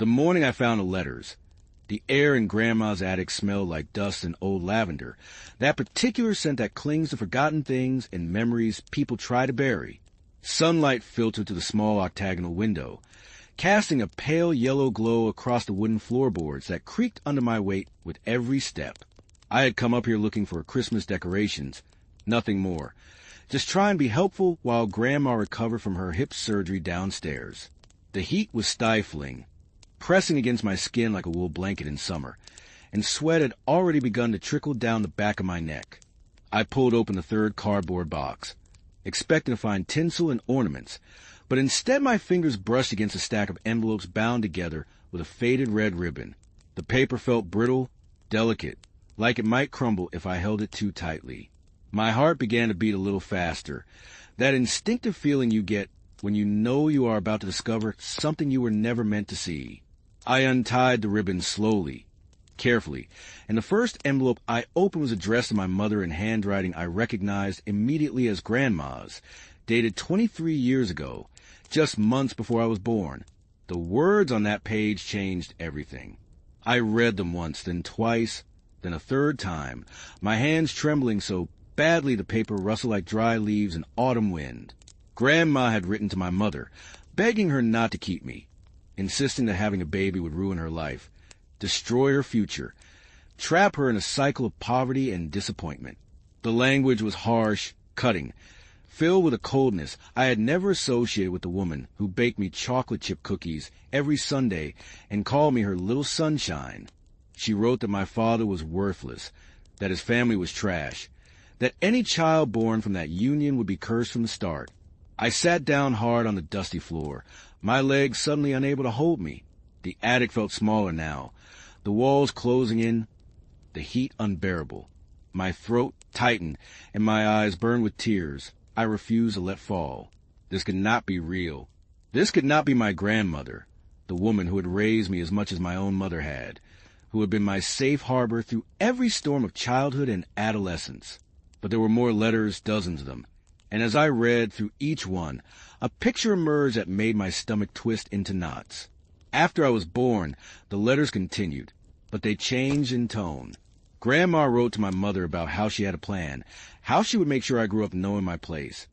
The morning I found the letters, the air in Grandma's attic smelled like dust and old lavender, that particular scent that clings to forgotten things and memories people try to bury. Sunlight filtered through the small octagonal window, casting a pale yellow glow across the wooden floorboards that creaked under my weight with every step. I had come up here looking for Christmas decorations, nothing more. Just try and be helpful while Grandma recovered from her hip surgery downstairs. The heat was stifling, pressing against my skin like a wool blanket in summer, and sweat had already begun to trickle down the back of my neck. I pulled open the third cardboard box, expecting to find tinsel and ornaments, but instead my fingers brushed against a stack of envelopes bound together with a faded red ribbon. The paper felt brittle, delicate, like it might crumble if I held it too tightly. My heart began to beat a little faster, that instinctive feeling you get when you know you are about to discover something you were never meant to see. I untied the ribbon slowly, carefully, and the first envelope I opened was addressed to my mother in handwriting I recognized immediately as Grandma's, dated 23 years ago, just months before I was born. The words on that page changed everything. I read them once, then twice, then a third time, my hands trembling so badly the paper rustled like dry leaves in autumn wind. Grandma had written to my mother, begging her not to keep me, insisting that having a baby would ruin her life, destroy her future, trap her in a cycle of poverty and disappointment. The language was harsh, cutting, filled with a coldness I had never associated with the woman who baked me chocolate chip cookies every Sunday and called me her little sunshine. She wrote that my father was worthless, that his family was trash, that any child born from that union would be cursed from the start. I sat down hard on the dusty floor, my legs suddenly unable to hold me. The attic felt smaller now, the walls closing in, the heat unbearable. My throat tightened, and my eyes burned with tears. I refused to let fall. This could not be real. This could not be my grandmother, the woman who had raised me as much as my own mother had, who had been my safe harbor through every storm of childhood and adolescence. But there were more letters, dozens of them, and as I read through each one, a picture emerged that made my stomach twist into knots. After I was born, the letters continued, but they changed in tone. Grandma wrote to my mother about how she had a plan, how she would make sure I grew up knowing my place,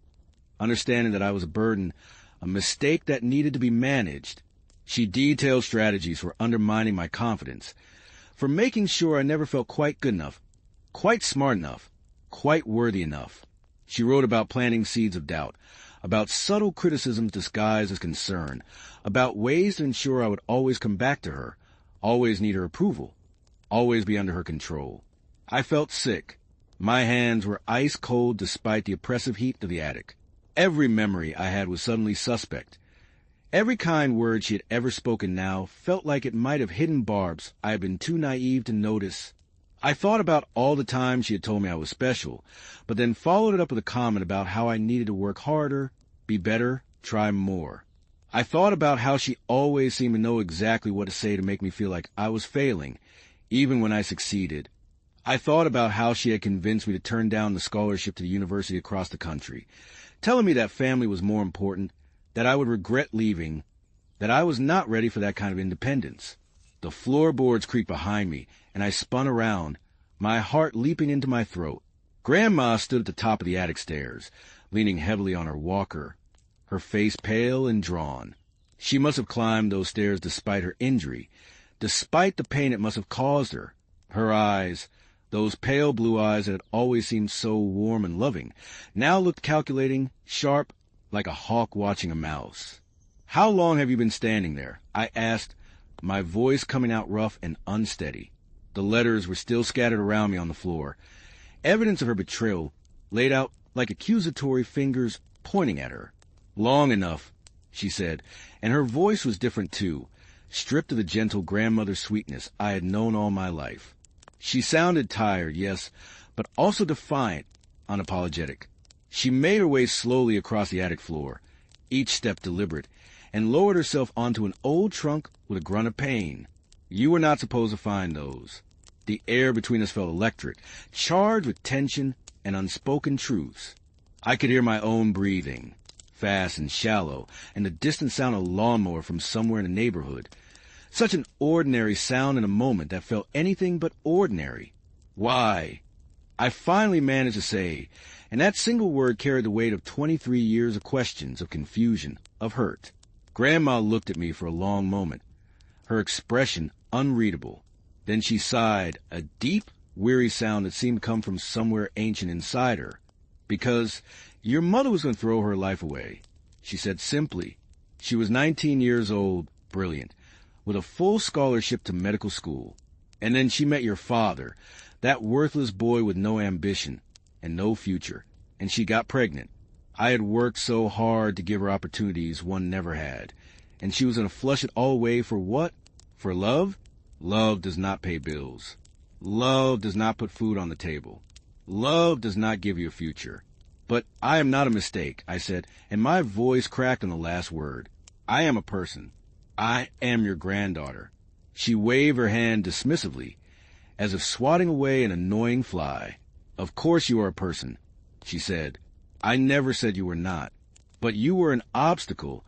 understanding that I was a burden, a mistake that needed to be managed. She detailed strategies for undermining my confidence, for making sure I never felt quite good enough, quite smart enough, quite worthy enough. She wrote about planting seeds of doubt, about subtle criticisms disguised as concern, about ways to ensure I would always come back to her, always need her approval, always be under her control. I felt sick. My hands were ice cold despite the oppressive heat of the attic. Every memory I had was suddenly suspect. Every kind word she had ever spoken now felt like it might have hidden barbs I had been too naive to notice. I thought about all the times she had told me I was special, but then followed it up with a comment about how I needed to work harder, be better, try more. I thought about how she always seemed to know exactly what to say to make me feel like I was failing, even when I succeeded. I thought about how she had convinced me to turn down the scholarship to the university across the country, telling me that family was more important, that I would regret leaving, that I was not ready for that kind of independence. The floorboards creaked behind me, and I spun around, my heart leaping into my throat. Grandma stood at the top of the attic stairs, leaning heavily on her walker, her face pale and drawn. She must have climbed those stairs despite her injury, despite the pain it must have caused her. Her eyes, those pale blue eyes that had always seemed so warm and loving, now looked calculating, sharp, like a hawk watching a mouse. "How long have you been standing there?" I asked, my voice coming out rough and unsteady. The letters were still scattered around me on the floor, evidence of her betrayal laid out like accusatory fingers pointing at her. "Long enough," she said, and her voice was different too, stripped of the gentle grandmother sweetness I had known all my life. She sounded tired, yes, but also defiant, unapologetic. She made her way slowly across the attic floor, each step deliberate, and lowered herself onto an old trunk with a grunt of pain. "You were not supposed to find those." The air between us felt electric, charged with tension and unspoken truths. I could hear my own breathing, fast and shallow, and the distant sound of a lawnmower from somewhere in the neighborhood. Such an ordinary sound in a moment that felt anything but ordinary. Why? I finally managed to say, and that single word carried the weight of 23 years of questions, of confusion, of hurt. Grandma looked at me for a long moment, her expression unreadable. Then she sighed, a deep, weary sound that seemed to come from somewhere ancient inside her. Because your mother was going to throw her life away, she said simply. She was 19 years old, brilliant, with a full scholarship to medical school. And then she met your father, that worthless boy with no ambition and no future, and she got pregnant. I had worked so hard to give her opportunities one never had, and she was going to flush it all away for what? For love? Love does not pay bills. Love does not put food on the table. Love does not give you a future. But I am not a mistake, I said, and my voice cracked on the last word. I am a person. I am your granddaughter. She waved her hand dismissively, as if swatting away an annoying fly. Of course you are a person, she said. I never said you were not. But you were an obstacle,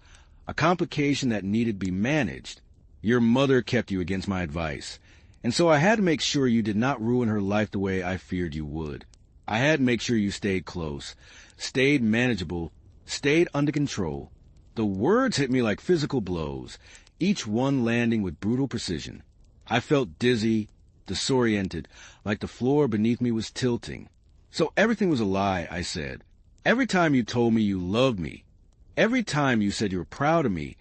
a complication that needed to be managed. Your mother kept you against my advice, and so I had to make sure you did not ruin her life the way I feared you would. I had to make sure you stayed close, stayed manageable, stayed under control. The words hit me like physical blows, each one landing with brutal precision. I felt dizzy, disoriented, like the floor beneath me was tilting. So everything was a lie, I said. Every time you told me you loved me, every time you said you were proud of me,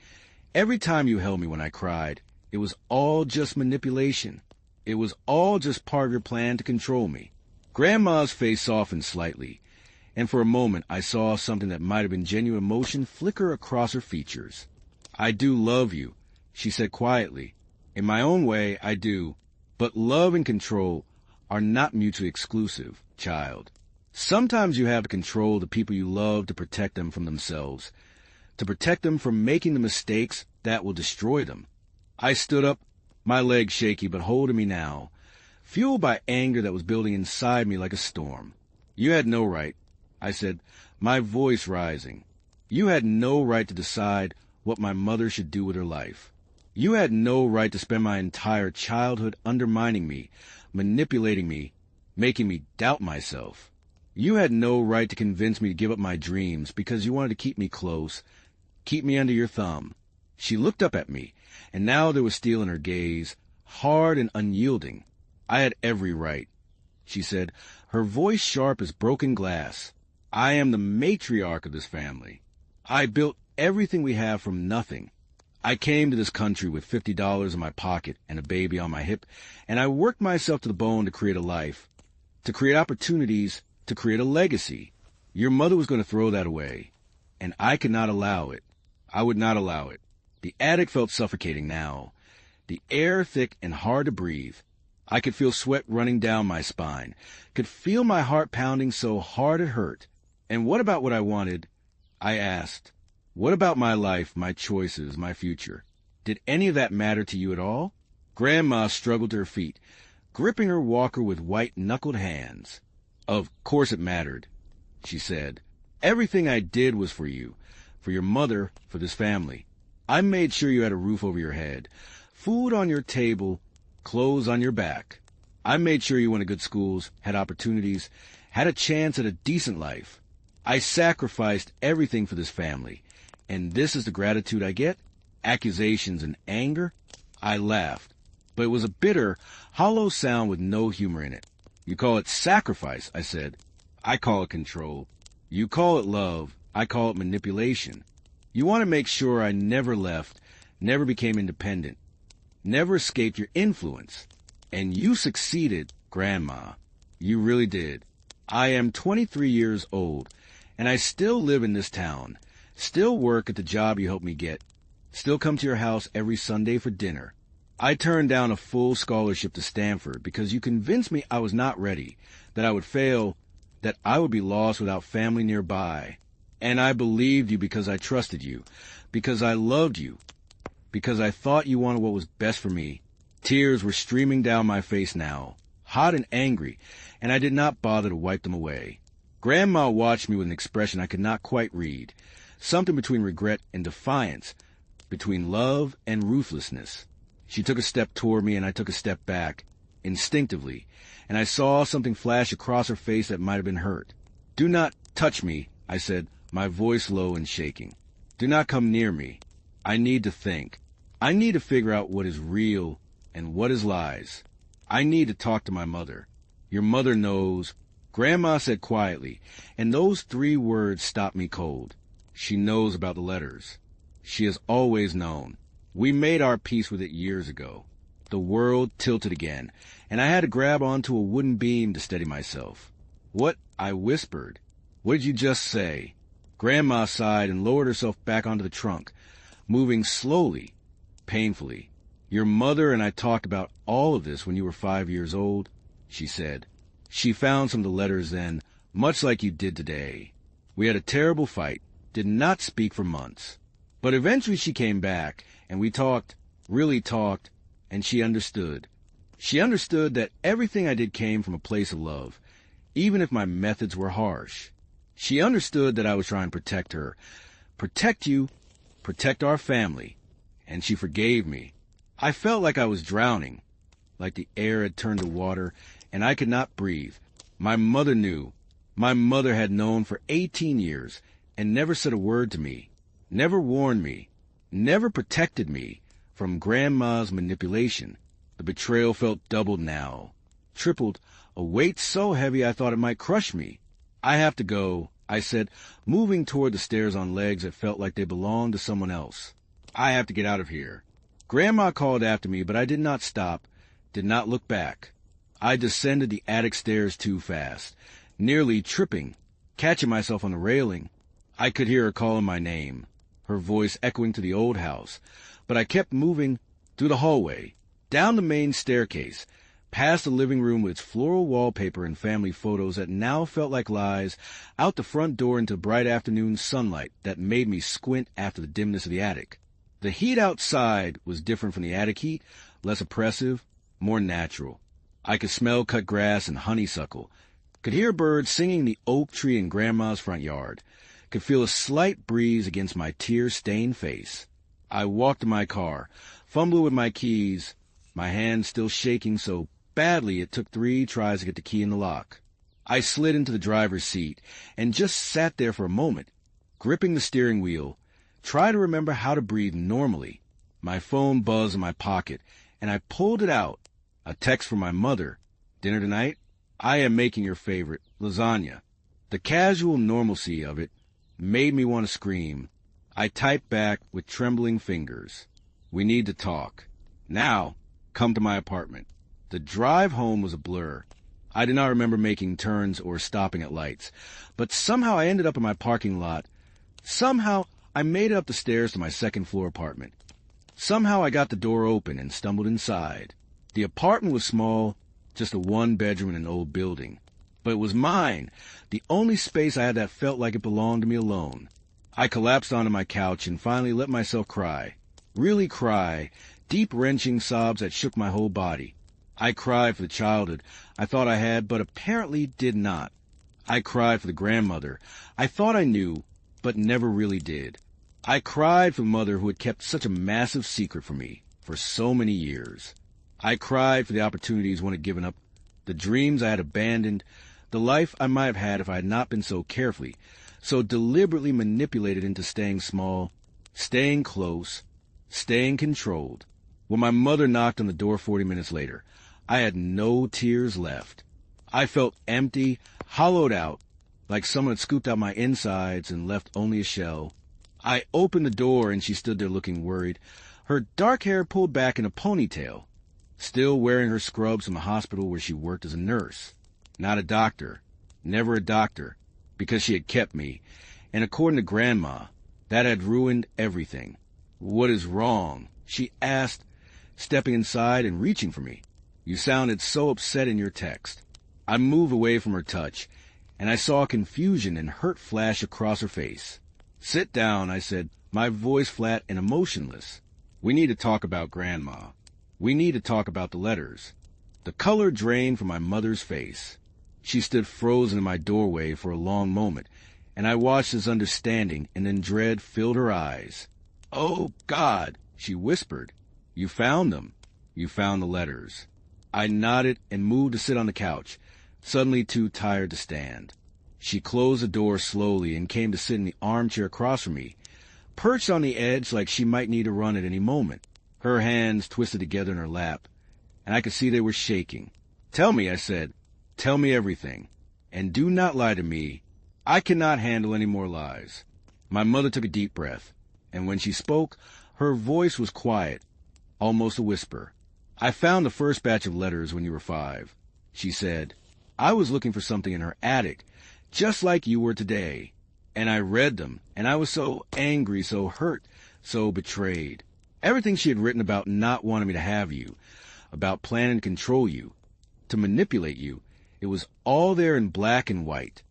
every time you held me when I cried, it was all just manipulation. It was all just part of your plan to control me. Grandma's face softened slightly, and for a moment I saw something that might have been genuine emotion flicker across her features. I do love you, she said quietly. In my own way, I do. But love and control are not mutually exclusive, child. Sometimes you have to control the people you love to protect them from themselves, to protect them from making the mistakes that will destroy them. I stood up, my legs shaky but holding me now, fueled by anger that was building inside me like a storm. You had no right, I said, my voice rising. You had no right to decide what my mother should do with her life. You had no right to spend my entire childhood undermining me, manipulating me, making me doubt myself. You had no right to convince me to give up my dreams because you wanted to keep me close, keep me under your thumb. She looked up at me, and now there was steel in her gaze, hard and unyielding. I had every right, she said, her voice sharp as broken glass. I am the matriarch of this family. I built everything we have from nothing. I came to this country with $50 in my pocket and a baby on my hip, and I worked myself to the bone to create a life, to create opportunities, to create a legacy. Your mother was going to throw that away, and I could not allow it. I would not allow it. The attic felt suffocating now, the air thick and hard to breathe. I could feel sweat running down my spine, could feel my heart pounding so hard it hurt. And what about what I wanted? I asked. What about my life, my choices, my future? Did any of that matter to you at all? Grandma struggled to her feet, gripping her walker with white-knuckled hands. Of course it mattered, she said. Everything I did was for you, for your mother, for this family. I made sure you had a roof over your head, food on your table, clothes on your back. I made sure you went to good schools, had opportunities, had a chance at a decent life. I sacrificed everything for this family. And this is the gratitude I get? Accusations and anger? I laughed. But it was a bitter, hollow sound with no humor in it. You call it sacrifice, I said. I call it control. You call it love. I call it manipulation. You want to make sure I never left, never became independent, never escaped your influence. And you succeeded, Grandma. You really did. I am 23 years old, and I still live in this town, still work at the job you helped me get, still come to your house every Sunday for dinner. I turned down a full scholarship to Stanford because you convinced me I was not ready, that I would fail, that I would be lost without family nearby. And I believed you because I trusted you, because I loved you, because I thought you wanted what was best for me. Tears were streaming down my face now, hot and angry, and I did not bother to wipe them away. Grandma watched me with an expression I could not quite read, something between regret and defiance, between love and ruthlessness. She took a step toward me, and I took a step back, instinctively, and I saw something flash across her face that might have been hurt. "Do not touch me," I said, my voice low and shaking. "Do not come near me. I need to think. I need to figure out what is real and what is lies. I need to talk to my mother. Your mother knows," Grandma said quietly, and those 3 words stopped me cold. "She knows about the letters. She has always known. We made our peace with it years ago." The world tilted again, and I had to grab onto a wooden beam to steady myself. "What?" I whispered. "What did you just say?" Grandma sighed and lowered herself back onto the trunk, moving slowly, painfully. "Your mother and I talked about all of this when you were 5 years old," she said. "She found some of the letters then, much like you did today. We had a terrible fight, did not speak for months. But eventually she came back, and we talked, really talked, and she understood. She understood that everything I did came from a place of love, even if my methods were harsh. She understood that I was trying to protect her, protect you, protect our family, and she forgave me. I felt like I was drowning, like the air had turned to water, and I could not breathe. My mother knew. My mother had known for 18 years, and never said a word to me, never warned me, never protected me from Grandma's manipulation. The betrayal felt doubled now, tripled, a weight so heavy I thought it might crush me. "I have to go," I said, moving toward the stairs on legs that felt like they belonged to someone else. "I have to get out of here." Grandma called after me, but I did not stop, did not look back. I descended the attic stairs too fast, nearly tripping, catching myself on the railing. I could hear her calling my name, her voice echoing to the old house, but I kept moving through the hallway, down the main staircase, past the living room with its floral wallpaper and family photos that now felt like lies, out the front door into bright afternoon sunlight that made me squint after the dimness of the attic. The heat outside was different from the attic heat, less oppressive, more natural. I could smell cut grass and honeysuckle, could hear birds singing in the oak tree in Grandma's front yard, could feel a slight breeze against my tear-stained face. I walked to my car, fumbling with my keys, my hand still shaking so badly it took 3 tries to get the key in the lock. I slid into the driver's seat and just sat there for a moment, gripping the steering wheel, trying to remember how to breathe normally. My phone buzzed in my pocket, and I pulled it out. A text from my mother. "Dinner tonight? I am making your favorite, lasagna." The casual normalcy of it made me want to scream. I typed back with trembling fingers. "We need to talk. Now, come to my apartment." The drive home was a blur. I did not remember making turns or stopping at lights, but somehow I ended up in my parking lot. Somehow I made it up the stairs to my second-floor apartment. Somehow I got the door open and stumbled inside. The apartment was small, just a 1-bedroom in an old building. But it was mine, the only space I had that felt like it belonged to me alone. I collapsed onto my couch and finally let myself cry. Really cry, deep wrenching sobs that shook my whole body. I cried for the childhood I thought I had, but apparently did not. I cried for the grandmother I thought I knew, but never really did. I cried for the mother who had kept such a massive secret from me for so many years. I cried for the opportunities one had given up, the dreams I had abandoned, the life I might have had if I had not been so carefully, so deliberately manipulated into staying small, staying close, staying controlled. When my mother knocked on the door 40 minutes later, I had no tears left. I felt empty, hollowed out, like someone had scooped out my insides and left only a shell. I opened the door and she stood there looking worried, her dark hair pulled back in a ponytail, still wearing her scrubs from the hospital where she worked as a nurse. Not a doctor, never a doctor, because she had kept me, and according to Grandma, that had ruined everything. "What is wrong?" she asked, stepping inside and reaching for me. "You sounded so upset in your text." I moved away from her touch, and I saw confusion and hurt flash across her face. "Sit down," I said, my voice flat and emotionless. "We need to talk about Grandma. We need to talk about the letters." The color drained from my mother's face. She stood frozen in my doorway for a long moment, and I watched as understanding and then dread filled her eyes. "Oh, God," she whispered. "You found them." You found the letters. I nodded and moved to sit on the couch, suddenly too tired to stand. She closed the door slowly and came to sit in the armchair across from me, perched on the edge like she might need to run at any moment. Her hands twisted together in her lap, and I could see they were shaking. "Tell me," I said. "Tell me everything. And do not lie to me. I cannot handle any more lies." My mother took a deep breath, and when she spoke, her voice was quiet, almost a whisper. "I found the first batch of letters when you were 5, she said. "I was looking for something in her attic, just like you were today. And I read them, and I was so angry, so hurt, so betrayed. Everything she had written about not wanting me to have you, about planning to control you, to manipulate you, it was all there in black and white.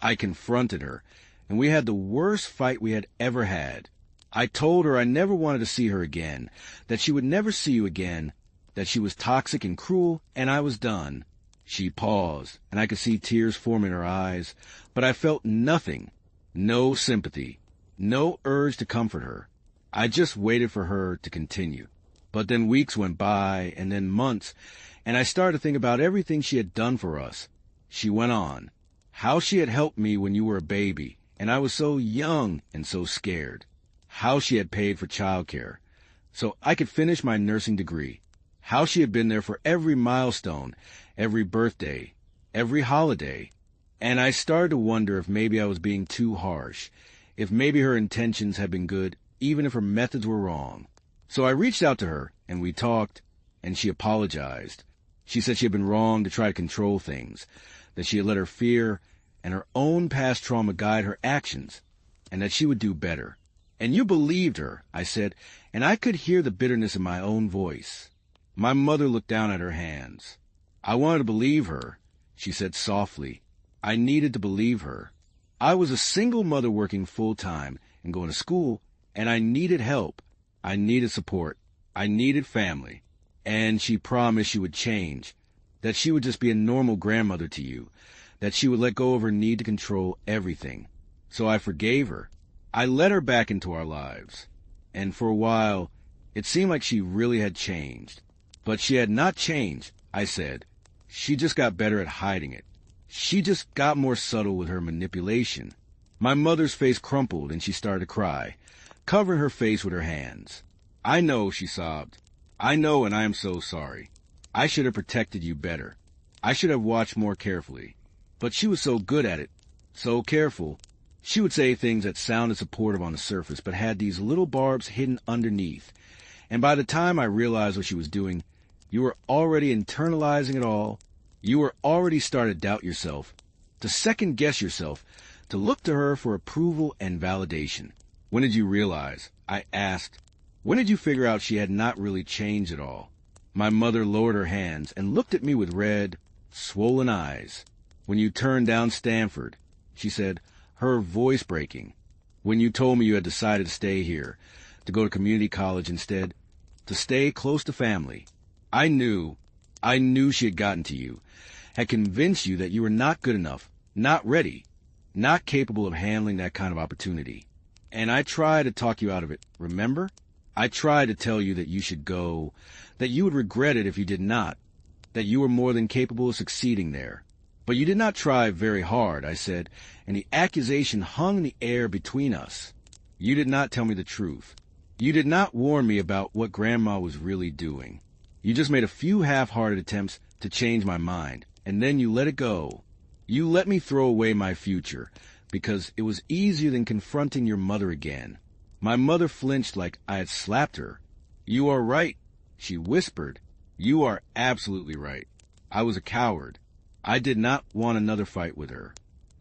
I confronted her, and we had the worst fight we had ever had. I told her I never wanted to see her again, that she would never see you again, that she was toxic and cruel, and I was done." She paused, and I could see tears forming in her eyes, but I felt nothing, no sympathy, no urge to comfort her. I just waited for her to continue. But then weeks went by, and then months, and I started to think about everything she had done for us. She went on. How she had helped me when you were a baby, and I was so young and so scared. How she had paid for childcare, so I could finish my nursing degree. How she had been there for every milestone, every birthday, every holiday. And I started to wonder if maybe I was being too harsh, if maybe her intentions had been good, even if her methods were wrong. So I reached out to her, and we talked, and she apologized. She said she had been wrong to try to control things, that she had let her fear and her own past trauma guide her actions, and that she would do better. "And you believed her," I said, and I could hear the bitterness in my own voice. My mother looked down at her hands. "I wanted to believe her," she said softly. "I needed to believe her. I was a single mother working full-time and going to school, and I needed help. I needed support. I needed family. And she promised she would change, that she would just be a normal grandmother to you, that she would let go of her need to control everything. So I forgave her. I let her back into our lives. And for a while, it seemed like she really had changed. But she had not changed," I said. "She just got better at hiding it. She just got more subtle with her manipulation." My mother's face crumpled and she started to cry, covering her face with her hands. "I know," she sobbed. "I know, and I am so sorry. I should have protected you better. I should have watched more carefully. But she was so good at it, so careful. She would say things that sounded supportive on the surface, but had these little barbs hidden underneath. And by the time I realized what she was doing, you were already internalizing it all. You were already starting to doubt yourself, to second-guess yourself, to look to her for approval and validation." "When did you realize?" I asked. "When did you figure out she had not really changed at all?" My mother lowered her hands and looked at me with red, swollen eyes. "When you turned down Stanford," she said, her voice breaking. "When you told me you had decided to stay here, to go to community college instead, to stay close to family. I knew she had gotten to you, had convinced you that you were not good enough, not ready, not capable of handling that kind of opportunity. And I tried to talk you out of it, remember? I tried to tell you that you should go, that you would regret it if you did not, that you were more than capable of succeeding there. But you did not try very hard," I said, and the accusation hung in the air between us. "You did not tell me the truth. You did not warn me about what Grandma was really doing. You just made a few half-hearted attempts to change my mind, and then you let it go. You let me throw away my future, because it was easier than confronting your mother again." My mother flinched like I had slapped her. "You are right," she whispered. "You are absolutely right. I was a coward. I did not want another fight with her.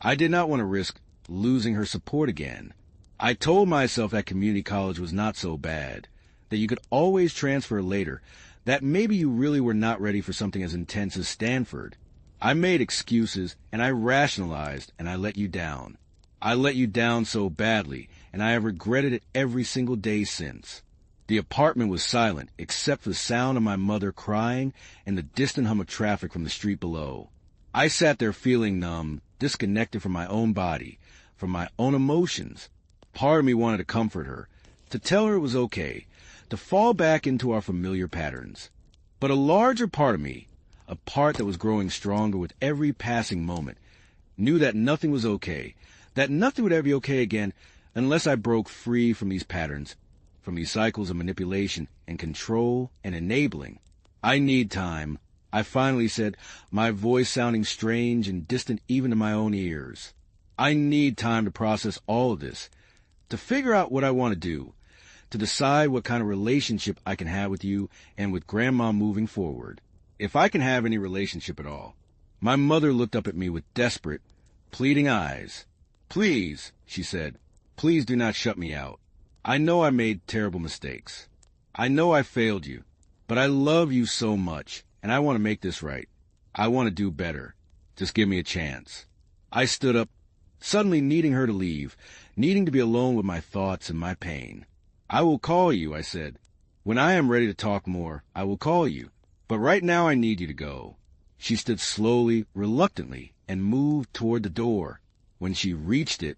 I did not want to risk losing her support again. I told myself that community college was not so bad, that you could always transfer later, that maybe you really were not ready for something as intense as Stanford. I made excuses, and I rationalized, and I let you down. I let you down so badly, and I have regretted it every single day since." The apartment was silent, except for the sound of my mother crying and the distant hum of traffic from the street below. I sat there feeling numb, disconnected from my own body, from my own emotions. Part of me wanted to comfort her, to tell her it was okay, to fall back into our familiar patterns. But a larger part of me, a part that was growing stronger with every passing moment, knew that nothing was okay, that nothing would ever be okay again unless I broke free from these patterns, from these cycles of manipulation and control and enabling. I need time, I finally said, my voice sounding strange and distant even to my own ears. I need time to process all of this, to figure out what I want to do, to decide what kind of relationship I can have with you and with Grandma moving forward, if I can have any relationship at all. My mother looked up at me with desperate, pleading eyes. Please, she said, please do not shut me out. I know I made terrible mistakes. I know I failed you, but I love you so much, and I want to make this right. I want to do better. Just give me a chance. I stood up, suddenly needing her to leave, needing to be alone with my thoughts and my pain. I will call you, I said. When I am ready to talk more, I will call you. But right now I need you to go. She stood slowly, reluctantly, and moved toward the door. When she reached it,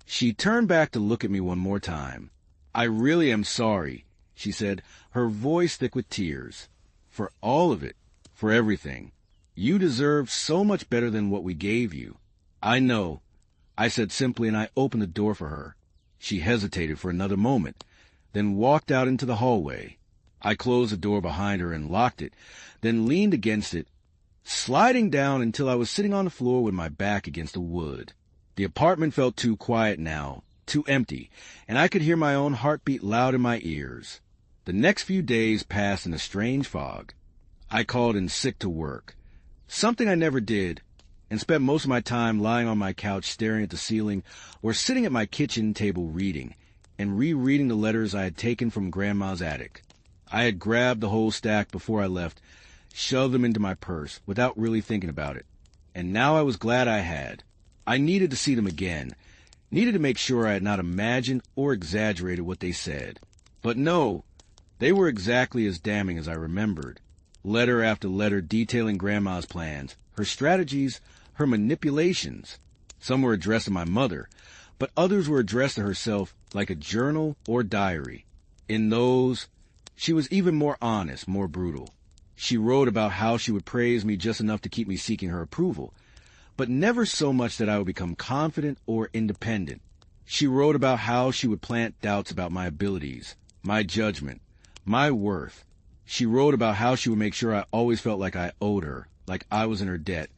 she turned back to look at me one more time. I really am sorry, she said, her voice thick with tears. For all of it, for everything. You deserve so much better than what we gave you. I know, I said simply, and I opened the door for her. She hesitated for another moment, then walked out into the hallway. I closed the door behind her and locked it, then leaned against it, sliding down until I was sitting on the floor with my back against the wood. The apartment felt too quiet now, too empty, and I could hear my own heartbeat loud in my ears. The next few days passed in a strange fog. I called in sick to work, something I never did, and spent most of my time lying on my couch staring at the ceiling or sitting at my kitchen table reading and rereading the letters I had taken from Grandma's attic. I had grabbed the whole stack before I left, shoved them into my purse without really thinking about it, and now I was glad I had. I needed to see them again, needed to make sure I had not imagined or exaggerated what they said. But no, they were exactly as damning as I remembered. Letter after letter detailing Grandma's plans, her strategies, her manipulations. Some were addressed to my mother, but others were addressed to herself like a journal or diary. In those, she was even more honest, more brutal. She wrote about how she would praise me just enough to keep me seeking her approval, but never so much that I would become confident or independent. She wrote about how she would plant doubts about my abilities, my judgment, my worth. She wrote about how she would make sure I always felt like I owed her, like I was in her debt,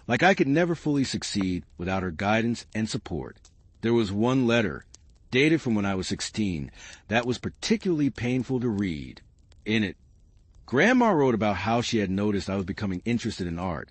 like I could never fully succeed without her guidance and support. There was one letter, dated from when I was 16, that was particularly painful to read. In it, Grandma wrote about how she had noticed I was becoming interested in art,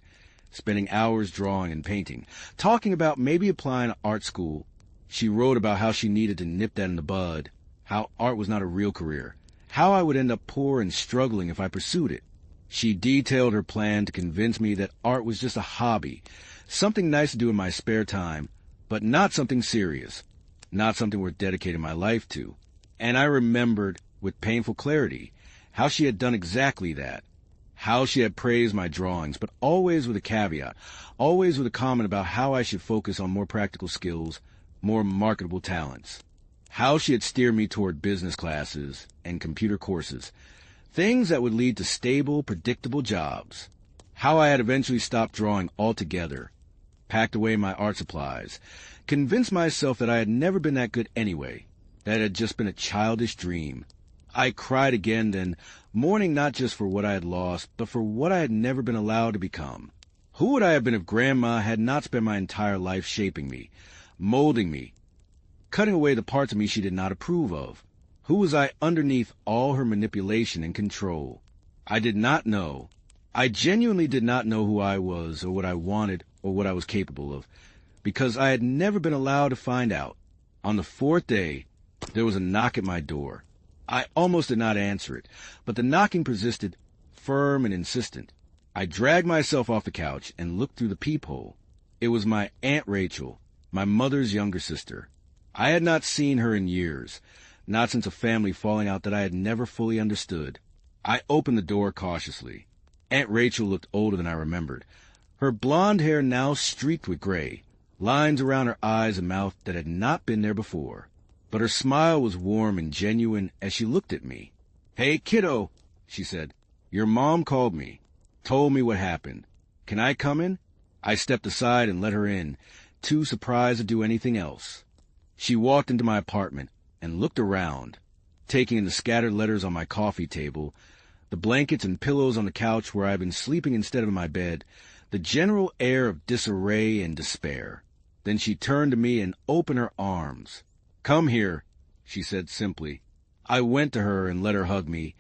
spending hours drawing and painting, talking about maybe applying to art school. She wrote about how she needed to nip that in the bud, how art was not a real career, how I would end up poor and struggling if I pursued it. She detailed her plan to convince me that art was just a hobby, something nice to do in my spare time, but not something serious, not something worth dedicating my life to. And I remembered, with painful clarity, how she had done exactly that, how she had praised my drawings, but always with a caveat, always with a comment about how I should focus on more practical skills, more marketable talents, how she had steered me toward business classes and computer courses, things that would lead to stable, predictable jobs, how I had eventually stopped drawing altogether, packed away my art supplies, convinced myself that I had never been that good anyway, that it had just been a childish dream. I cried again then, mourning not just for what I had lost, but for what I had never been allowed to become. Who would I have been if Grandma had not spent my entire life shaping me, molding me, cutting away the parts of me she did not approve of? Who was I underneath all her manipulation and control? I did not know. I genuinely did not know who I was or what I wanted or what I was capable of, because I had never been allowed to find out. On the fourth day, there was a knock at my door. I almost did not answer it, but the knocking persisted, firm and insistent. I dragged myself off the couch and looked through the peephole. It was my Aunt Rachel, my mother's younger sister. I had not seen her in years, not since a family falling out that I had never fully understood. I opened the door cautiously. Aunt Rachel looked older than I remembered, her blonde hair now streaked with gray, lines around her eyes and mouth that had not been there before. But her smile was warm and genuine as she looked at me. "Hey, kiddo," she said. Your mom called me, told me what happened. Can I come in? I stepped aside and let her in, too surprised to do anything else. She walked into my apartment and looked around, taking in the scattered letters on my coffee table, the blankets and pillows on the couch where I had been sleeping instead of in my bed, the general air of disarray and despair. Then she turned to me and opened her arms. "Come here," she said simply. I went to her and let her hug me,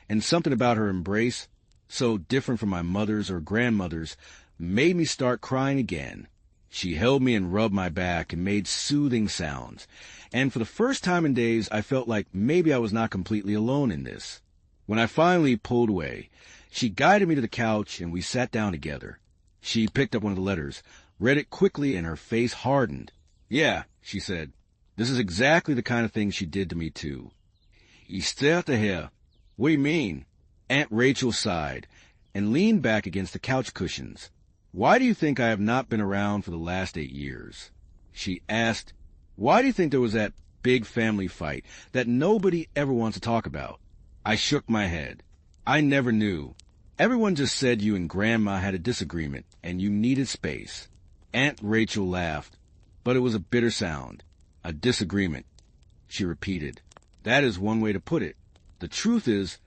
and something about her embrace, so different from my mother's or grandmother's, made me start crying again. She held me and rubbed my back and made soothing sounds, and for the first time in days I felt like maybe I was not completely alone in this. When I finally pulled away, she guided me to the couch and we sat down together. She picked up one of the letters, read it quickly, and her face hardened. "Yeah," she said, "this is exactly the kind of thing she did to me too." "Esther here. What do you mean?" Aunt Rachel sighed and leaned back against the couch cushions. "Why do you think I have not been around for the last 8 years? She asked. "Why do you think there was that big family fight that nobody ever wants to talk about?" I shook my head. "I never knew. Everyone just said you and Grandma had a disagreement and you needed space." Aunt Rachel laughed, but it was a bitter sound. "A disagreement," she repeated. "That is one way to put it. The truth is,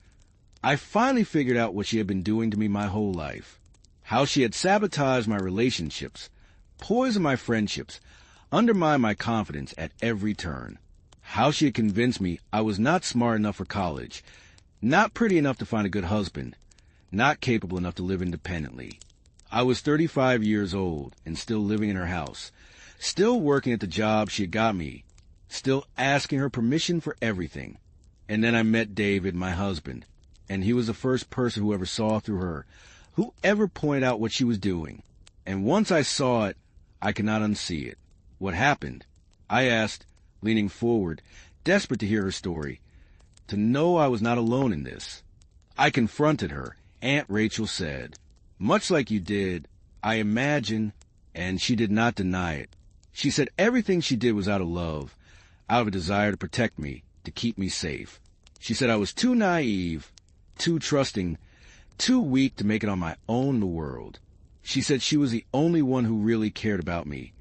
I finally figured out what she had been doing to me my whole life. How she had sabotaged my relationships, poisoned my friendships, undermined my confidence at every turn. How she had convinced me I was not smart enough for college, not pretty enough to find a good husband, not capable enough to live independently. I was 35 years old and still living in her house, still working at the job she had got me, still asking her permission for everything. And then I met David, my husband, and he was the first person who ever saw through her, who ever pointed out what she was doing. And once I saw it, I could not unsee it." "What happened?" I asked, leaning forward, desperate to hear her story, to know I was not alone in this. "I confronted her," Aunt Rachel said. "Much like you did, I imagine," and she did not deny it. She said everything she did was out of love, out of a desire to protect me, to keep me safe. She said I was too naive, too trusting, too weak to make it on my own in the world. She said she was the only one who really cared about me,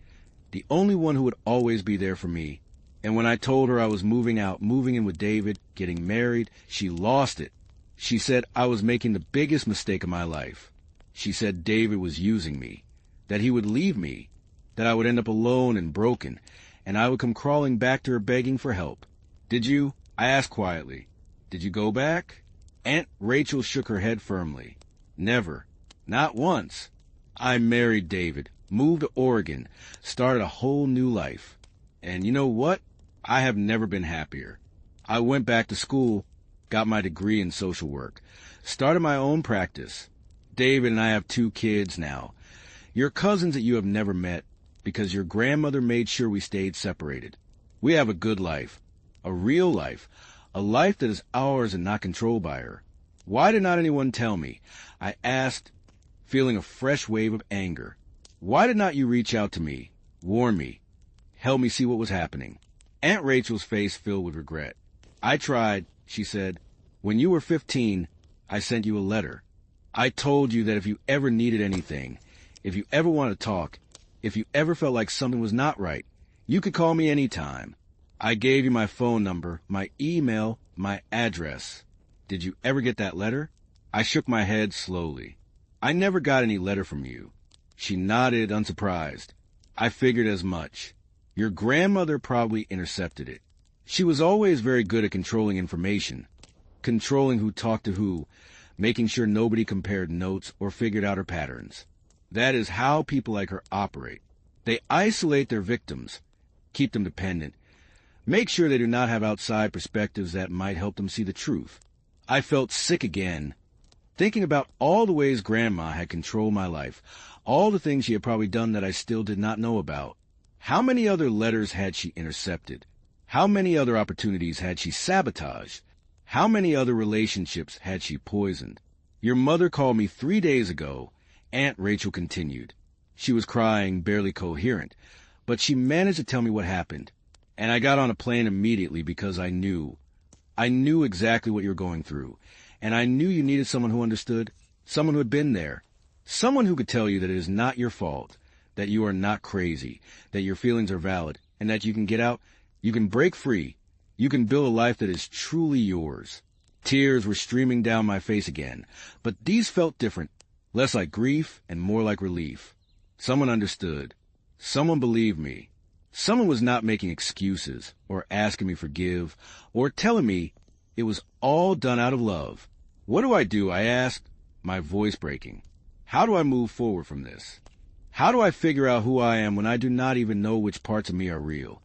the only one who would always be there for me. And when I told her I was moving out, moving in with David, getting married, she lost it. She said I was making the biggest mistake of my life. She said David was using me, that he would leave me, that I would end up alone and broken, and I would come crawling back to her begging for help. "Did you?" I asked quietly. "Did you go back?" Aunt Rachel shook her head firmly. "Never. Not once. I married David, moved to Oregon, started a whole new life. And you know what? I have never been happier. I went back to school, got my degree in social work, started my own practice. David and I have 2 kids now. Your cousins that you have never met, because your grandmother made sure we stayed separated. We have a good life, a real life, a life that is ours and not controlled by her. Why did not anyone tell me?" I asked, feeling a fresh wave of anger. "Why did not you reach out to me, warn me, help me see what was happening?" Aunt Rachel's face filled with regret. "I tried," she said. "When you were 15, I sent you a letter. I told you that if you ever needed anything, if you ever wanted to talk, if you ever felt like something was not right, you could call me any time. I gave you my phone number, my email, my address. Did you ever get that letter?" I shook my head slowly. "I never got any letter from you." She nodded, unsurprised. "I figured as much. Your grandmother probably intercepted it. She was always very good at controlling information, controlling who talked to who, making sure nobody compared notes or figured out her patterns. That is how people like her operate. They isolate their victims, keep them dependent, make sure they do not have outside perspectives that might help them see the truth." I felt sick again, thinking about all the ways Grandma had controlled my life, all the things she had probably done that I still did not know about. How many other letters had she intercepted? How many other opportunities had she sabotaged? How many other relationships had she poisoned? "Your mother called me 3 days ago," Aunt Rachel continued. She was crying, barely coherent, but she managed to tell me what happened. "And I got on a plane immediately because I knew exactly what you were going through, And I knew you needed someone who understood, someone who had been there, someone who could tell you that it is not your fault, that you are not crazy, that your feelings are valid, and that you can get out, you can break free, you can build a life that is truly yours. Tears were streaming down my face again, but these felt different, less like grief and more like relief. Someone understood. Someone believed me. Someone was not making excuses, or asking me for forgive, or telling me it was all done out of love. What do I do? I asked, my voice breaking. How do I move forward from this? How do I figure out who I am when I do not even know which parts of me are real,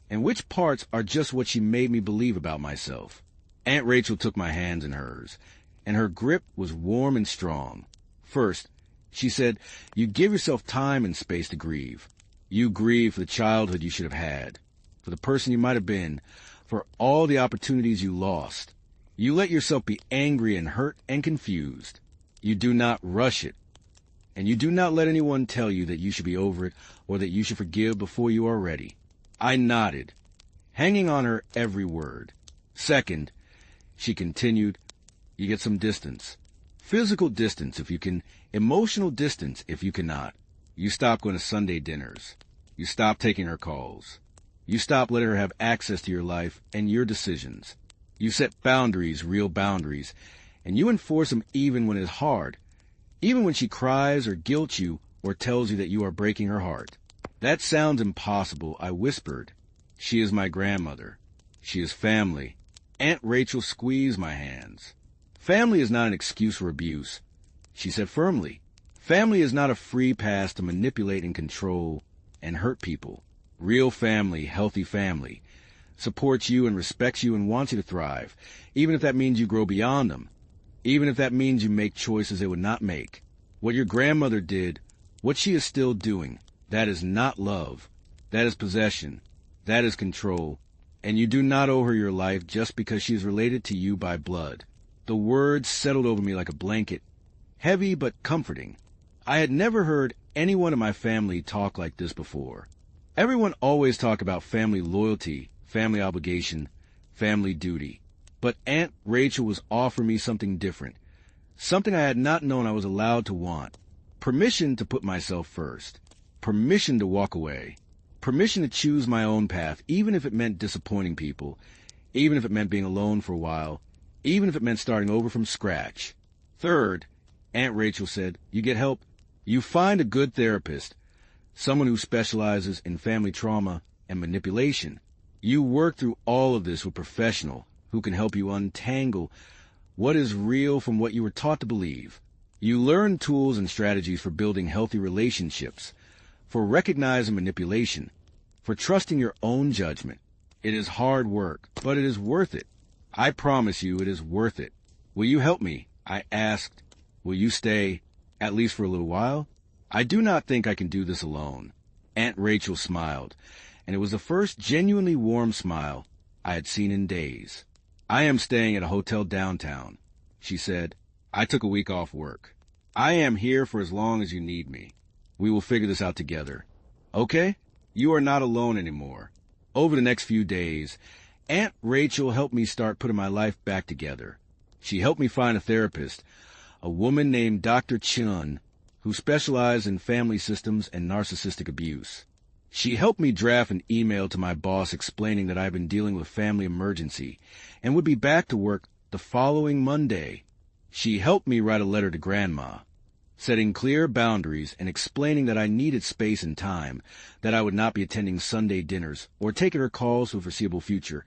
and which parts are just what she made me believe about myself? Aunt Rachel took my hands in hers, and her grip was warm and strong. First, she said, you give yourself time and space to grieve. You grieve for the childhood you should have had, for the person you might have been, for all the opportunities you lost. You let yourself be angry and hurt and confused. You do not rush it. And you do not let anyone tell you that you should be over it or that you should forgive before you are ready. I nodded, hanging on her every word. Second, she continued, you get some distance. Physical distance if you can, emotional distance if you cannot. You stop going to Sunday dinners. You stop taking her calls. You stop letting her have access to your life and your decisions. You set boundaries, real boundaries, and you enforce them even when it's hard, even when she cries or guilts you or tells you that you are breaking her heart. That sounds impossible, I whispered. She is my grandmother. She is family. Aunt Rachel squeezed my hands. Family is not an excuse for abuse, she said firmly. Family is not a free pass to manipulate and control and hurt people. Real family, healthy family, supports you and respects you and wants you to thrive, even if that means you grow beyond them, even if that means you make choices they would not make. What your grandmother did, what she is still doing, that is not love. That is possession. That is control. And you do not owe her your life just because she is related to you by blood. The words settled over me like a blanket, heavy but comforting. I had never heard anyone in my family talk like this before. Everyone always talked about family loyalty, family obligation, family duty. But Aunt Rachel was offering me something different, something I had not known I was allowed to want. Permission to put myself first. Permission to walk away. Permission to choose my own path, even if it meant disappointing people, even if it meant being alone for a while, even if it meant starting over from scratch. Third, Aunt Rachel said, you get help. You find a good therapist, someone who specializes in family trauma and manipulation. You work through all of this with a professional who can help you untangle what is real from what you were taught to believe. You learn tools and strategies for building healthy relationships, for recognizing manipulation, for trusting your own judgment. It is hard work, but it is worth it. I promise you it is worth it. Will you help me? I asked. Will you stay, at least for a little while? I do not think I can do this alone. Aunt Rachel smiled, and it was the first genuinely warm smile I had seen in days. I am staying at a hotel downtown, she said. I took a week off work. I am here for as long as you need me. We will figure this out together. Okay? You are not alone anymore. Over the next few days, Aunt Rachel helped me start putting my life back together. She helped me find a therapist, a woman named Dr. Chun, who specialized in family systems and narcissistic abuse. She helped me draft an email to my boss explaining that I had been dealing with family emergency and would be back to work the following Monday. She helped me write a letter to Grandma, setting clear boundaries and explaining that I needed space and time, that I would not be attending Sunday dinners or taking her calls for the foreseeable future,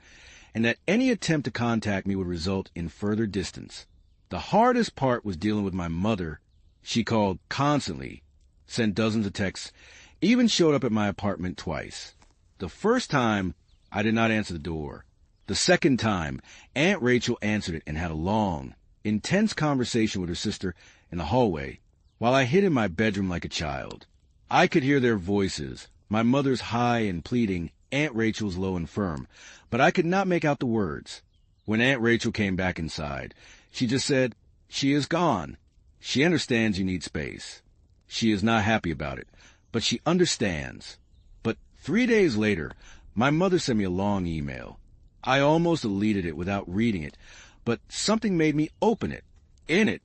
and that any attempt to contact me would result in further distance. The hardest part was dealing with my mother. She called constantly, sent dozens of texts, even showed up at my apartment twice. The first time, I did not answer the door. The second time, Aunt Rachel answered it and had a long, intense conversation with her sister in the hallway, while I hid in my bedroom like a child. I could hear their voices, my mother's high and pleading, Aunt Rachel's low and firm, but I could not make out the words. When Aunt Rachel came back inside, she just said, "She is gone. She understands you need space. She is not happy about it, but she understands." But 3 days later, my mother sent me a long email. I almost deleted it without reading it, but something made me open it. In it,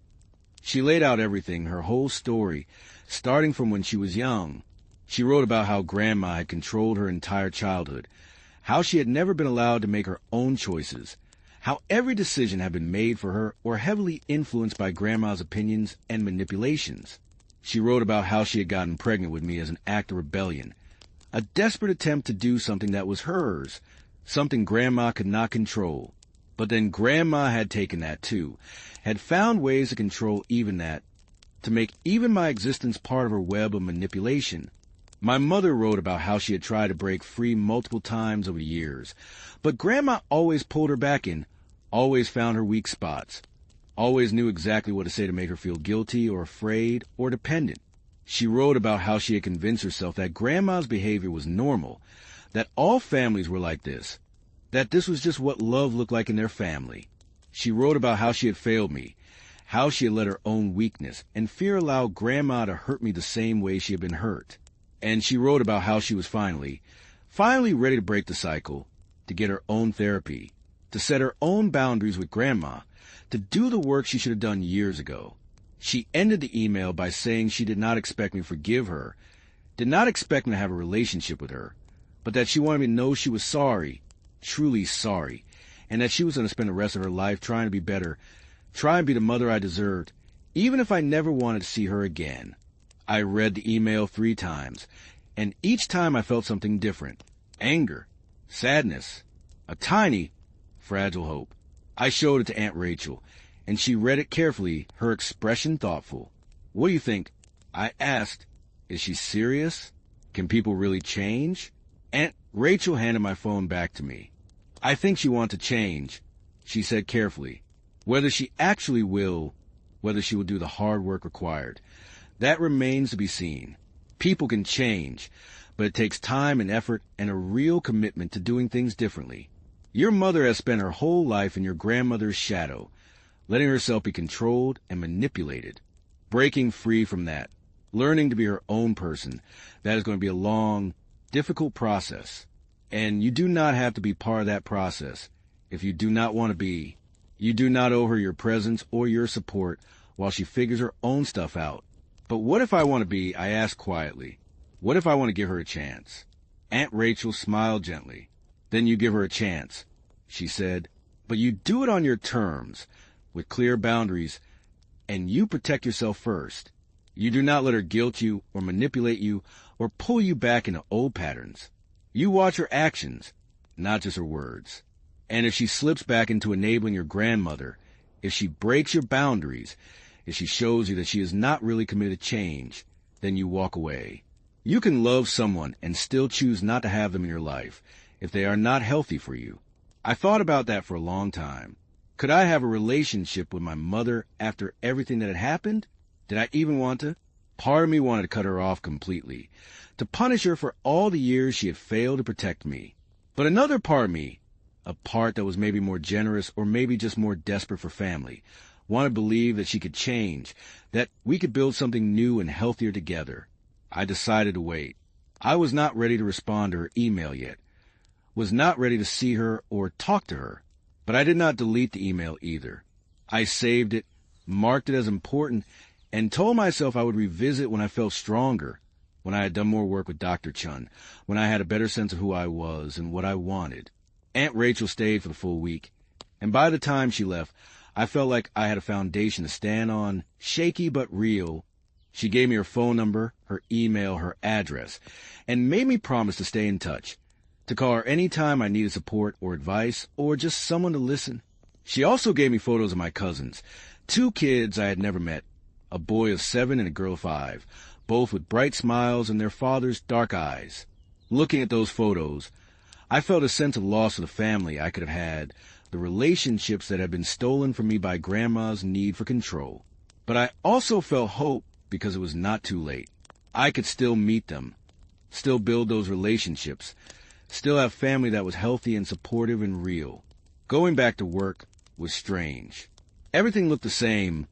she laid out everything, her whole story, starting from when she was young. She wrote about how Grandma had controlled her entire childhood, how she had never been allowed to make her own choices, how every decision had been made for her or heavily influenced by Grandma's opinions and manipulations. She wrote about how she had gotten pregnant with me as an act of rebellion, a desperate attempt to do something that was hers, something Grandma could not control. But then Grandma had taken that too, had found ways to control even that, to make even my existence part of her web of manipulation. My mother wrote about how she had tried to break free multiple times over the years, but Grandma always pulled her back in, always found her weak spots, always knew exactly what to say to make her feel guilty or afraid or dependent. She wrote about how she had convinced herself that Grandma's behavior was normal, that all families were like this, that this was just what love looked like in their family. She wrote about how she had failed me, how she had let her own weakness and fear allow Grandma to hurt me the same way she had been hurt. And she wrote about how she was finally ready to break the cycle, to get her own therapy, to set her own boundaries with Grandma, to do the work she should have done years ago. She ended the email by saying she did not expect me to forgive her, did not expect me to have a relationship with her, but that she wanted me to know she was sorry, truly sorry, and that she was going to spend the rest of her life trying to be better, try and be the mother I deserved, even if I never wanted to see her again. I read the email 3 times, and each time I felt something different. Anger, sadness, a tiny, fragile hope. I showed it to Aunt Rachel, and she read it carefully, her expression thoughtful. "What do you think?" I asked. "Is she serious? Can people really change?" Aunt Rachel handed my phone back to me. "I think she wants to change," she said carefully. "Whether she actually will, whether she will do the hard work required, that remains to be seen. People can change, but it takes time and effort and a real commitment to doing things differently. Your mother has spent her whole life in your grandmother's shadow, letting herself be controlled and manipulated. Breaking free from that, learning to be her own person, that is going to be a long, difficult process. And you do not have to be part of that process if you do not want to be. You do not owe her your presence or your support while she figures her own stuff out. But what if I want to be, I asked quietly, what if I want to give her a chance?" Aunt Rachel smiled gently. "Then you give her a chance," she said. "But you do it on your terms, with clear boundaries, and you protect yourself first. You do not let her guilt you or manipulate you or pull you back into old patterns. You watch her actions, not just her words. And if she slips back into enabling your grandmother, if she breaks your boundaries, if she shows you that she is not really committed to change, then you walk away. You can love someone and still choose not to have them in your life if they are not healthy for you. I thought about that for a long time. Could I have a relationship with my mother after everything that had happened? Did I even want to? Part of me wanted to cut her off completely, to punish her for all the years she had failed to protect me. But another part of me, a part that was maybe more generous or maybe just more desperate for family, wanted to believe that she could change, that we could build something new and healthier together. I decided to wait. I was not ready to respond to her email yet, was not ready to see her or talk to her. But I did not delete the email either. I saved it, marked it as important, and told myself I would revisit when I felt stronger, when I had done more work with Dr. Chun, when I had a better sense of who I was and what I wanted. Aunt Rachel stayed for the full week, and by the time she left, I felt like I had a foundation to stand on, shaky but real. She gave me her phone number, her email, her address, and made me promise to stay in touch, to call her any time I needed support or advice or just someone to listen. She also gave me photos of my cousins, 2 kids I had never met, a boy of 7 and a girl of 5, both with bright smiles and their father's dark eyes. Looking at those photos, I felt a sense of loss of the family I could have had, the relationships that had been stolen from me by Grandma's need for control. But I also felt hope because it was not too late. I could still meet them, still build those relationships, still have family that was healthy and supportive and real. Going back to work was strange. Everything looked the same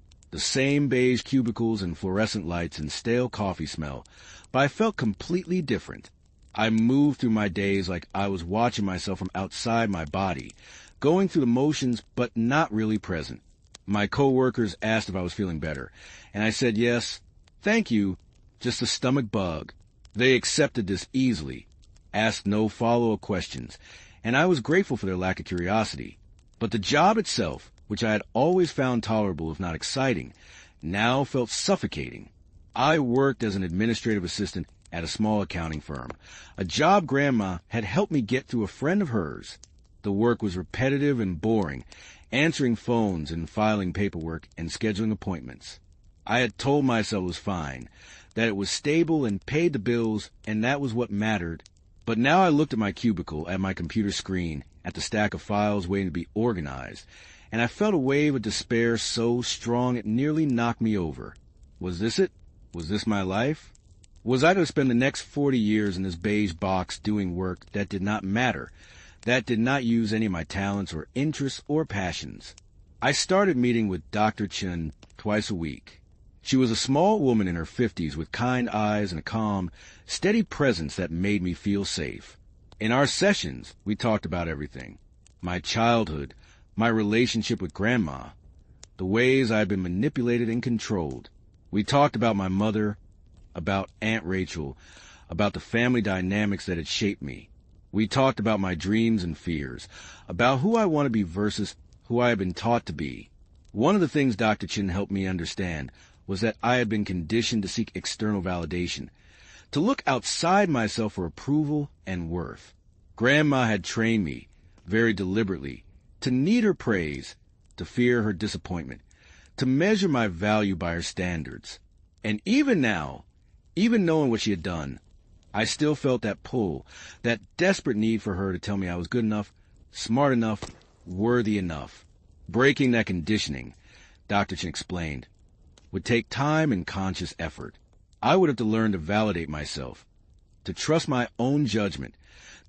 beige cubicles and fluorescent lights and stale coffee smell, but I felt completely different. I moved through my days like I was watching myself from outside my body, going through the motions but not really present. My coworkers asked if I was feeling better, and I said yes, thank you, just a stomach bug. They accepted this easily, asked no follow-up questions, and I was grateful for their lack of curiosity. But the job itself, which I had always found tolerable if not exciting, now felt suffocating. I worked as an administrative assistant at a small accounting firm, a job Grandma had helped me get through a friend of hers. The work was repetitive and boring, answering phones and filing paperwork and scheduling appointments. I had told myself it was fine, that it was stable and paid the bills, and that was what mattered. But now I looked at my cubicle, at my computer screen, at the stack of files waiting to be organized, and I felt a wave of despair so strong it nearly knocked me over. Was this it? Was this my life? Was I to spend the next 40 years in this beige box doing work that did not matter, that did not use any of my talents or interests or passions? I started meeting with Dr. Chen twice a week. She was a small woman in her 50s with kind eyes and a calm, steady presence that made me feel safe. In our sessions, we talked about everything. My childhood, my relationship with Grandma, the ways I had been manipulated and controlled. We talked about my mother, about Aunt Rachel, about the family dynamics that had shaped me. We talked about my dreams and fears, about who I want to be versus who I had been taught to be. One of the things Dr. Chin helped me understand was that I had been conditioned to seek external validation, to look outside myself for approval and worth. Grandma had trained me, very deliberately, to need her praise, to fear her disappointment, to measure my value by her standards. And even now, even knowing what she had done, I still felt that pull, that desperate need for her to tell me I was good enough, smart enough, worthy enough. Breaking that conditioning, Dr. Chin explained, would take time and conscious effort. I would have to learn to validate myself, to trust my own judgment,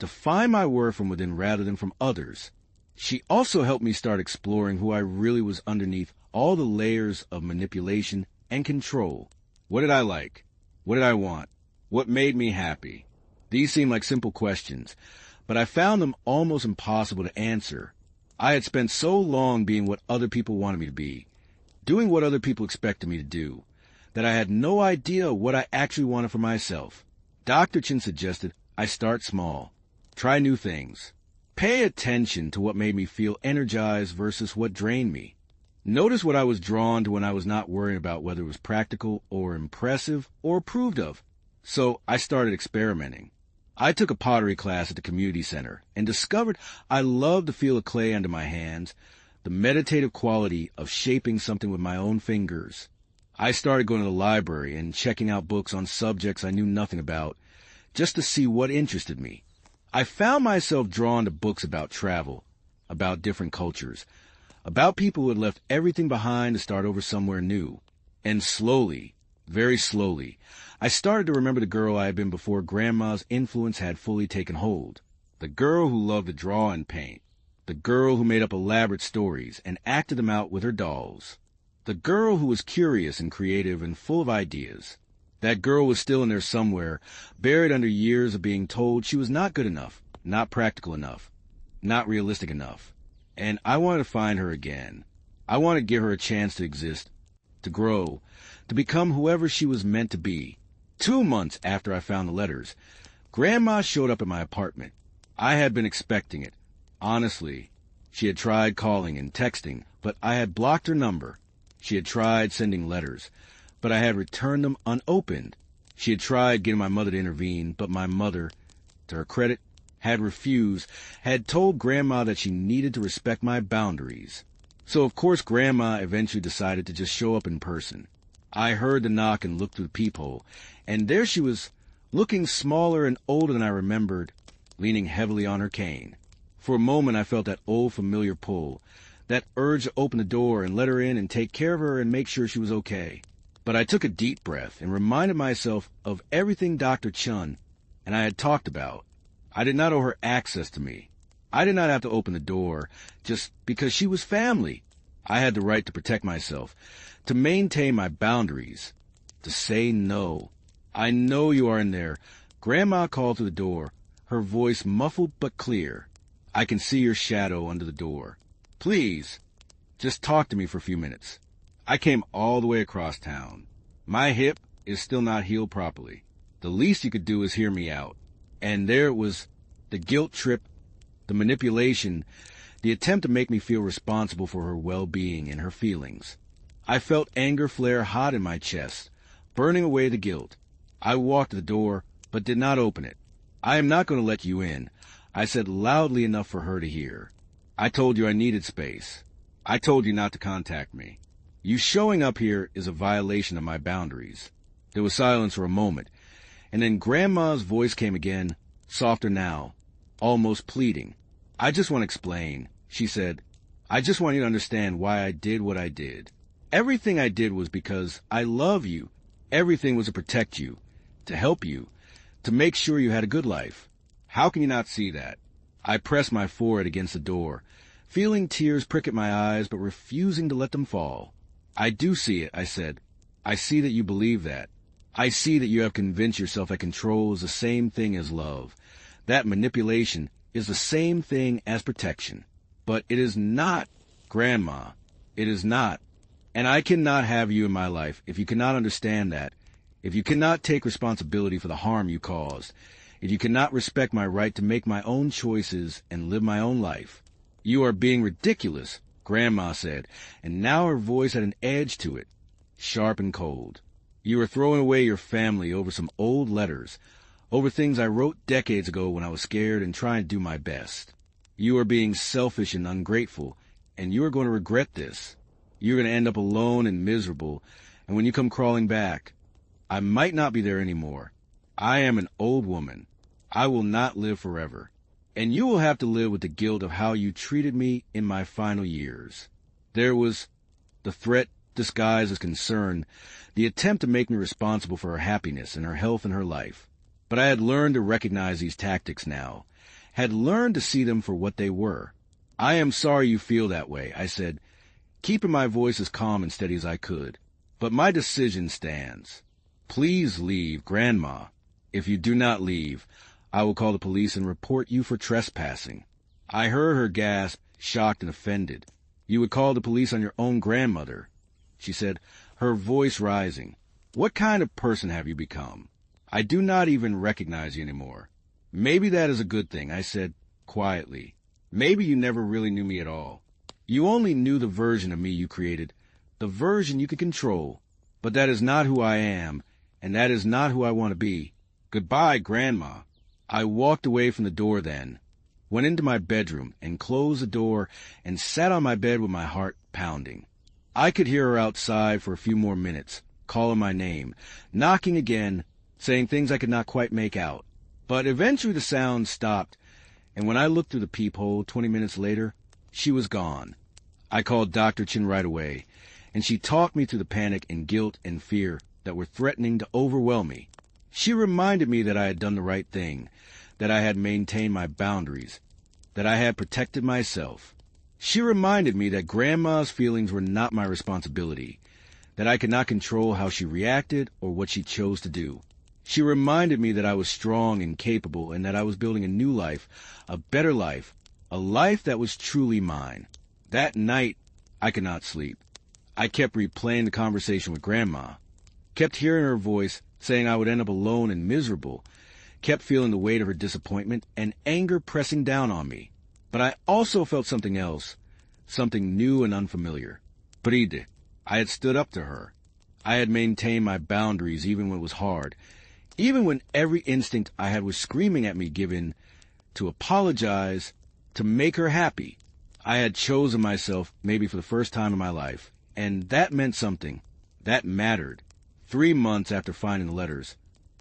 to find my worth from within rather than from others. She also helped me start exploring who I really was underneath all the layers of manipulation and control. What did I like? What did I want? What made me happy? These seemed like simple questions, but I found them almost impossible to answer. I had spent so long being what other people wanted me to be, doing what other people expected me to do, that I had no idea what I actually wanted for myself. Dr. Chin suggested I start small, try new things, pay attention to what made me feel energized versus what drained me. Notice what I was drawn to when I was not worrying about whether it was practical or impressive or approved of. So I started experimenting. I took a pottery class at the community center and discovered I loved the feel of clay under my hands, the meditative quality of shaping something with my own fingers. I started going to the library and checking out books on subjects I knew nothing about, just to see what interested me. I found myself drawn to books about travel, about different cultures, about people who had left everything behind to start over somewhere new. And slowly, very slowly, I started to remember the girl I had been before Grandma's influence had fully taken hold. The girl who loved to draw and paint. The girl who made up elaborate stories and acted them out with her dolls. The girl who was curious and creative and full of ideas. That girl was still in there somewhere, buried under years of being told she was not good enough, not practical enough, not realistic enough. And I wanted to find her again. I wanted to give her a chance to exist, to grow, to become whoever she was meant to be. 2 months after I found the letters, Grandma showed up at my apartment. I had been expecting it. Honestly, she had tried calling and texting, but I had blocked her number. She had tried sending letters, but I had returned them unopened. She had tried getting my mother to intervene, but my mother, to her credit, had refused, had told Grandma that she needed to respect my boundaries. So of course Grandma eventually decided to just show up in person. I heard the knock and looked through the peephole, and there she was, looking smaller and older than I remembered, leaning heavily on her cane. For a moment I felt that old familiar pull, that urge to open the door and let her in and take care of her and make sure she was okay. But I took a deep breath and reminded myself of everything Dr. Chun and I had talked about. I did not owe her access to me. I did not have to open the door just because she was family. I had the right to protect myself, to maintain my boundaries, to say no. I know you are in there. Grandma called through the door, her voice muffled but clear. I can see your shadow under the door. Please, just talk to me for a few minutes. I came all the way across town. My hip is still not healed properly. The least you could do is hear me out. And there it was, the guilt trip, the manipulation, the attempt to make me feel responsible for her well-being and her feelings. I felt anger flare hot in my chest, burning away the guilt. I walked to the door, but did not open it. I am not going to let you in, I said loudly enough for her to hear. I told you I needed space. I told you not to contact me. You showing up here is a violation of my boundaries. There was silence for a moment, and then Grandma's voice came again, softer now, almost pleading. I just want to explain, she said. I just want you to understand why I did what I did. Everything I did was because I love you. Everything was to protect you, to help you, to make sure you had a good life. How can you not see that? I pressed my forehead against the door, feeling tears prick at my eyes but refusing to let them fall. I do see it, I said. I see that you believe that. I see that you have convinced yourself that control is the same thing as love. That manipulation is the same thing as protection. But it is not, Grandma. It is not. And I cannot have you in my life if you cannot understand that, if you cannot take responsibility for the harm you caused, if you cannot respect my right to make my own choices and live my own life. You are being ridiculous, Grandma said, and now her voice had an edge to it, sharp and cold. You are throwing away your family over some old letters, over things I wrote decades ago when I was scared and trying to do my best. You are being selfish and ungrateful, and you are going to regret this. You're going to end up alone and miserable, and when you come crawling back, I might not be there anymore. I am an old woman. I will not live forever, and you will have to live with the guilt of how you treated me in my final years. There was the threat disguised as concern, the attempt to make me responsible for her happiness and her health and her life. But I had learned to recognize these tactics now, had learned to see them for what they were. I am sorry you feel that way, I said, keeping my voice as calm and steady as I could. But my decision stands. Please leave, Grandma. If you do not leave, I will call the police and report you for trespassing. I heard her gasp, shocked and offended. You would call the police on your own grandmother, she said, her voice rising. What kind of person have you become? I do not even recognize you anymore. Maybe that is a good thing, I said quietly. Maybe you never really knew me at all. You only knew the version of me you created, the version you could control. But that is not who I am, and that is not who I want to be. Goodbye, Grandma. I walked away from the door then, went into my bedroom and closed the door and sat on my bed with my heart pounding. I could hear her outside for a few more minutes, calling my name, knocking again, saying things I could not quite make out. But eventually the sound stopped, and when I looked through the peephole 20 minutes later, she was gone. I called Dr. Chin right away, and she talked me through the panic and guilt and fear that were threatening to overwhelm me. She reminded me that I had done the right thing, that I had maintained my boundaries, that I had protected myself. She reminded me that Grandma's feelings were not my responsibility, that I could not control how she reacted or what she chose to do. She reminded me that I was strong and capable and that I was building a new life, a better life, a life that was truly mine. That night, I could not sleep. I kept replaying the conversation with Grandma, kept hearing her voice saying I would end up alone and miserable, kept feeling the weight of her disappointment and anger pressing down on me. But I also felt something else, something new and unfamiliar. Bride. I had stood up to her. I had maintained my boundaries even when it was hard, even when every instinct I had was screaming at me given to apologize, to make her happy. I had chosen myself maybe for the first time in my life, and that meant something. That mattered. 3 months after finding the letters,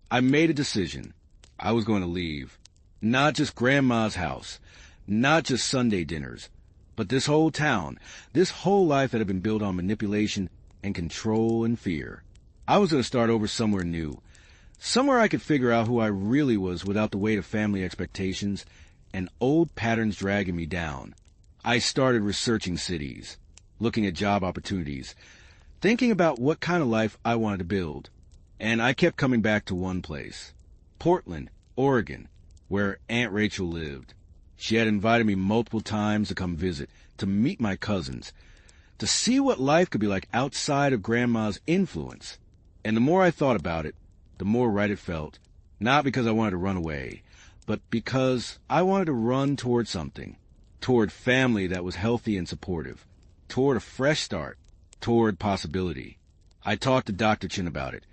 I made a decision. I was going to leave. Not just Grandma's house, not just Sunday dinners, but this whole town, this whole life that had been built on manipulation and control and fear. I was going to start over somewhere new, somewhere I could figure out who I really was without the weight of family expectations and old patterns dragging me down. I started researching cities, looking at job opportunities, thinking about what kind of life I wanted to build. And I kept coming back to one place, Portland, Oregon, where Aunt Rachel lived. She had invited me multiple times to come visit, to meet my cousins, to see what life could be like outside of Grandma's influence. And the more I thought about it, the more right it felt. Not because I wanted to run away, but because I wanted to run toward something. Toward family that was healthy and supportive. Toward a fresh start. Toward possibility. I talked to Dr. Chin about it,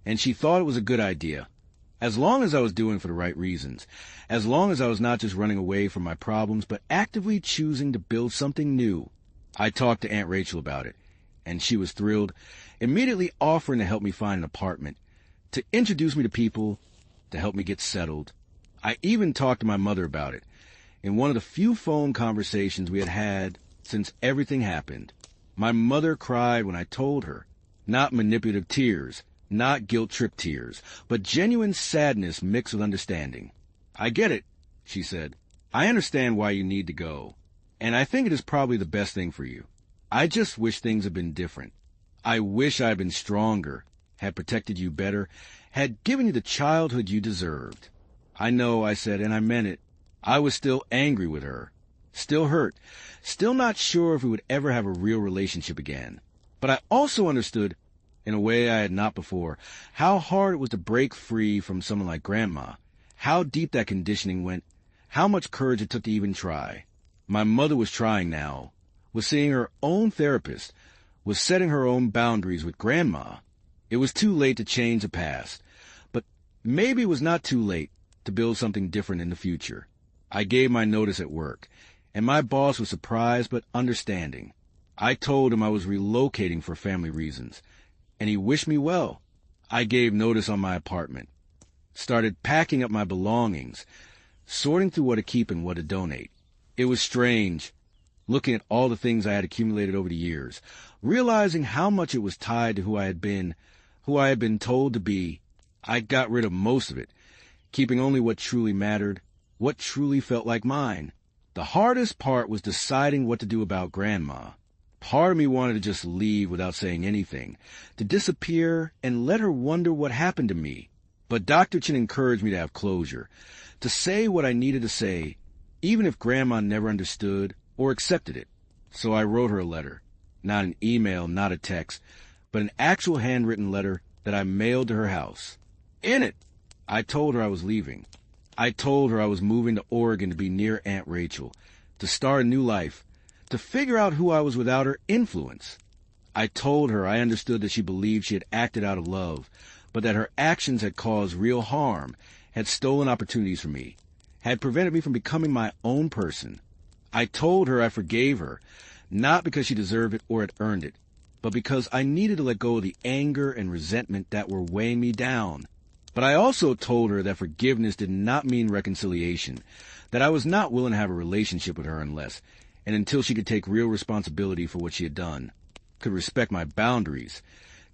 and she thought it was a good idea. As long as I was doing it for the right reasons. As long as I was not just running away from my problems, but actively choosing to build something new. I talked to Aunt Rachel about it, and she was thrilled, immediately offering to help me find an apartment, to introduce me to people, to help me get settled. I even talked to my mother about it, in one of the few phone conversations we had had since everything happened. My mother cried when I told her, not manipulative tears, not guilt-tripped tears, but genuine sadness mixed with understanding. "I get it," she said. "I understand why you need to go, and I think it is probably the best thing for you. I just wish things had been different. I wish I had been stronger, had protected you better, had given you the childhood you deserved." "I know," I said, and I meant it. I was still angry with her, still hurt, still not sure if we would ever have a real relationship again. But I also understood, in a way I had not before, how hard it was to break free from someone like Grandma, how deep that conditioning went, how much courage it took to even try. My mother was trying now, was seeing her own therapist, was setting her own boundaries with Grandma. It was too late to change the past, but maybe it was not too late to build something different in the future. I gave my notice at work, and my boss was surprised but understanding. I told him I was relocating for family reasons, and he wished me well. I gave notice on my apartment, started packing up my belongings, sorting through what to keep and what to donate. It was strange, looking at all the things I had accumulated over the years, realizing how much it was tied to who I had been told to be. I got rid of most of it, keeping only what truly mattered, what truly felt like mine. The hardest part was deciding what to do about Grandma. Part of me wanted to just leave without saying anything, to disappear and let her wonder what happened to me. But Dr. Chin encouraged me to have closure, to say what I needed to say, even if Grandma never understood or accepted it. So I wrote her a letter, not an email, not a text, but an actual handwritten letter that I mailed to her house. In it, I told her I was leaving. I told her I was moving to Oregon to be near Aunt Rachel, to start a new life, to figure out who I was without her influence. I told her I understood that she believed she had acted out of love, but that her actions had caused real harm, had stolen opportunities from me, had prevented me from becoming my own person. I told her I forgave her, not because she deserved it or had earned it, but because I needed to let go of the anger and resentment that were weighing me down. But I also told her that forgiveness did not mean reconciliation, that I was not willing to have a relationship with her unless and until she could take real responsibility for what she had done, could respect my boundaries,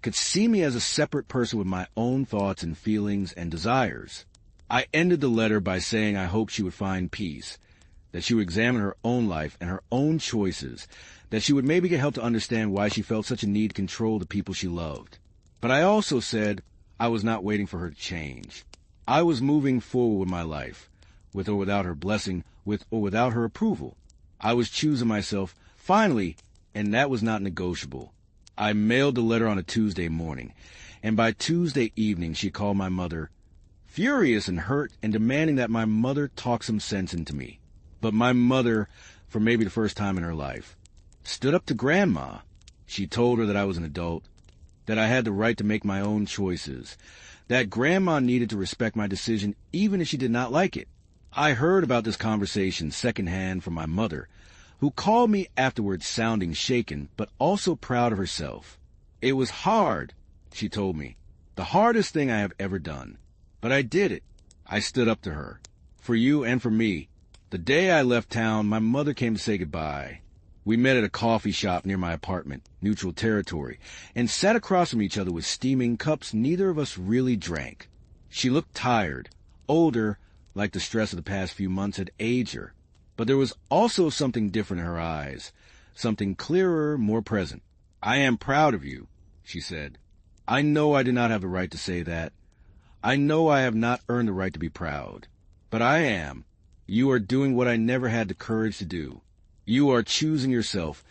could see me as a separate person with my own thoughts and feelings and desires. I ended the letter by saying I hoped she would find peace, that she would examine her own life and her own choices, that she would maybe get help to understand why she felt such a need to control the people she loved. But I also said I was not waiting for her to change. I was moving forward with my life, with or without her blessing, with or without her approval. I was choosing myself, finally, and that was not negotiable. I mailed the letter on a Tuesday morning, and by Tuesday evening she called my mother, furious and hurt and demanding that my mother talk some sense into me. But my mother, for maybe the first time in her life, stood up to Grandma. She told her that I was an adult, that I had the right to make my own choices, that Grandma needed to respect my decision even if she did not like it. I heard about this conversation secondhand from my mother, who called me afterwards sounding shaken, but also proud of herself. It was hard, she told me, the hardest thing I have ever done. But I did it. I stood up to her. For you and for me. The day I left town, my mother came to say goodbye. We met at a coffee shop near my apartment, neutral territory, and sat across from each other with steaming cups neither of us really drank. She looked tired, older, like the stress of the past few months had aged her. But there was also something different in her eyes, something clearer, more present. "I am proud of you," she said. "I know I did not have the right to say that. I know I have not earned the right to be proud. But I am. You are doing what I never had the courage to do. You are choosing yourself,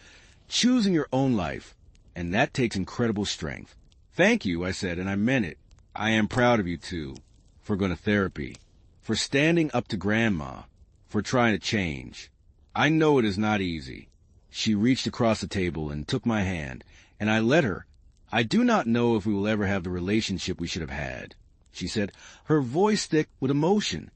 choosing your own life, and that takes incredible strength. Thank you, I said, and I meant it. I am proud of you, too, for going to therapy, for standing up to Grandma, for trying to change. I know it is not easy. She reached across the table and took my hand, and I let her. I do not know if we will ever have the relationship we should have had, she said, her voice thick with emotion.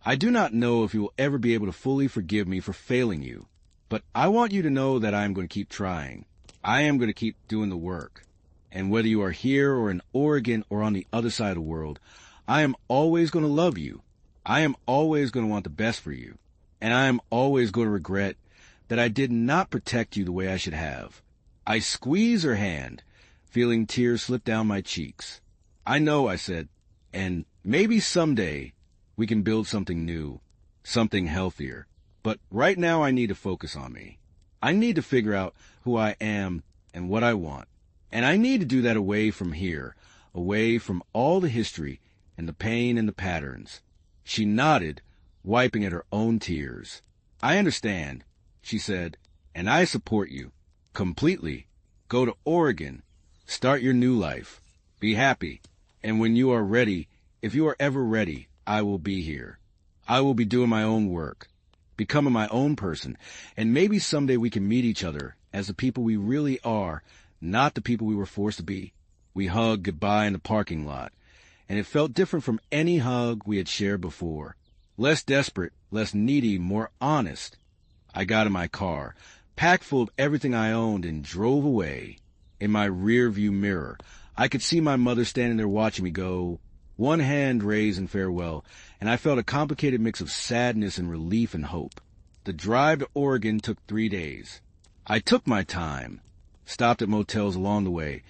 I do not know if you will ever be able to fully forgive me for failing you, but I want you to know that I am going to keep trying. I am going to keep doing the work. And whether you are here or in Oregon or on the other side of the world, I am always going to love you. I am always going to want the best for you. And I am always going to regret that I did not protect you the way I should have. I squeezed her hand, feeling tears slip down my cheeks. I know, I said, and maybe someday we can build something new, something healthier. But right now I need to focus on me. I need to figure out who I am and what I want. And I need to do that away from here, away from all the history and the pain and the patterns. She nodded, wiping at her own tears. I understand, she said, and I support you completely. Go to Oregon. Start your new life. Be happy. And when you are ready, if you are ever ready, I will be here. I will be doing my own work, becoming my own person, and maybe someday we can meet each other as the people we really are, not the people we were forced to be. We hugged goodbye in the parking lot, and it felt different from any hug we had shared before. Less desperate, less needy, more honest. I got in my car, packed full of everything I owned, and drove away. In my rear-view mirror, I could see my mother standing there watching me go, one hand raised in farewell, and I felt a complicated mix of sadness and relief and hope. The drive to Oregon took 3 days. I took my time, stopped at motels along the way,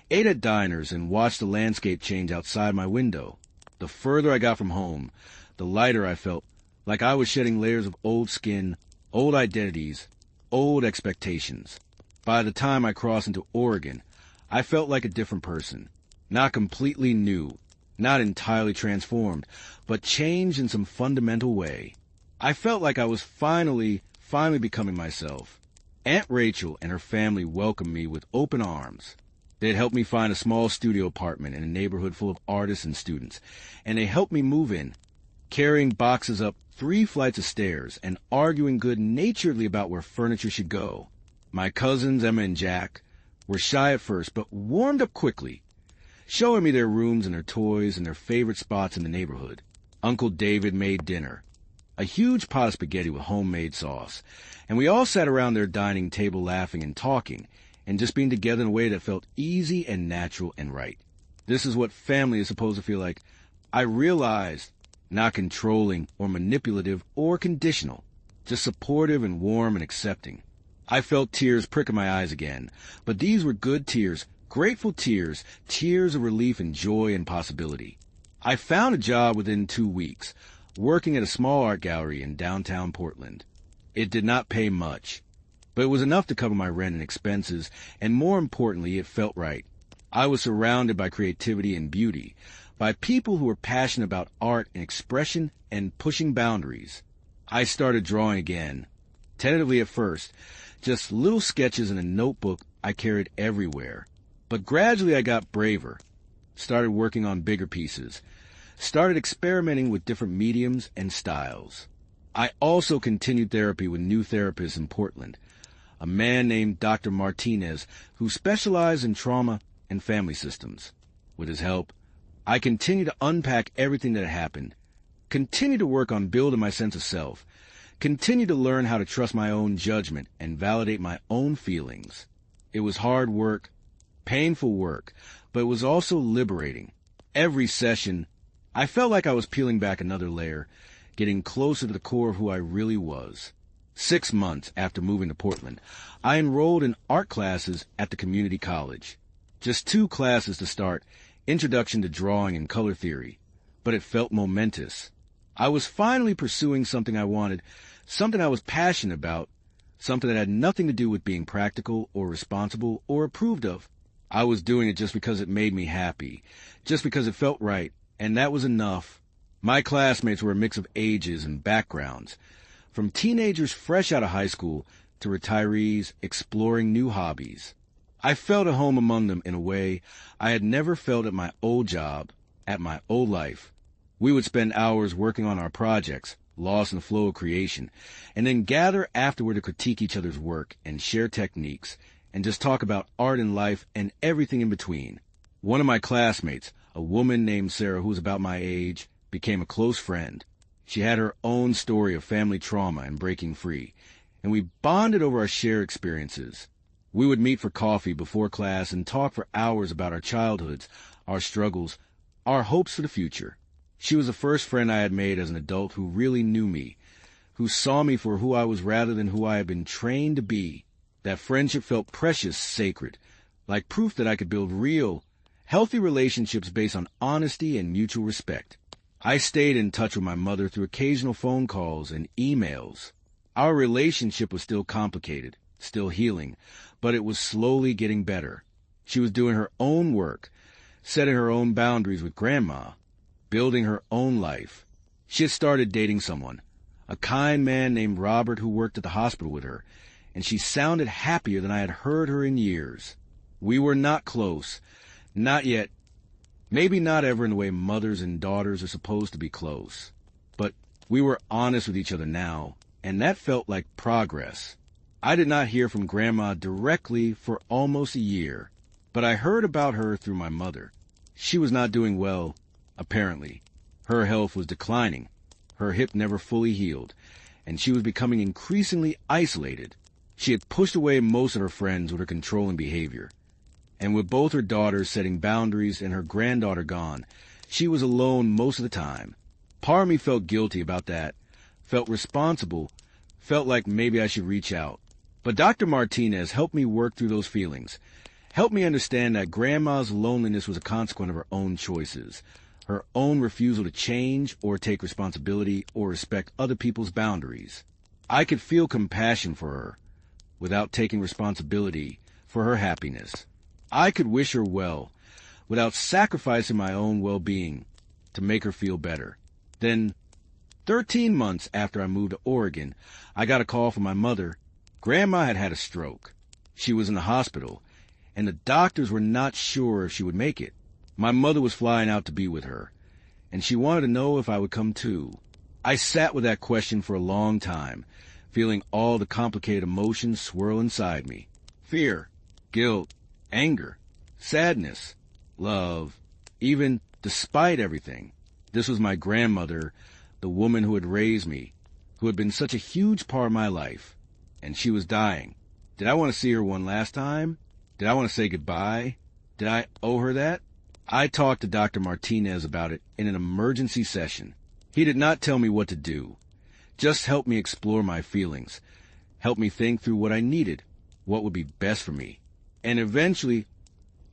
ate at diners, and watched the landscape change outside my window. The further I got from home, the lighter I felt, like I was shedding layers of old skin, old identities, old expectations. By the time I crossed into Oregon, I felt like a different person. Not completely new, not entirely transformed, but changed in some fundamental way. I felt like I was finally becoming myself. Aunt Rachel and her family welcomed me with open arms. They had helped me find a small studio apartment in a neighborhood full of artists and students, and they helped me move in, carrying boxes up 3 flights of stairs and arguing good-naturedly about where furniture should go. My cousins, Emma and Jack, were shy at first, but warmed up quickly, showing me their rooms and their toys and their favorite spots in the neighborhood. Uncle David made dinner, a huge pot of spaghetti with homemade sauce, and we all sat around their dining table laughing and talking, and just being together in a way that felt easy and natural and right. This is what family is supposed to feel like. I realized, not controlling or manipulative or conditional, just supportive and warm and accepting. I felt tears prick in my eyes again, but these were good tears, grateful tears, tears of relief and joy and possibility. I found a job within 2 weeks, working at a small art gallery in downtown Portland. It did not pay much, but it was enough to cover my rent and expenses, and more importantly, it felt right. I was surrounded by creativity and beauty, by people who were passionate about art and expression and pushing boundaries. I started drawing again, tentatively at first, just little sketches in a notebook I carried everywhere. But gradually I got braver, started working on bigger pieces, started experimenting with different mediums and styles. I also continued therapy with new therapists in Portland, a man named Dr. Martinez who specialized in trauma and family systems. With his help, I continued to unpack everything that had happened, continued to work on building my sense of self, continued to learn how to trust my own judgment and validate my own feelings. It was hard work, painful work, but it was also liberating. Every session, I felt like I was peeling back another layer, getting closer to the core of who I really was. 6 months after moving to Portland, I enrolled in art classes at the community college. Just 2 classes to start, Introduction to Drawing and Color Theory, but it felt momentous. I was finally pursuing something I wanted, something I was passionate about, something that had nothing to do with being practical or responsible or approved of. I was doing it just because it made me happy, just because it felt right, and that was enough. My classmates were a mix of ages and backgrounds, from teenagers fresh out of high school to retirees exploring new hobbies. I felt at home among them in a way I had never felt at my old job, at my old life. We would spend hours working on our projects, lost in the flow of creation, and then gather afterward to critique each other's work and share techniques and just talk about art and life and everything in between. One of my classmates, a woman named Sarah who was about my age, became a close friend. She had her own story of family trauma and breaking free, and we bonded over our shared experiences. We would meet for coffee before class and talk for hours about our childhoods, our struggles, our hopes for the future. She was the first friend I had made as an adult who really knew me, who saw me for who I was rather than who I had been trained to be. That friendship felt precious, sacred, like proof that I could build real, healthy relationships based on honesty and mutual respect. I stayed in touch with my mother through occasional phone calls and emails. Our relationship was still complicated, still healing, but it was slowly getting better. She was doing her own work, setting her own boundaries with Grandma, building her own life. She had started dating someone, a kind man named Robert who worked at the hospital with her, and she sounded happier than I had heard her in years. We were not close, not yet, maybe not ever in the way mothers and daughters are supposed to be close. But we were honest with each other now, and that felt like progress. I did not hear from Grandma directly for almost a year, but I heard about her through my mother. She was not doing well, apparently. Her health was declining. Her hip never fully healed, and she was becoming increasingly isolated. She had pushed away most of her friends with her controlling behavior. And with both her daughters setting boundaries and her granddaughter gone, she was alone most of the time. Part of me felt guilty about that, felt responsible, felt like maybe I should reach out. But Dr. Martinez helped me work through those feelings, helped me understand that Grandma's loneliness was a consequence of her own choices, her own refusal to change or take responsibility or respect other people's boundaries. I could feel compassion for her without taking responsibility for her happiness. I could wish her well without sacrificing my own well-being to make her feel better. Then, 13 months after I moved to Oregon, I got a call from my mother. Grandma had had a stroke. She was in the hospital, and the doctors were not sure if she would make it. My mother was flying out to be with her, and she wanted to know if I would come too. I sat with that question for a long time, feeling all the complicated emotions swirl inside me. Fear, guilt, anger, sadness, love, even despite everything. This was my grandmother, the woman who had raised me, who had been such a huge part of my life. And she was dying. Did I want to see her one last time? Did I want to say goodbye? Did I owe her that? I talked to Dr. Martinez about it in an emergency session. He did not tell me what to do, just helped me explore my feelings, helped me think through what I needed, what would be best for me. And eventually,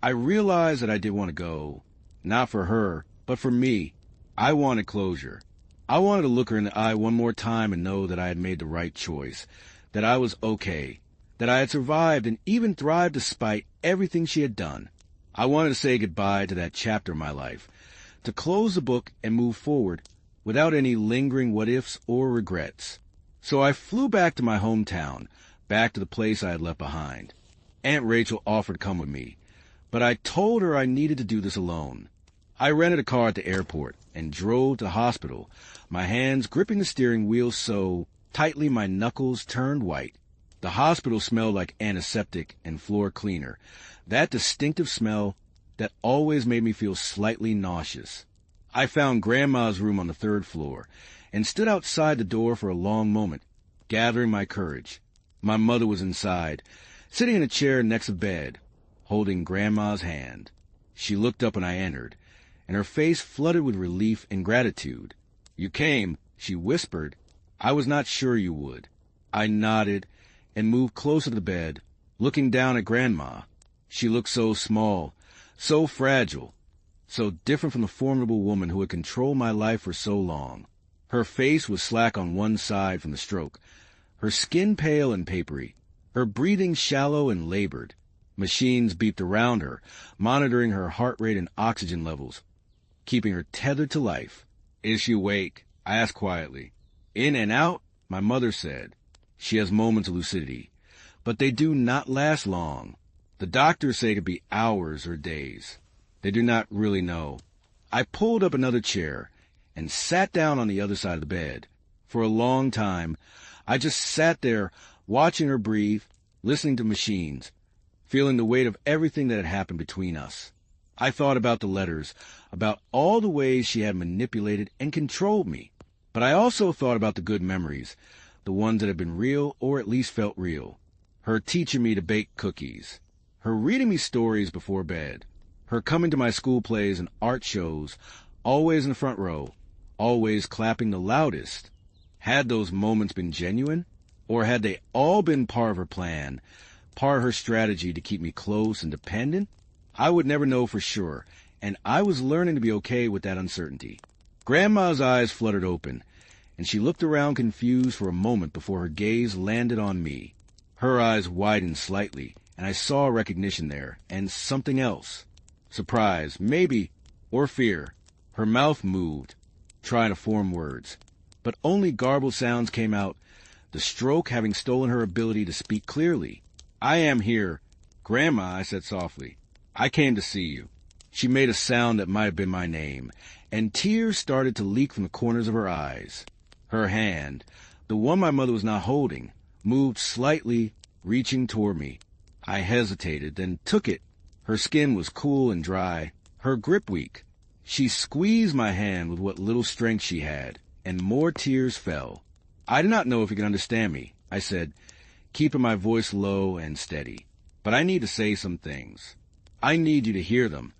I realized that I did want to go, not for her, but for me. I wanted closure. I wanted to look her in the eye one more time and know that I had made the right choice, that I was okay, that I had survived and even thrived despite everything she had done. I wanted to say goodbye to that chapter of my life, to close the book and move forward without any lingering what-ifs or regrets. So I flew back to my hometown, back to the place I had left behind. Aunt Rachel offered to come with me, but I told her I needed to do this alone. I rented a car at the airport and drove to the hospital, my hands gripping the steering wheel so tightly my knuckles turned white. The hospital smelled like antiseptic and floor cleaner, that distinctive smell that always made me feel slightly nauseous. I found Grandma's room on the 3rd floor and stood outside the door for a long moment, gathering my courage. My mother was inside, sitting in a chair next to bed, holding Grandma's hand. She looked up when I entered, and her face flooded with relief and gratitude. "You came," she whispered. "I was not sure you would." I nodded and moved closer to the bed, looking down at Grandma. She looked so small, so fragile, so different from the formidable woman who had controlled my life for so long. Her face was slack on one side from the stroke, her skin pale and papery, her breathing shallow and labored. Machines beeped around her, monitoring her heart rate and oxygen levels, keeping her tethered to life. Is she awake? I asked quietly. In and out, my mother said. She has moments of lucidity, but they do not last long. The doctors say it could be hours or days. They do not really know. I pulled up another chair and sat down on the other side of the bed. For a long time, I just sat there watching her breathe, listening to machines, feeling the weight of everything that had happened between us. I thought about the letters, about all the ways she had manipulated and controlled me. But I also thought about the good memories, the ones that had been real or at least felt real. Her teaching me to bake cookies, her reading me stories before bed, her coming to my school plays and art shows, always in the front row, always clapping the loudest. Had those moments been genuine? Or had they all been part of her plan, part of her strategy to keep me close and dependent? I would never know for sure, and I was learning to be okay with that uncertainty. Grandma's eyes fluttered open, and she looked around confused for a moment before her gaze landed on me. Her eyes widened slightly, and I saw recognition there, and something else. Surprise, maybe, or fear. Her mouth moved, trying to form words, but only garbled sounds came out, the stroke having stolen her ability to speak clearly. I am here. Grandma, I said softly. I came to see you. She made a sound that might have been my name, and tears started to leak from the corners of her eyes. Her hand, the one my mother was not holding, moved slightly, reaching toward me. I hesitated, then took it. Her skin was cool and dry, her grip weak. She squeezed my hand with what little strength she had, and more tears fell. I did not know if you could understand me, I said, keeping my voice low and steady. But I need to say some things. I need you to hear them,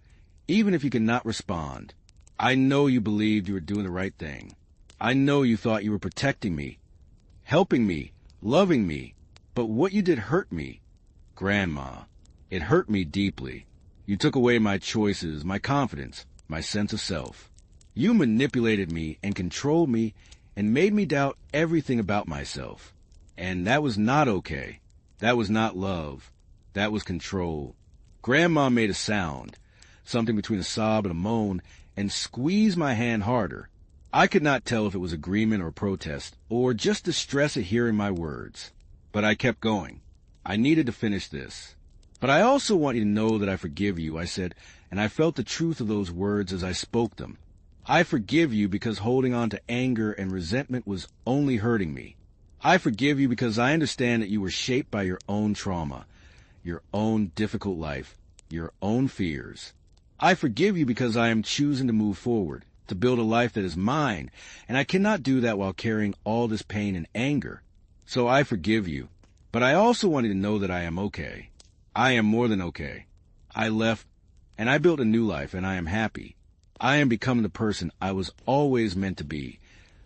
even if you cannot respond. I know you believed you were doing the right thing. I know you thought you were protecting me, helping me, loving me. But what you did hurt me. Grandma, it hurt me deeply. You took away my choices, my confidence, my sense of self. You manipulated me and controlled me and made me doubt everything about myself. And that was not okay. That was not love. That was control. Grandma made a sound, something between a sob and a moan, and squeezed my hand harder. I could not tell if it was agreement or protest, or just distress at hearing my words. But I kept going. I needed to finish this. But I also want you to know that I forgive you, I said, and I felt the truth of those words as I spoke them. I forgive you because holding on to anger and resentment was only hurting me. I forgive you because I understand that you were shaped by your own trauma, your own difficult life, your own fears. I forgive you because I am choosing to move forward, to build a life that is mine, and I cannot do that while carrying all this pain and anger. So I forgive you. But I also want you to know that I am okay. I am more than okay. I left, and I built a new life, and I am happy. I am becoming the person I was always meant to be,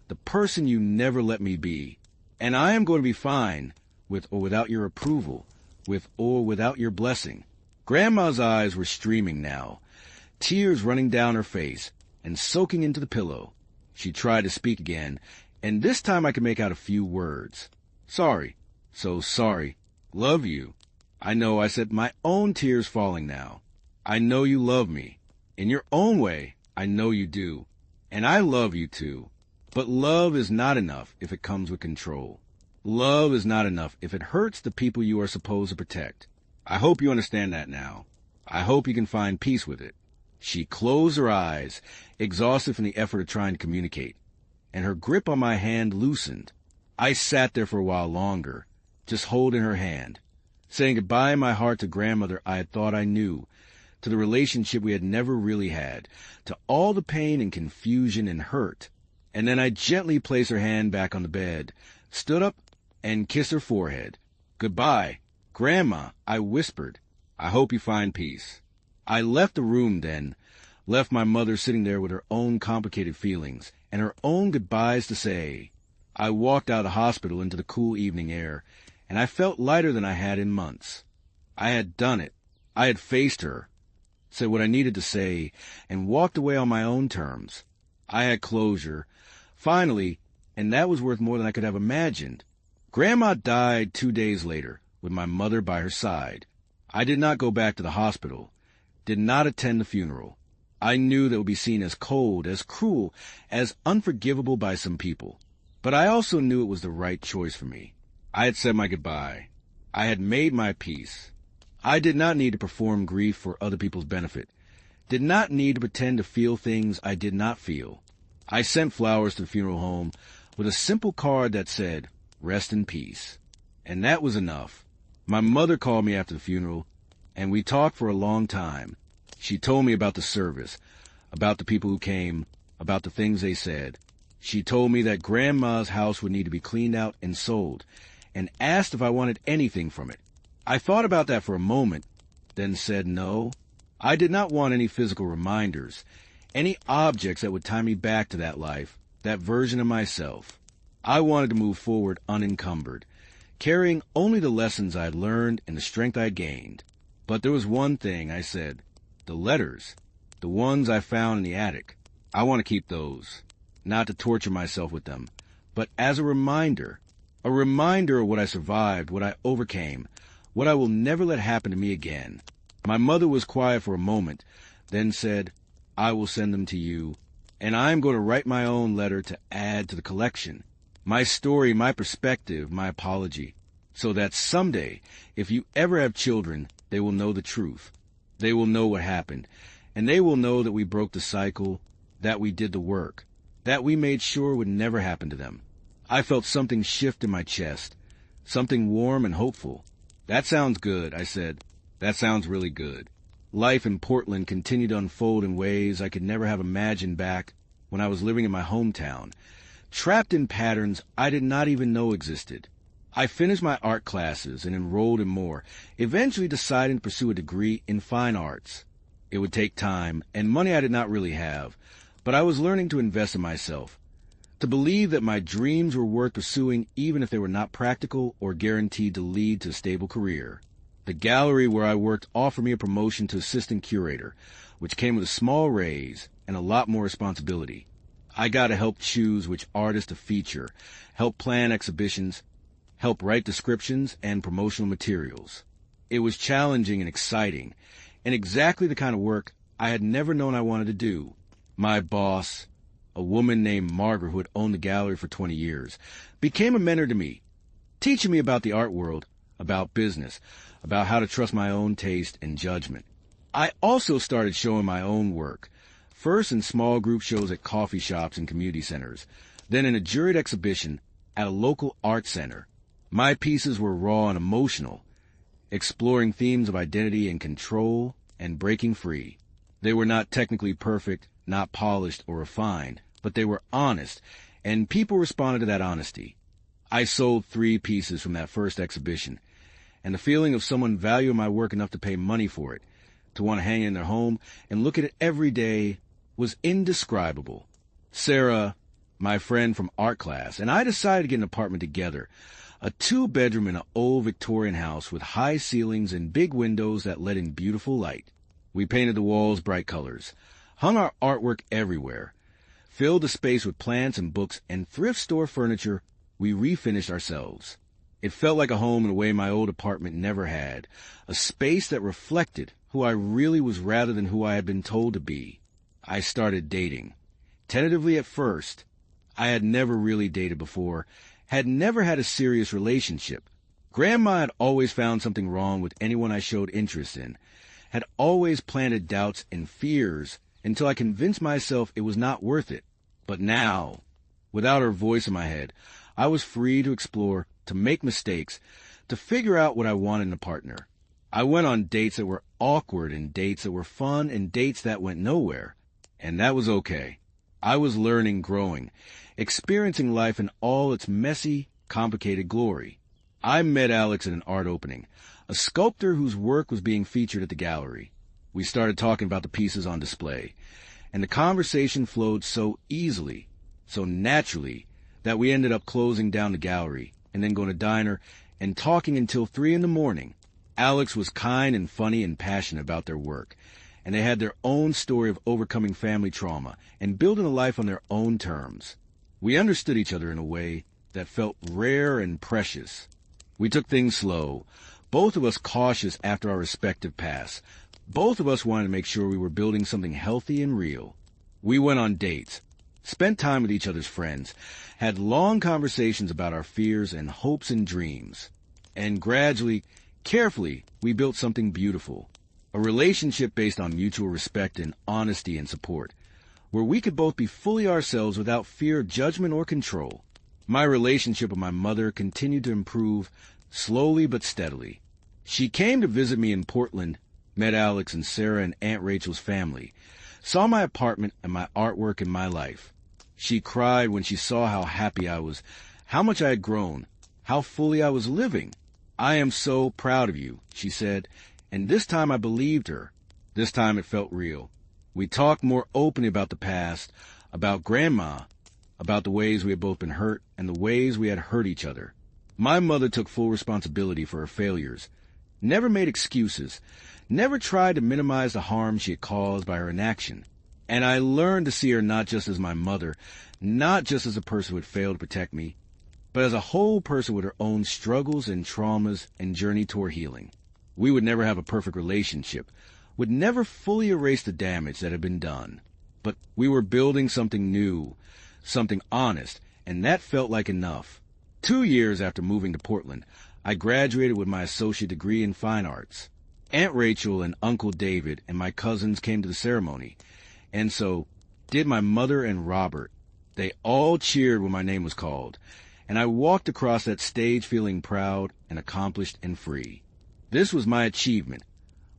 the person you never let me be. And I am going to be fine, with or without your approval, with or without your blessing. Grandma's eyes were streaming now, tears running down her face and soaking into the pillow. She tried to speak again, and this time I could make out a few words. Sorry. So sorry. Love you. I know, I said, my own tears falling now. I know you love me. In your own way, I know you do. And I love you too. But love is not enough if it comes with control. Love is not enough if it hurts the people you are supposed to protect. I hope you understand that now. I hope you can find peace with it. She closed her eyes, exhausted from the effort of trying to communicate, and her grip on my hand loosened. I sat there for a while longer, just holding her hand, saying goodbye in my heart to grandmother I had thought I knew, to the relationship we had never really had, to all the pain and confusion and hurt. And then I gently placed her hand back on the bed, stood up, and kissed her forehead. Goodbye, Grandma, I whispered. I hope you find peace. I left the room then, left my mother sitting there with her own complicated feelings, and her own goodbyes to say. I walked out of the hospital into the cool evening air, and I felt lighter than I had in months. I had done it. I had faced her, said what I needed to say, and walked away on my own terms. I had closure, finally, and that was worth more than I could have imagined. Grandma died 2 days later, with my mother by her side. I did not go back to the hospital, did not attend the funeral. I knew that would be seen as cold, as cruel, as unforgivable by some people. But I also knew it was the right choice for me. I had said my goodbye. I had made my peace. I did not need to perform grief for other people's benefit. Did not need to pretend to feel things I did not feel. I sent flowers to the funeral home with a simple card that said, "Rest in peace." And that was enough. My mother called me after the funeral, and we talked for a long time. She told me about the service, about the people who came, about the things they said. She told me that Grandma's house would need to be cleaned out and sold, and asked if I wanted anything from it. I thought about that for a moment, then said no. I did not want any physical reminders, any objects that would tie me back to that life, that version of myself. I wanted to move forward unencumbered, carrying only the lessons I had learned and the strength I had gained. But there was one thing, I said. The letters, the ones I found in the attic, I want to keep those, not to torture myself with them, but as a reminder of what I survived, what I overcame, what I will never let happen to me again. My mother was quiet for a moment, then said, "I will send them to you, and I am going to write my own letter to add to the collection. My story, my perspective, my apology, so that someday, if you ever have children, they will know the truth. They will know what happened, and they will know that we broke the cycle, that we did the work, that we made sure would never happen to them." I felt something shift in my chest, something warm and hopeful. "That sounds good," I said. "That sounds really good." Life in Portland continued to unfold in ways I could never have imagined back when I was living in my hometown, trapped in patterns I did not even know existed. I finished my art classes and enrolled in more, eventually deciding to pursue a degree in fine arts. It would take time and money I did not really have, but I was learning to invest in myself, to believe that my dreams were worth pursuing even if they were not practical or guaranteed to lead to a stable career. The gallery where I worked offered me a promotion to assistant curator, which came with a small raise and a lot more responsibility. I got to help choose which artists to feature, help plan exhibitions, help write descriptions and promotional materials. It was challenging and exciting, and exactly the kind of work I had never known I wanted to do. My boss, a woman named Margaret who had owned the gallery for 20 years, became a mentor to me, teaching me about the art world, about business, about how to trust my own taste and judgment. I also started showing my own work, first in small group shows at coffee shops and community centers, then in a juried exhibition at a local art center. My pieces were raw and emotional, exploring themes of identity and control and breaking free. They were not technically perfect, not polished or refined, but they were honest, and people responded to that honesty. I sold 3 pieces from that first exhibition, and the feeling of someone valuing my work enough to pay money for it, to want to hang it in their home and look at it every day, was indescribable. Sarah, my friend from art class, and I decided to get an apartment together, a 2-bedroom in an old Victorian house with high ceilings and big windows that let in beautiful light. We painted the walls bright colors, hung our artwork everywhere, filled the space with plants and books and thrift store furniture we refinished ourselves. It felt like a home in a way my old apartment never had, a space that reflected who I really was rather than who I had been told to be. I started dating. Tentatively at first. I had never really dated before, had never had a serious relationship. Grandma had always found something wrong with anyone I showed interest in, had always planted doubts and fears until I convinced myself it was not worth it. But now, without her voice in my head, I was free to explore, to make mistakes, to figure out what I wanted in a partner. I went on dates that were awkward and dates that were fun and dates that went nowhere. And that was okay. I was learning, growing, experiencing life in all its messy, complicated glory. I met Alex at an art opening, a sculptor whose work was being featured at the gallery. We started talking about the pieces on display, and the conversation flowed so easily, so naturally, that we ended up closing down the gallery and then going to diner and talking until 3 a.m. Alex was kind and funny and passionate about their work, and they had their own story of overcoming family trauma and building a life on their own terms. We understood each other in a way that felt rare and precious. We took things slow, both of us cautious after our respective paths, Both of us wanted to make sure we were building something healthy and real. We went on dates, spent time with each other's friends, had long conversations about our fears and hopes and dreams. And gradually, carefully, we built something beautiful. A relationship based on mutual respect and honesty and support, where we could both be fully ourselves without fear of judgment or control. My relationship with my mother continued to improve, slowly but steadily. She came to visit me in Portland, met Alex and Sarah and Aunt Rachel's family, saw my apartment and my artwork and my life. She cried when she saw how happy I was, how much I had grown, how fully I was living. "I am so proud of you," she said, and this time I believed her. This time it felt real. We talked more openly about the past, about Grandma, about the ways we had both been hurt and the ways we had hurt each other. My mother took full responsibility for her failures, never made excuses, never tried to minimize the harm she had caused by her inaction. And I learned to see her not just as my mother, not just as a person who had failed to protect me, but as a whole person with her own struggles and traumas and journey toward healing. We would never have a perfect relationship, would never fully erase the damage that had been done. But we were building something new, something honest, and that felt like enough. 2 years after moving to Portland, I graduated with my associate degree in fine arts. Aunt Rachel and Uncle David and my cousins came to the ceremony, and so did my mother and Robert. They all cheered when my name was called, and I walked across that stage feeling proud and accomplished and free. This was my achievement,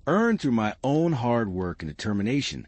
earned through my own hard work and determination,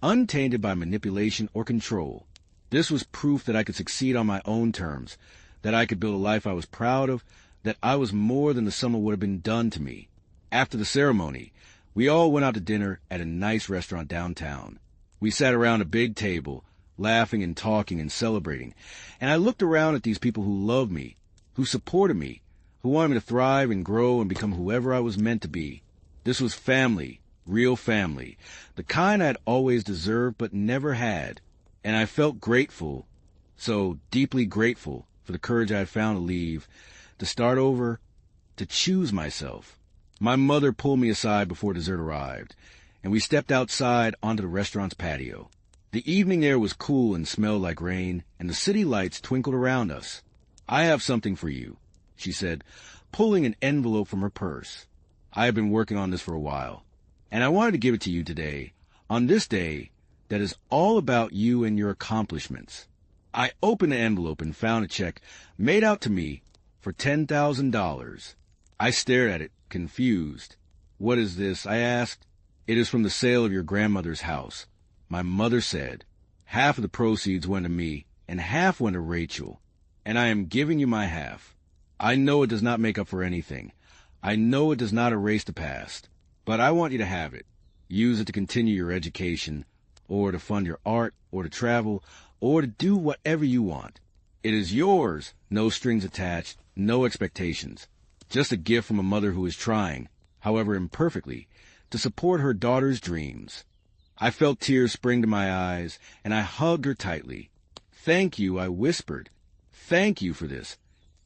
untainted by manipulation or control. This was proof that I could succeed on my own terms, that I could build a life I was proud of, that I was more than the sum of what had been done to me. After the ceremony, we all went out to dinner at a nice restaurant downtown. We sat around a big table, laughing and talking and celebrating, and I looked around at these people who loved me, who supported me, who wanted me to thrive and grow and become whoever I was meant to be. This was family, real family, the kind I had always deserved but never had. And I felt grateful, so deeply grateful, for the courage I had found to leave, to start over, to choose myself. My mother pulled me aside before dessert arrived, and we stepped outside onto the restaurant's patio. The evening air was cool and smelled like rain, and the city lights twinkled around us. "I have something for you," she said, pulling an envelope from her purse. "I have been working on this for a while, and I wanted to give it to you today, on this day that is all about you and your accomplishments." I opened the envelope and found a check made out to me for $10,000. I stared at it, confused. "What is this?" I asked. "It is from the sale of your grandmother's house." My mother said, "Half of the proceeds went to me, and half went to Rachel, and I am giving you my half. I know it does not make up for anything. I know it does not erase the past, but I want you to have it. Use it to continue your education, or to fund your art, or to travel, or to do whatever you want. It is yours, no strings attached, no expectations. Just a gift from a mother who is trying, however imperfectly, to support her daughter's dreams." I felt tears spring to my eyes, and I hugged her tightly. "Thank you," I whispered. "Thank you for this,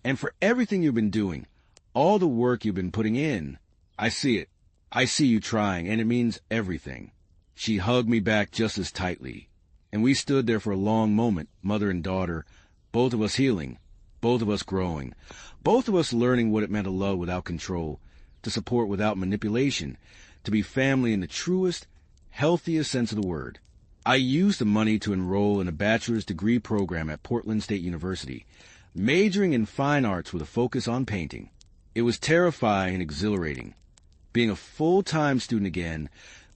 and for everything you've been doing, all the work you've been putting in. I see it. I see you trying, and it means everything." She hugged me back just as tightly, and we stood there for a long moment, mother and daughter, both of us healing, both of us growing, both of us learning what it meant to love without control, to support without manipulation, to be family in the truest, healthiest sense of the word. I used the money to enroll in a bachelor's degree program at Portland State University, majoring in fine arts with a focus on painting. It was terrifying and exhilarating, being a full-time student again,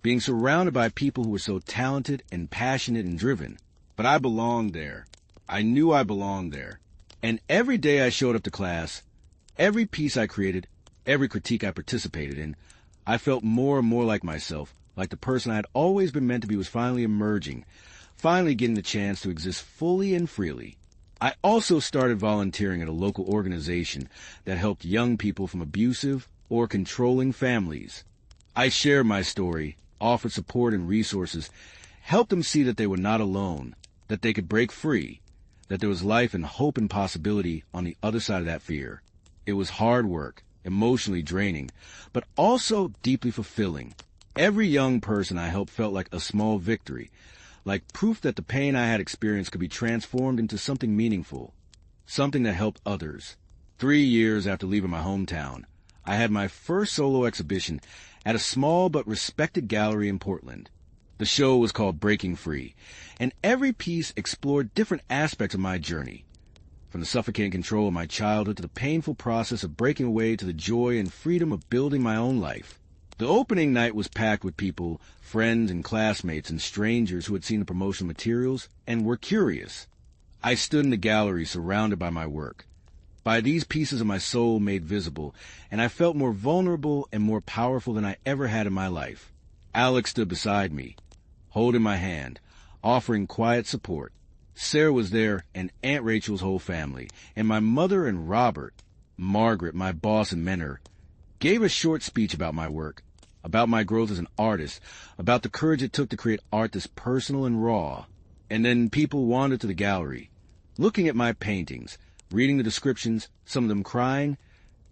being surrounded by people who were so talented and passionate and driven. But I belonged there. I knew I belonged there. And every day I showed up to class, every piece I created, every critique I participated in, I felt more and more like myself, like the person I had always been meant to be was finally emerging, finally getting the chance to exist fully and freely. I also started volunteering at a local organization that helped young people from abusive or controlling families. I shared my story, offered support and resources, helped them see that they were not alone, that they could break free, that there was life and hope and possibility on the other side of that fear. It was hard work, emotionally draining, but also deeply fulfilling. Every young person I helped felt like a small victory, like proof that the pain I had experienced could be transformed into something meaningful, something that helped others. 3 years after leaving my hometown, I had my first solo exhibition at a small but respected gallery in Portland. The show was called Breaking Free, and every piece explored different aspects of my journey, from the suffocating control of my childhood to the painful process of breaking away to the joy and freedom of building my own life. The opening night was packed with people, friends and classmates and strangers who had seen the promotional materials and were curious. I stood in the gallery surrounded by my work, by these pieces of my soul made visible, and I felt more vulnerable and more powerful than I ever had in my life. Alex stood beside me, holding my hand, offering quiet support. Sarah was there, and Aunt Rachel's whole family, and my mother and Robert. Margaret, my boss and mentor, gave a short speech about my work, about my growth as an artist, about the courage it took to create art this personal and raw. And then people wandered to the gallery, looking at my paintings, reading the descriptions, some of them crying,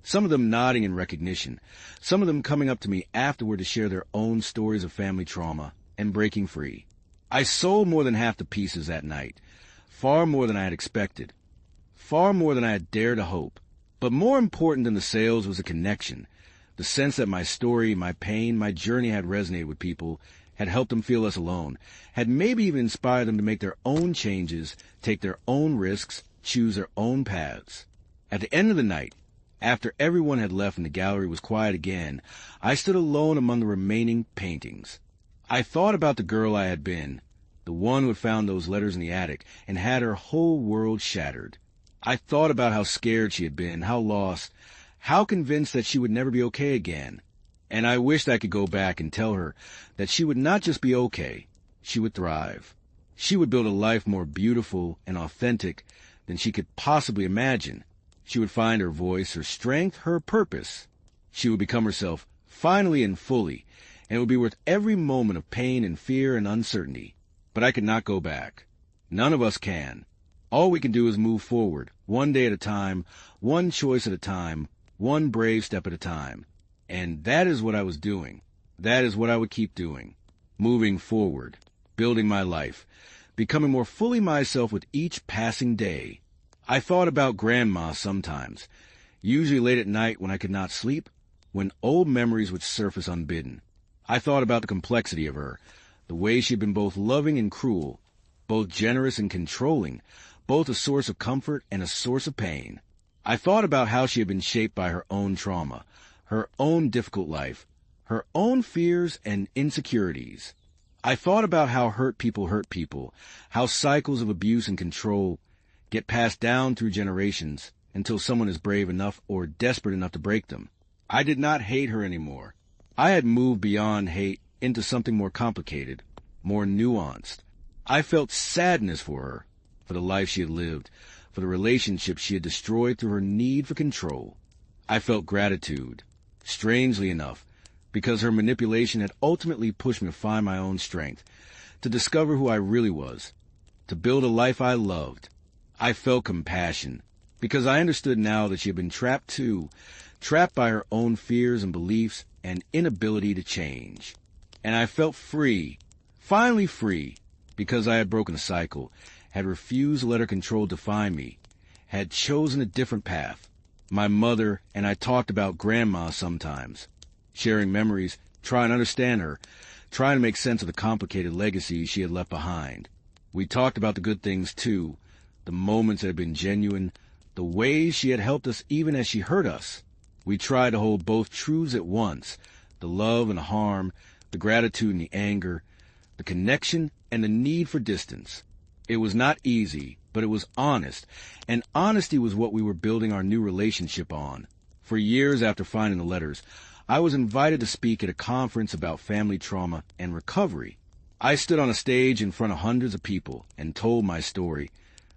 some of them nodding in recognition, some of them coming up to me afterward to share their own stories of family trauma and breaking free. I sold more than half the pieces that night, far more than I had expected, far more than I had dared to hope. But more important than the sales was a connection, the sense that my story, my pain, my journey had resonated with people, had helped them feel less alone, had maybe even inspired them to make their own changes, take their own risks, choose their own paths. At the end of the night, after everyone had left and the gallery was quiet again, I stood alone among the remaining paintings. I thought about the girl I had been, the one who had found those letters in the attic and had her whole world shattered. I thought about how scared she had been, how lost, how convinced that she would never be okay again. And I wished I could go back and tell her that she would not just be okay, she would thrive. She would build a life more beautiful and authentic than she could possibly imagine. She would find her voice, her strength, her purpose. She would become herself, finally and fully, and it would be worth every moment of pain and fear and uncertainty. But I could not go back. None of us can. All we can do is move forward, one day at a time, one choice at a time, one brave step at a time. And that is what I was doing. That is what I would keep doing. Moving forward, building my life, becoming more fully myself with each passing day. I thought about Grandma sometimes, usually late at night when I could not sleep, when old memories would surface unbidden. I thought about the complexity of her, the way she had been both loving and cruel, both generous and controlling, both a source of comfort and a source of pain. I thought about how she had been shaped by her own trauma, her own difficult life, her own fears and insecurities. I thought about how hurt people, how cycles of abuse and control get passed down through generations until someone is brave enough or desperate enough to break them. I did not hate her anymore. I had moved beyond hate into something more complicated, more nuanced. I felt sadness for her, for the life she had lived, for the relationships she had destroyed through her need for control. I felt gratitude, strangely enough, because her manipulation had ultimately pushed me to find my own strength, to discover who I really was, to build a life I loved. I felt compassion, because I understood now that she had been trapped too, trapped by her own fears and beliefs and inability to change. And I felt free, finally free, because I had broken a cycle, had refused to let her control define me, had chosen a different path. My mother and I talked about Grandma sometimes, sharing memories, trying to understand her, trying to make sense of the complicated legacy she had left behind. We talked about the good things too, the moments that had been genuine, the ways she had helped us even as she hurt us. We tried to hold both truths at once, the love and the harm, the gratitude and the anger, the connection and the need for distance. It was not easy, but it was honest, and honesty was what we were building our new relationship on. For years after finding the letters, I was invited to speak at a conference about family trauma and recovery. I stood on a stage in front of hundreds of people and told my story,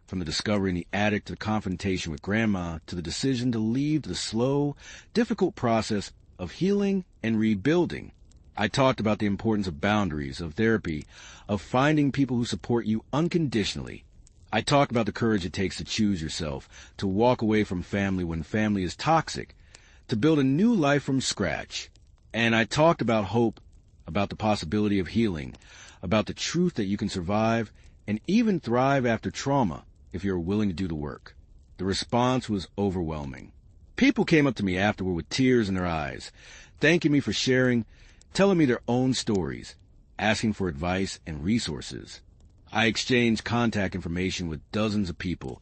from the discovery in the attic to the confrontation with Grandma to the decision to leave the slow, difficult process of healing and rebuilding. I talked about the importance of boundaries, of therapy, of finding people who support you unconditionally. I talked about the courage it takes to choose yourself, to walk away from family when family is toxic, to build a new life from scratch. And I talked about hope, about the possibility of healing, about the truth that you can survive and even thrive after trauma if you're willing to do the work. The response was overwhelming. People came up to me afterward with tears in their eyes, thanking me for sharing, telling me their own stories, asking for advice and resources. I exchanged contact information with dozens of people,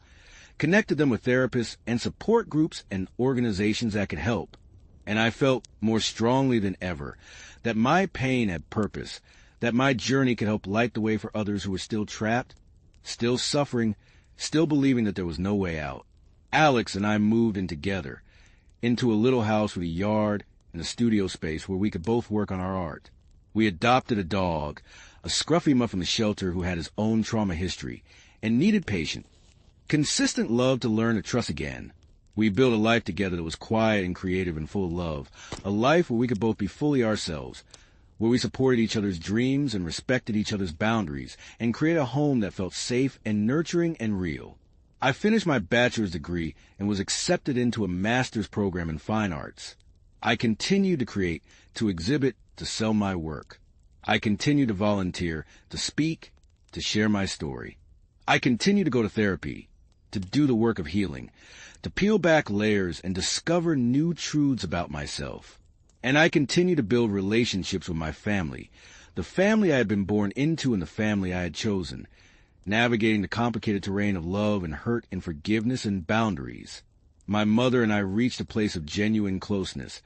connected them with therapists and support groups and organizations that could help. And I felt more strongly than ever that my pain had purpose, that my journey could help light the way for others who were still trapped, still suffering, still believing that there was no way out. Alex and I moved in together, into a little house with a yard and a studio space where we could both work on our art. We adopted a dog, a scruffy mutt from the shelter who had his own trauma history and needed patience, consistent love to learn to trust again. We built a life together that was quiet and creative and full of love, a life where we could both be fully ourselves, where we supported each other's dreams and respected each other's boundaries, and created a home that felt safe and nurturing and real. I finished my bachelor's degree and was accepted into a master's program in fine arts. I continued to create, to exhibit, to sell my work. I continued to volunteer, to speak, to share my story. I continued to go to therapy, to do the work of healing, to peel back layers and discover new truths about myself. And I continue to build relationships with my family, the family I had been born into and the family I had chosen, navigating the complicated terrain of love and hurt and forgiveness and boundaries. My mother and I reached a place of genuine closeness,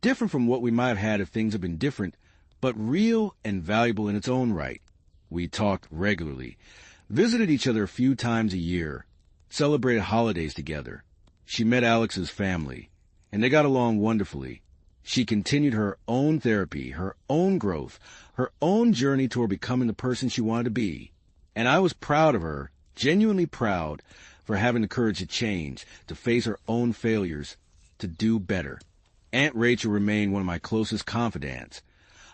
different from what we might have had if things had been different, but real and valuable in its own right. We talked regularly, visited each other a few times a year, celebrated holidays together. She met Alex's family, and they got along wonderfully. She continued her own therapy, her own growth, her own journey toward becoming the person she wanted to be. And I was proud of her, genuinely proud, for having the courage to change, to face her own failures, to do better. Aunt Rachel remained one of my closest confidants,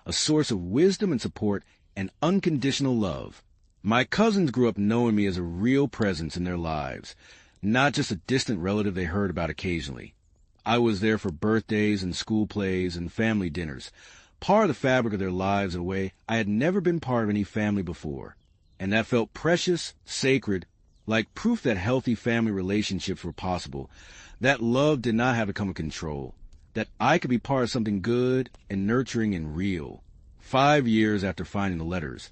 a source of wisdom and support and unconditional love. My cousins grew up knowing me as a real presence in their lives, not just a distant relative they heard about occasionally. I was there for birthdays and school plays and family dinners, part of the fabric of their lives in a way I had never been part of any family before. And that felt precious, sacred, like proof that healthy family relationships were possible, that love did not have to come with control, that I could be part of something good and nurturing and real. 5 years after finding the letters,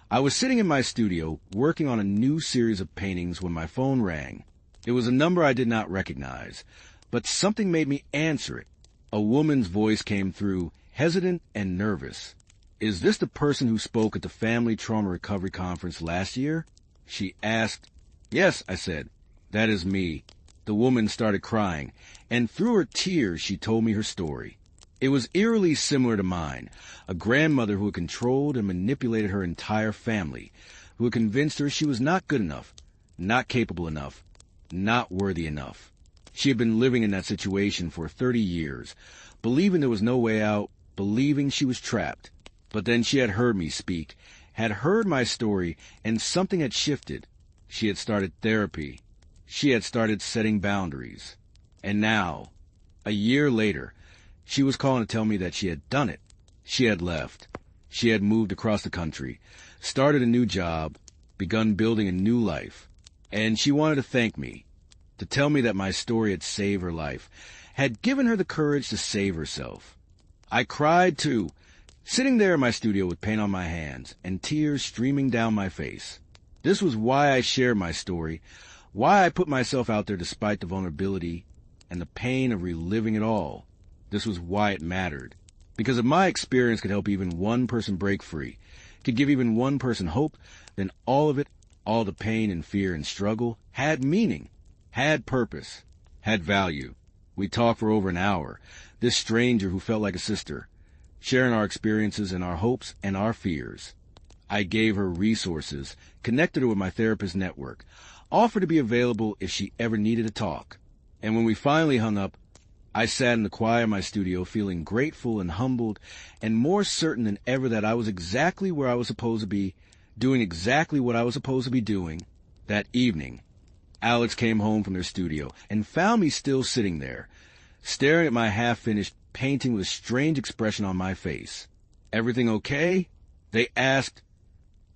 I was sitting in my studio working on a new series of paintings when my phone rang. It was a number I did not recognize, but something made me answer it. A woman's voice came through, hesitant and nervous. "Is this the person who spoke at the Family Trauma Recovery Conference last year?" She asked. "Yes," I said. "That is me." The woman started crying, and through her tears she told me her story. It was eerily similar to mine, a grandmother who had controlled and manipulated her entire family, who had convinced her she was not good enough, not capable enough, not worthy enough. She had been living in that situation for 30 years, believing there was no way out, believing she was trapped. But then she had heard me speak, had heard my story, and something had shifted. She had started therapy. She had started setting boundaries. And now, a year later, she was calling to tell me that she had done it. She had left. She had moved across the country, started a new job, begun building a new life. And she wanted to thank me, to tell me that my story had saved her life, had given her the courage to save herself. I cried too, sitting there in my studio with paint on my hands and tears streaming down my face. This was why I shared my story, why I put myself out there despite the vulnerability and the pain of reliving it all. This was why it mattered. Because if my experience could help even one person break free, could give even one person hope, then all of it, all the pain and fear and struggle, had meaning, had purpose, had value. We talked for over an hour, this stranger who felt like a sister, sharing our experiences and our hopes and our fears. I gave her resources, connected her with my therapist network, offered to be available if she ever needed to talk. And when we finally hung up, I sat in the quiet of my studio feeling grateful and humbled and more certain than ever that I was exactly where I was supposed to be, doing exactly what I was supposed to be doing. That evening, Alex came home from their studio and found me still sitting there, staring at my half-finished painting with a strange expression on my face. Everything okay? They asked,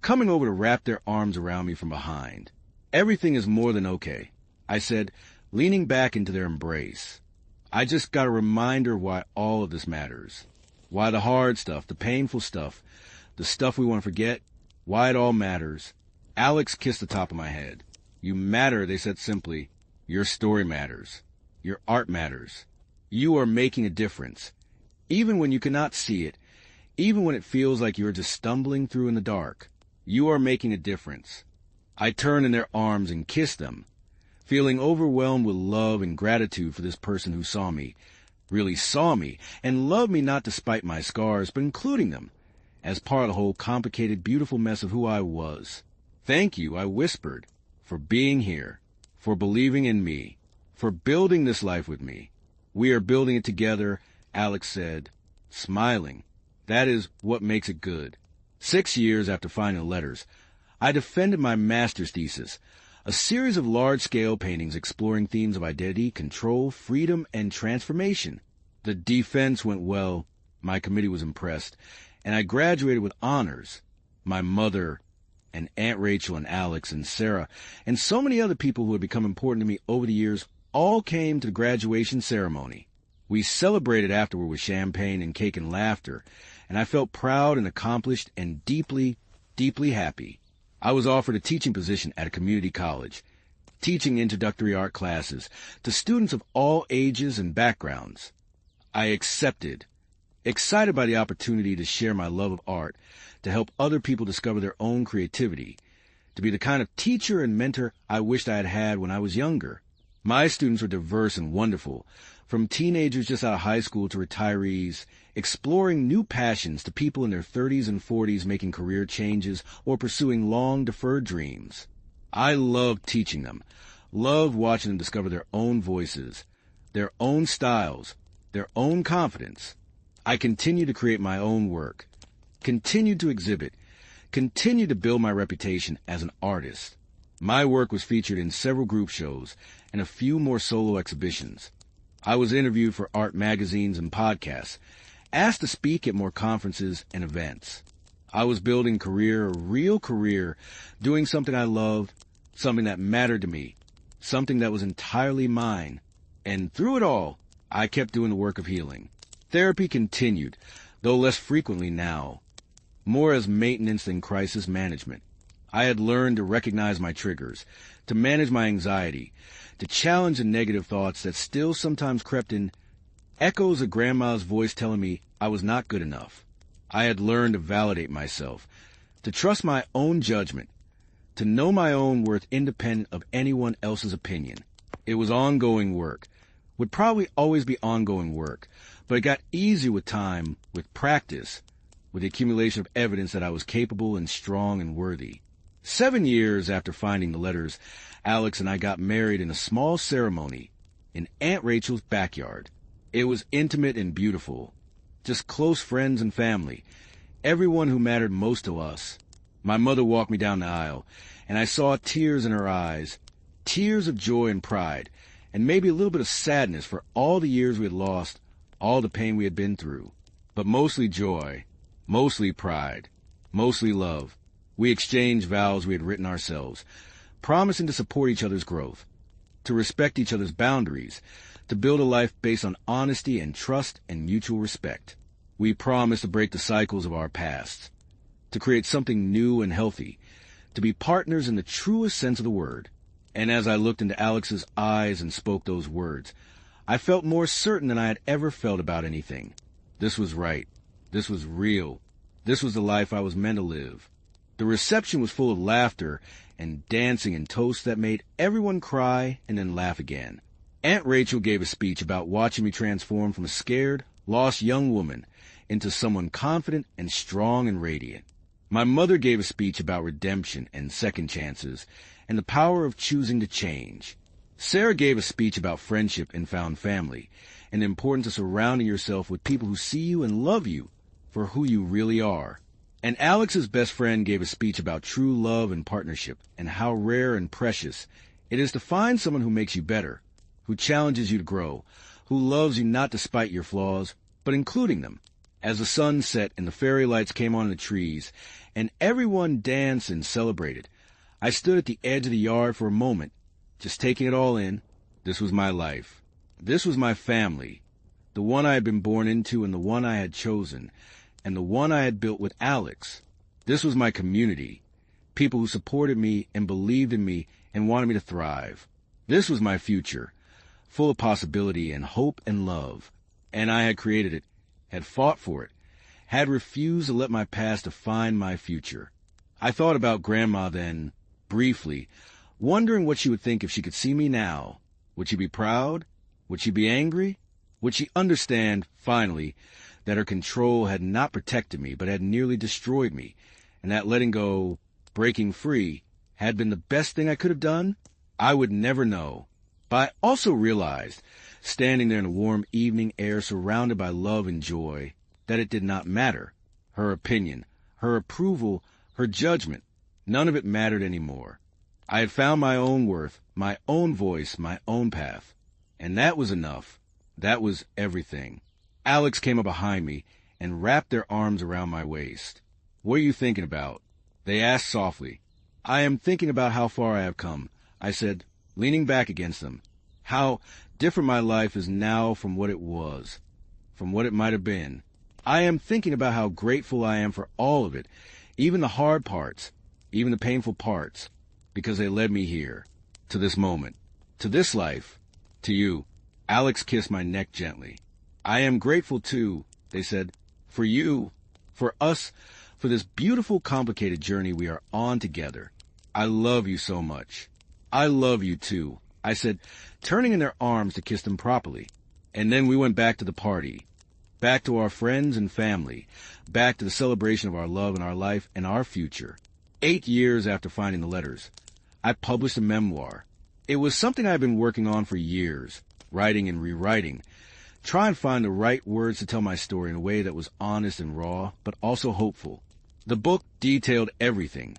coming over to wrap their arms around me from behind. Everything is more than okay, I said, leaning back into their embrace. I just got a reminder why all of this matters. Why the hard stuff, the painful stuff, the stuff we want to forget, why it all matters. Alex kissed the top of my head. You matter, they said simply. Your story matters. Your art matters. You are making a difference. Even when you cannot see it, even when it feels like you're just stumbling through in the dark, you are making a difference. I turned in their arms and kissed them, feeling overwhelmed with love and gratitude for this person who saw me, really saw me, and loved me not despite my scars, but including them, as part of the whole complicated, beautiful mess of who I was. Thank you, I whispered, for being here, for believing in me, for building this life with me. We are building it together, Alex said, smiling. That is what makes it good. 6 years after finding the letters, I defended my master's thesis, a series of large-scale paintings exploring themes of identity, control, freedom, and transformation. The defense went well, my committee was impressed, and I graduated with honors. My mother and Aunt Rachel and Alex and Sarah and so many other people who had become important to me over the years all came to the graduation ceremony. We celebrated afterward with champagne and cake and laughter, and I felt proud and accomplished and deeply, deeply happy. I was offered a teaching position at a community college, teaching introductory art classes to students of all ages and backgrounds. I accepted, excited by the opportunity to share my love of art, to help other people discover their own creativity, to be the kind of teacher and mentor I wished I had had when I was younger. My students were diverse and wonderful, from teenagers just out of high school to retirees, exploring new passions to people in their 30s and 40s making career changes or pursuing long-deferred dreams. I loved teaching them, loved watching them discover their own voices, their own styles, their own confidence. I continued to create my own work, continued to exhibit, continued to build my reputation as an artist. My work was featured in several group shows and a few more solo exhibitions. I was interviewed for art magazines and podcasts, asked to speak at more conferences and events. I was building a real career, doing something I loved, something that mattered to me, something that was entirely mine. And through it all, I kept doing the work of healing. Therapy continued, though less frequently now, more as maintenance than crisis management. I had learned to recognize my triggers, to manage my anxiety, to challenge the negative thoughts that still sometimes crept in, echoes of Grandma's voice telling me I was not good enough. I had learned to validate myself, to trust my own judgment, to know my own worth independent of anyone else's opinion. It was ongoing work, would probably always be ongoing work, but it got easier with time, with practice, with the accumulation of evidence that I was capable and strong and worthy. 7 years after finding the letters, Alex and I got married in a small ceremony in Aunt Rachel's backyard. It was intimate and beautiful. Just close friends and family, everyone who mattered most to us. My mother walked me down the aisle, and I saw tears in her eyes, tears of joy and pride, and maybe a little bit of sadness for all the years we had lost, all the pain we had been through. But mostly joy, mostly pride, mostly love. We exchanged vows we had written ourselves, promising to support each other's growth, to respect each other's boundaries, to build a life based on honesty and trust and mutual respect. We promised to break the cycles of our past, to create something new and healthy, to be partners in the truest sense of the word. And as I looked into Alex's eyes and spoke those words, I felt more certain than I had ever felt about anything. This was right. This was real. This was the life I was meant to live. The reception was full of laughter and dancing and toasts that made everyone cry and then laugh again. Aunt Rachel gave a speech about watching me transform from a scared, lost young woman into someone confident and strong and radiant. My mother gave a speech about redemption and second chances and the power of choosing to change. Sarah gave a speech about friendship and found family and the importance of surrounding yourself with people who see you and love you for who you really are. And Alex's best friend gave a speech about true love and partnership and how rare and precious it is to find someone who makes you better, who challenges you to grow, who loves you not despite your flaws, but including them. As the sun set and the fairy lights came on in the trees, and everyone danced and celebrated, I stood at the edge of the yard for a moment, just taking it all in. This was my life. This was my family, the one I had been born into and the one I had chosen, and the one I had built with Alex. This was my community, people who supported me and believed in me and wanted me to thrive. This was my future, full of possibility and hope and love. And I had created it, had fought for it, had refused to let my past define my future. I thought about Grandma then, briefly, wondering what she would think if she could see me now. Would she be proud? Would she be angry? Would she understand, finally, that her control had not protected me, but had nearly destroyed me, and that letting go, breaking free, had been the best thing I could have done? I would never know. But I also realized, standing there in the warm evening air surrounded by love and joy, that it did not matter. Her opinion, her approval, her judgment, none of it mattered anymore. I had found my own worth, my own voice, my own path. And that was enough. That was everything. Alex came up behind me and wrapped their arms around my waist. What are you thinking about? They asked softly. I am thinking about how far I have come, I said, leaning back against them. How different my life is now from what it was, from what it might have been. I am thinking about how grateful I am for all of it, even the hard parts, even the painful parts, because they led me here, to this moment, to this life, to you. Alex kissed my neck gently. I am grateful too, they said, for you, for us, for this beautiful, complicated journey we are on together. I love you so much. I love you too, I said, turning in their arms to kiss them properly. And then we went back to the party, back to our friends and family, back to the celebration of our love and our life and our future. 8 years after finding the letters, I published a memoir. It was something I had been working on for years, writing and rewriting, trying to find the right words to tell my story in a way that was honest and raw, but also hopeful. The book detailed everything,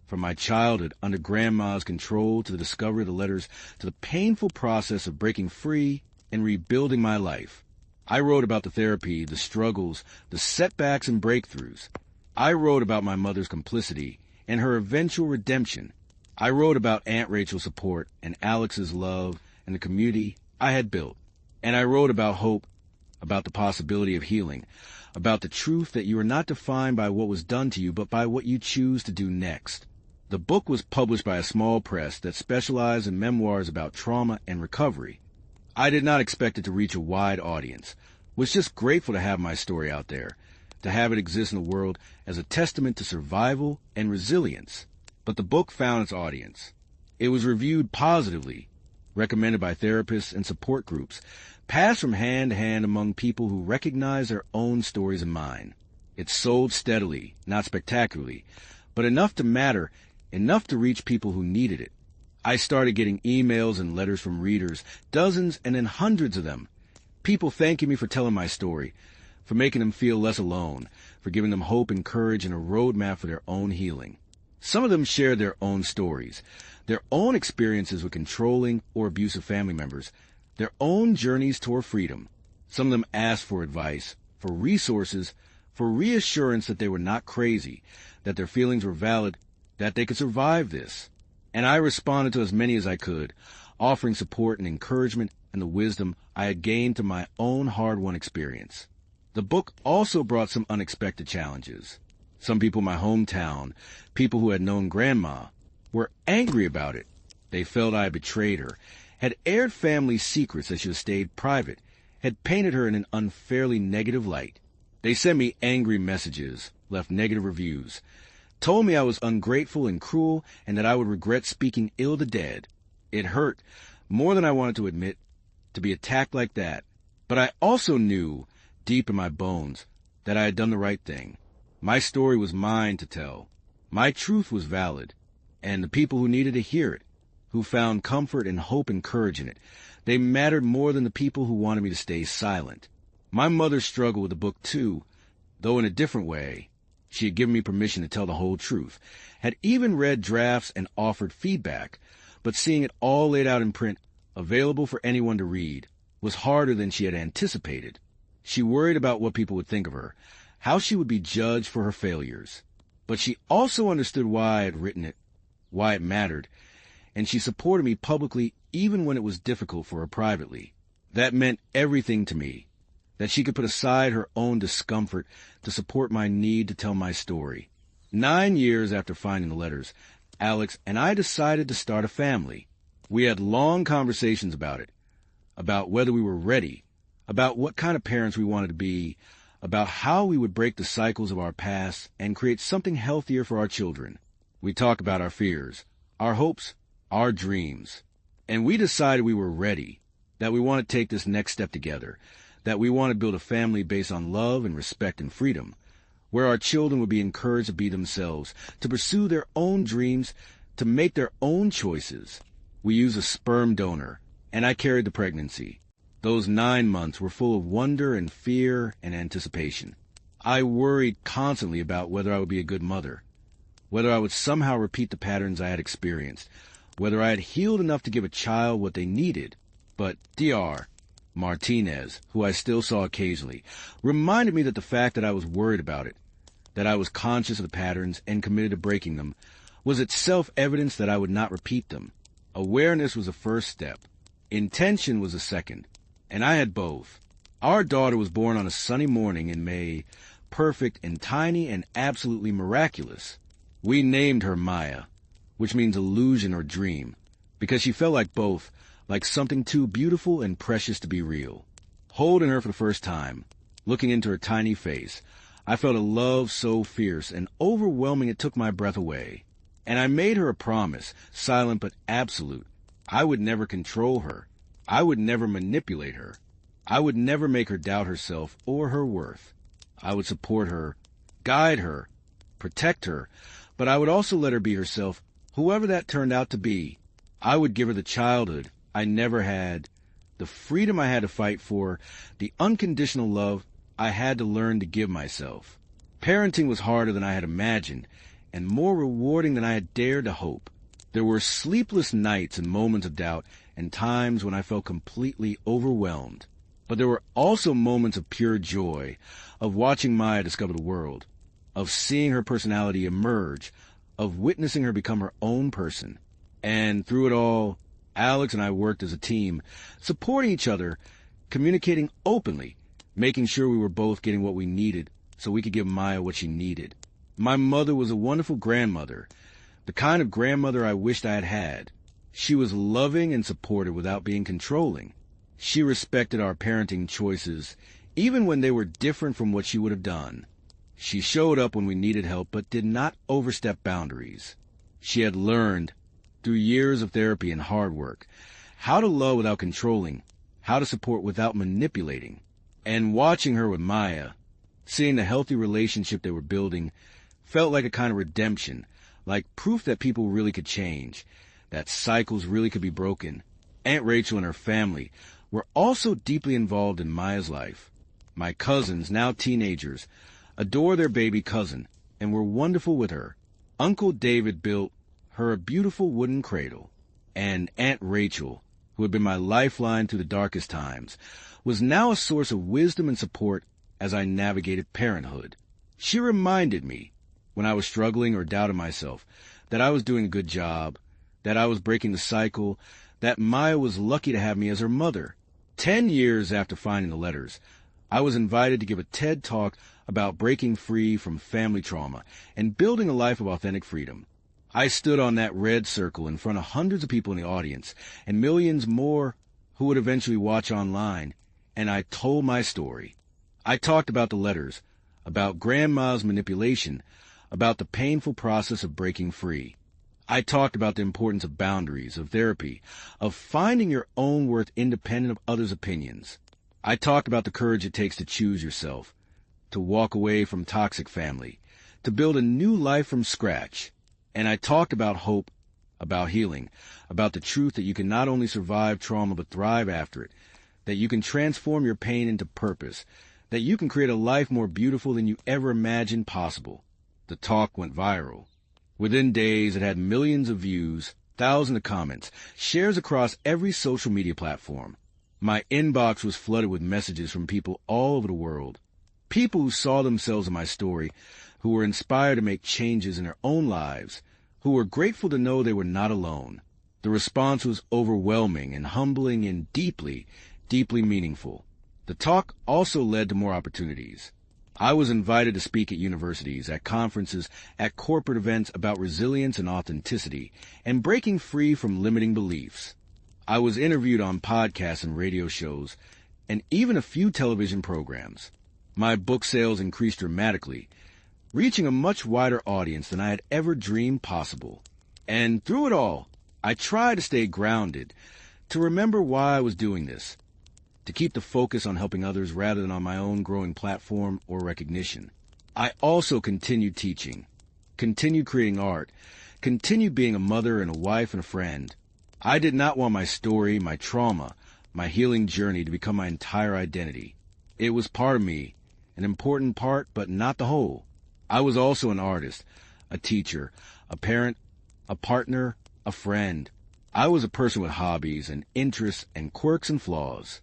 from my childhood under Grandma's control to the discovery of the letters to the painful process of breaking free and rebuilding my life. I wrote about the therapy, the struggles, the setbacks and breakthroughs. I wrote about my mother's complicity and her eventual redemption. I wrote about Aunt Rachel's support and Alex's love and the community I had built. And I wrote about hope, about the possibility of healing, about the truth that you are not defined by what was done to you, but by what you choose to do next. The book was published by a small press that specialized in memoirs about trauma and recovery. I did not expect it to reach a wide audience. Was just grateful to have my story out there, to have it exist in the world as a testament to survival and resilience. But the book found its audience. It was reviewed positively, recommended by therapists and support groups, passed from hand to hand among people who recognize their own stories and mine. It sold steadily, not spectacularly, but enough to matter, enough to reach people who needed it. I started getting emails and letters from readers, dozens and then hundreds of them. People thanking me for telling my story, for making them feel less alone, for giving them hope and courage and a roadmap for their own healing. Some of them shared their own stories, their own experiences with controlling or abusive family members, their own journeys toward freedom. Some of them asked for advice, for resources, for reassurance that they were not crazy, that their feelings were valid, that they could survive this. And I responded to as many as I could, offering support and encouragement and the wisdom I had gained to my own hard-won experience. The book also brought some unexpected challenges. Some people in my hometown, people who had known Grandma, were angry about it. They felt I had betrayed her, had aired family secrets that should have stayed private, had painted her in an unfairly negative light. They sent me angry messages, left negative reviews, told me I was ungrateful and cruel and that I would regret speaking ill to dead. It hurt, more than I wanted to admit, to be attacked like that. But I also knew, deep in my bones, that I had done the right thing. My story was mine to tell. My truth was valid. And the people who needed to hear it, who found comfort and hope and courage in it, they mattered more than the people who wanted me to stay silent. My mother struggled with the book too, though in a different way. She had given me permission to tell the whole truth, had even read drafts and offered feedback, but seeing it all laid out in print, available for anyone to read, was harder than she had anticipated. She worried about what people would think of her, how she would be judged for her failures. But she also understood why I had written it, why it mattered, and she supported me publicly even when it was difficult for her privately. That meant everything to me, that she could put aside her own discomfort to support my need to tell my story. 9 years after finding the letters, Alex and I decided to start a family. We had long conversations about it, about whether we were ready, about what kind of parents we wanted to be, about how we would break the cycles of our past and create something healthier for our children. We talked about our fears, our hopes, our dreams. And we decided we were ready, that we want to take this next step together, that we want to build a family based on love and respect and freedom, where our children would be encouraged to be themselves, to pursue their own dreams, to make their own choices. We used a sperm donor, and I carried the pregnancy. Those 9 months were full of wonder and fear and anticipation. I worried constantly about whether I would be a good mother, whether I would somehow repeat the patterns I had experienced, whether I had healed enough to give a child what they needed. But Dr. Martinez, who I still saw occasionally, reminded me that the fact that I was worried about it, that I was conscious of the patterns and committed to breaking them, was itself evidence that I would not repeat them. Awareness was the first step. Intention was the second. And I had both. Our daughter was born on a sunny morning in May, perfect and tiny and absolutely miraculous. We named her Maya, which means illusion or dream, because she felt like both, like something too beautiful and precious to be real. Holding her for the first time, looking into her tiny face, I felt a love so fierce and overwhelming it took my breath away. And I made her a promise, silent but absolute. I would never control her. I would never manipulate her. I would never make her doubt herself or her worth. I would support her, guide her, protect her, but I would also let her be herself, whoever that turned out to be. I would give her the childhood I never had, the freedom I had to fight for, the unconditional love I had to learn to give myself. Parenting was harder than I had imagined, and more rewarding than I had dared to hope. There were sleepless nights and moments of doubt, and times when I felt completely overwhelmed. But there were also moments of pure joy, of watching Maya discover the world, of seeing her personality emerge, of witnessing her become her own person. And through it all, Alex and I worked as a team, supporting each other, communicating openly, making sure we were both getting what we needed so we could give Maya what she needed. My mother was a wonderful grandmother, the kind of grandmother I wished I had had. She was loving and supportive without being controlling. She respected our parenting choices, even when they were different from what she would have done. She showed up when we needed help, but did not overstep boundaries. She had learned, through years of therapy and hard work, how to love without controlling, how to support without manipulating. And watching her with Maya, seeing the healthy relationship they were building, felt like a kind of redemption, like proof that people really could change, that cycles really could be broken. Aunt Rachel and her family were also deeply involved in Maya's life. My cousins, now teenagers, adore their baby cousin and were wonderful with her. Uncle David built her a beautiful wooden cradle. And Aunt Rachel, who had been my lifeline through the darkest times, was now a source of wisdom and support as I navigated parenthood. She reminded me, when I was struggling or doubted myself, that I was doing a good job, that I was breaking the cycle, that Maya was lucky to have me as her mother. 10 years after finding the letters, I was invited to give a TED Talk about breaking free from family trauma and building a life of authentic freedom. I stood on that red circle in front of hundreds of people in the audience and millions more who would eventually watch online, and I told my story. I talked about the letters, about Grandma's manipulation, about the painful process of breaking free. I talked about the importance of boundaries, of therapy, of finding your own worth independent of others' opinions. I talked about the courage it takes to choose yourself, to walk away from toxic family, to build a new life from scratch. And I talked about hope, about healing, about the truth that you can not only survive trauma but thrive after it, that you can transform your pain into purpose, that you can create a life more beautiful than you ever imagined possible. The talk went viral. Within days, it had millions of views, thousands of comments, shares across every social media platform. My inbox was flooded with messages from people all over the world. People who saw themselves in my story, who were inspired to make changes in their own lives, who were grateful to know they were not alone. The response was overwhelming and humbling and deeply, deeply meaningful. The talk also led to more opportunities. I was invited to speak at universities, at conferences, at corporate events about resilience and authenticity, and breaking free from limiting beliefs. I was interviewed on podcasts and radio shows, and even a few television programs. My book sales increased dramatically, reaching a much wider audience than I had ever dreamed possible. And through it all, I tried to stay grounded, to remember why I was doing this, to keep the focus on helping others rather than on my own growing platform or recognition. I also continued teaching, continued creating art, continued being a mother and a wife and a friend. I did not want my story, my trauma, my healing journey to become my entire identity. It was part of me, an important part, but not the whole. I was also an artist, a teacher, a parent, a partner, a friend. I was a person with hobbies and interests and quirks and flaws.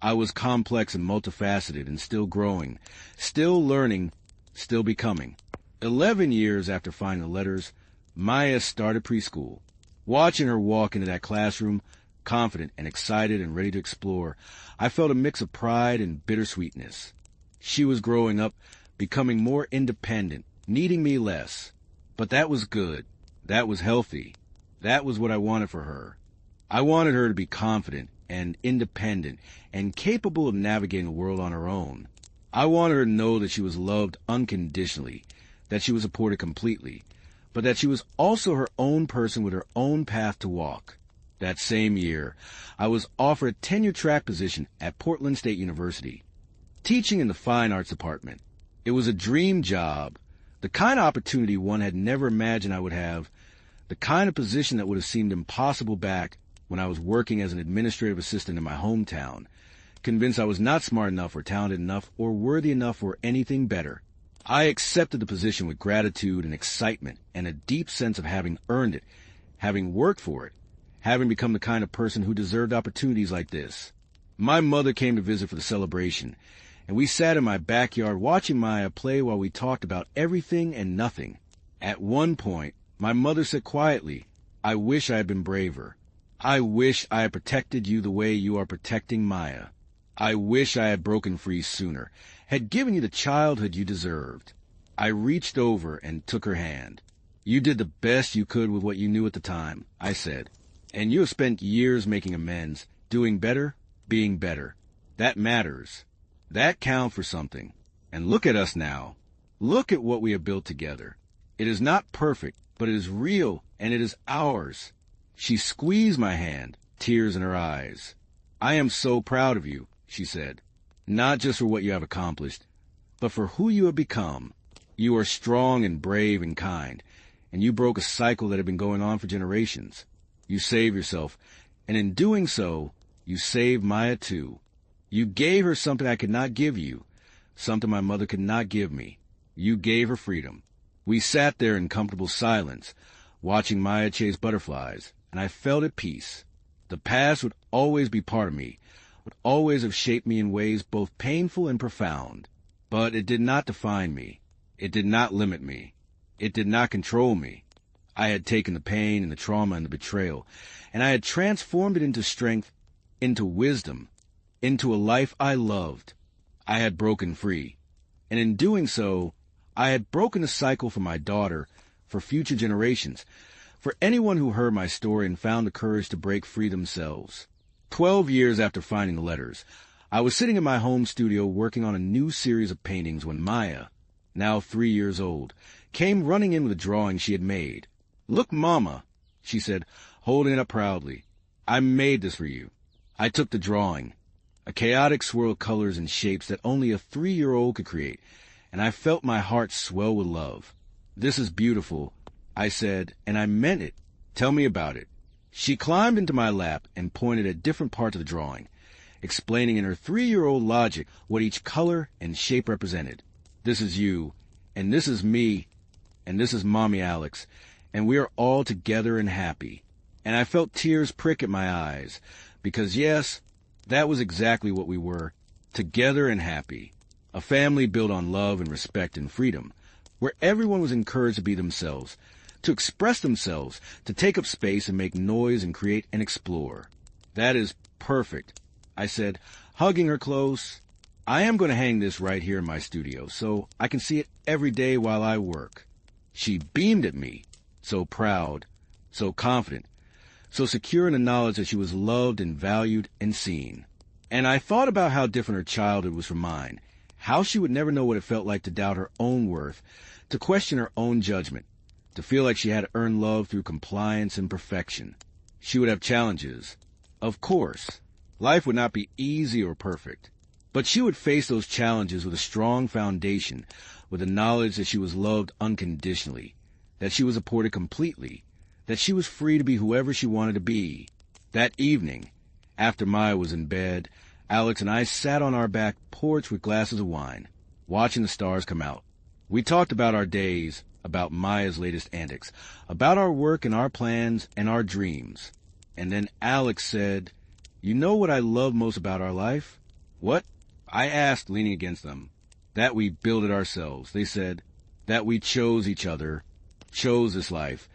I was complex and multifaceted and still growing, still learning, still becoming. 11 years after finding the letters, Maya started preschool. Watching her walk into that classroom, confident and excited and ready to explore, I felt a mix of pride and bittersweetness. She was growing up, becoming more independent, needing me less. But that was good. That was healthy. That was what I wanted for her. I wanted her to be confident and independent and capable of navigating the world on her own. I wanted her to know that she was loved unconditionally, that she was supported completely, but that she was also her own person with her own path to walk. That same year, I was offered a tenure-track position at Portland State University, teaching in the Fine Arts Department. It was a dream job, the kind of opportunity one had never imagined I would have, the kind of position that would have seemed impossible back when I was working as an administrative assistant in my hometown, convinced I was not smart enough or talented enough or worthy enough for anything better. I accepted the position with gratitude and excitement and a deep sense of having earned it, having worked for it, having become the kind of person who deserved opportunities like this. My mother came to visit for the celebration, and we sat in my backyard watching Maya play while we talked about everything and nothing. At one point, my mother said quietly, "I wish I had been braver. I wish I had protected you the way you are protecting Maya. I wish I had broken free sooner, had given you the childhood you deserved." I reached over and took her hand. "You did the best you could with what you knew at the time," I said. "And you have spent years making amends, doing better, being better. That matters. That counts for something. And look at us now. Look at what we have built together. It is not perfect, but it is real, and it is ours." She squeezed my hand, tears in her eyes. "I am so proud of you," she said, "not just for what you have accomplished, but for who you have become. You are strong and brave and kind, and you broke a cycle that had been going on for generations. You saved yourself, and in doing so, you saved Maya too. You gave her something I could not give you, something my mother could not give me. You gave her freedom." We sat there in comfortable silence, watching Maya chase butterflies, and I felt at peace. The past would always be part of me, would always have shaped me in ways both painful and profound. But it did not define me. It did not limit me. It did not control me. I had taken the pain and the trauma and the betrayal, and I had transformed it into strength, into wisdom, into a life I loved. I had broken free. And in doing so, I had broken the cycle for my daughter, for future generations, for anyone who heard my story and found the courage to break free themselves. 12 years after finding the letters, I was sitting in my home studio working on a new series of paintings when Maya, now 3 years old, came running in with a drawing she had made. "Look, Mama," she said, holding it up proudly. "I made this for you." I took the drawing, a chaotic swirl of colors and shapes that only a 3-year-old could create, and I felt my heart swell with love. "This is beautiful," I said, and I meant it. "Tell me about it." She climbed into my lap and pointed at different parts of the drawing, explaining in her 3-year-old logic what each color and shape represented. "This is you, and this is me, and this is Mommy Alex, and we are all together and happy." And I felt tears prick at my eyes, because yes, That was exactly what we were, together and happy. A family built on love and respect and freedom, where everyone was encouraged to be themselves, to express themselves, to take up space and make noise and create and explore. That is perfect, I said, hugging her close. I am going to hang this right here in my studio, so I can see it every day while I work. She beamed at me, so proud, so confident, so secure in the knowledge that she was loved and valued and seen. And I thought about how different her childhood was from mine, how she would never know what it felt like to doubt her own worth, to question her own judgment, to feel like she had to earn love through compliance and perfection. She would have challenges. Of course, life would not be easy or perfect, but she would face those challenges with a strong foundation, with the knowledge that she was loved unconditionally, that she was supported completely, that she was free to be whoever she wanted to be. That evening, after Maya was in bed, Alex and I sat on our back porch with glasses of wine, watching the stars come out. We talked about our days, about Maya's latest antics, about our work and our plans and our dreams. And then Alex said, "You know what I love most about our life?" "What?" I asked, leaning against them. "That we build it ourselves," they said. "That we chose each other, chose this life,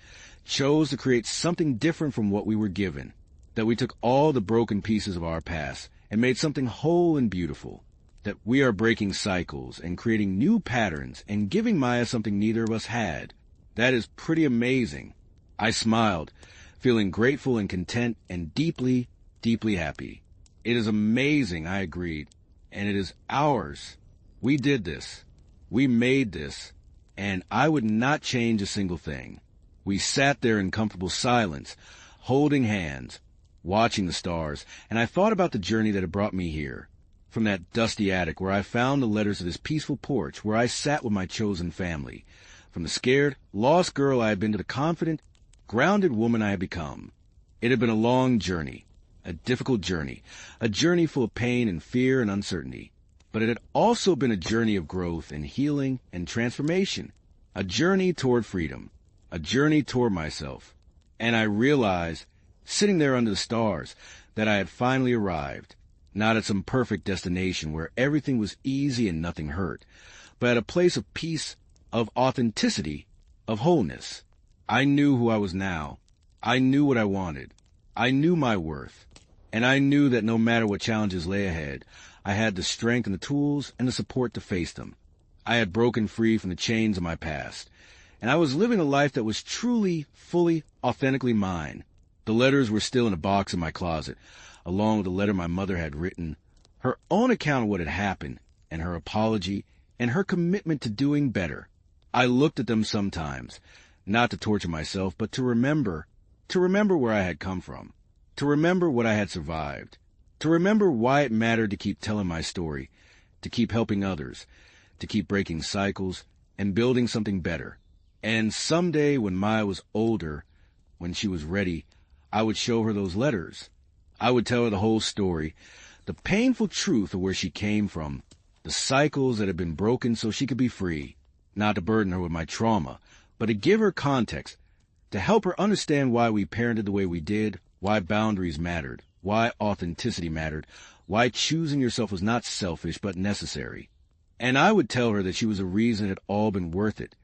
chose to create something different from what we were given. That we took all the broken pieces of our past and made something whole and beautiful. That we are breaking cycles and creating new patterns and giving Maya something neither of us had. That is pretty amazing." I smiled, feeling grateful and content and deeply, deeply happy. "It is amazing," I agreed, "and it is ours. We did this. We made this, and I would not change a single thing." We sat there in comfortable silence, holding hands, watching the stars, and I thought about the journey that had brought me here, from that dusty attic where I found the letters to this peaceful porch where I sat with my chosen family, from the scared, lost girl I had been to the confident, grounded woman I had become. It had been a long journey, a difficult journey, a journey full of pain and fear and uncertainty, but it had also been a journey of growth and healing and transformation, a journey toward freedom, a journey toward myself. And I realized, sitting there under the stars, that I had finally arrived, not at some perfect destination where everything was easy and nothing hurt, but at a place of peace, of authenticity, of wholeness. I knew who I was now. I knew what I wanted. I knew my worth. And I knew that no matter what challenges lay ahead, I had the strength and the tools and the support to face them. I had broken free from the chains of my past, and I was living a life that was truly, fully, authentically mine. The letters were still in a box in my closet, along with the letter my mother had written, her own account of what had happened, and her apology, and her commitment to doing better. I looked at them sometimes, not to torture myself, but to remember where I had come from, to remember what I had survived, to remember why it mattered to keep telling my story, to keep helping others, to keep breaking cycles and building something better. And someday when Maya was older, when she was ready, I would show her those letters. I would tell her the whole story, the painful truth of where she came from, the cycles that had been broken so she could be free, not to burden her with my trauma, but to give her context, to help her understand why we parented the way we did, why boundaries mattered, why authenticity mattered, why choosing yourself was not selfish but necessary. And I would tell her that she was a reason it had all been worth it,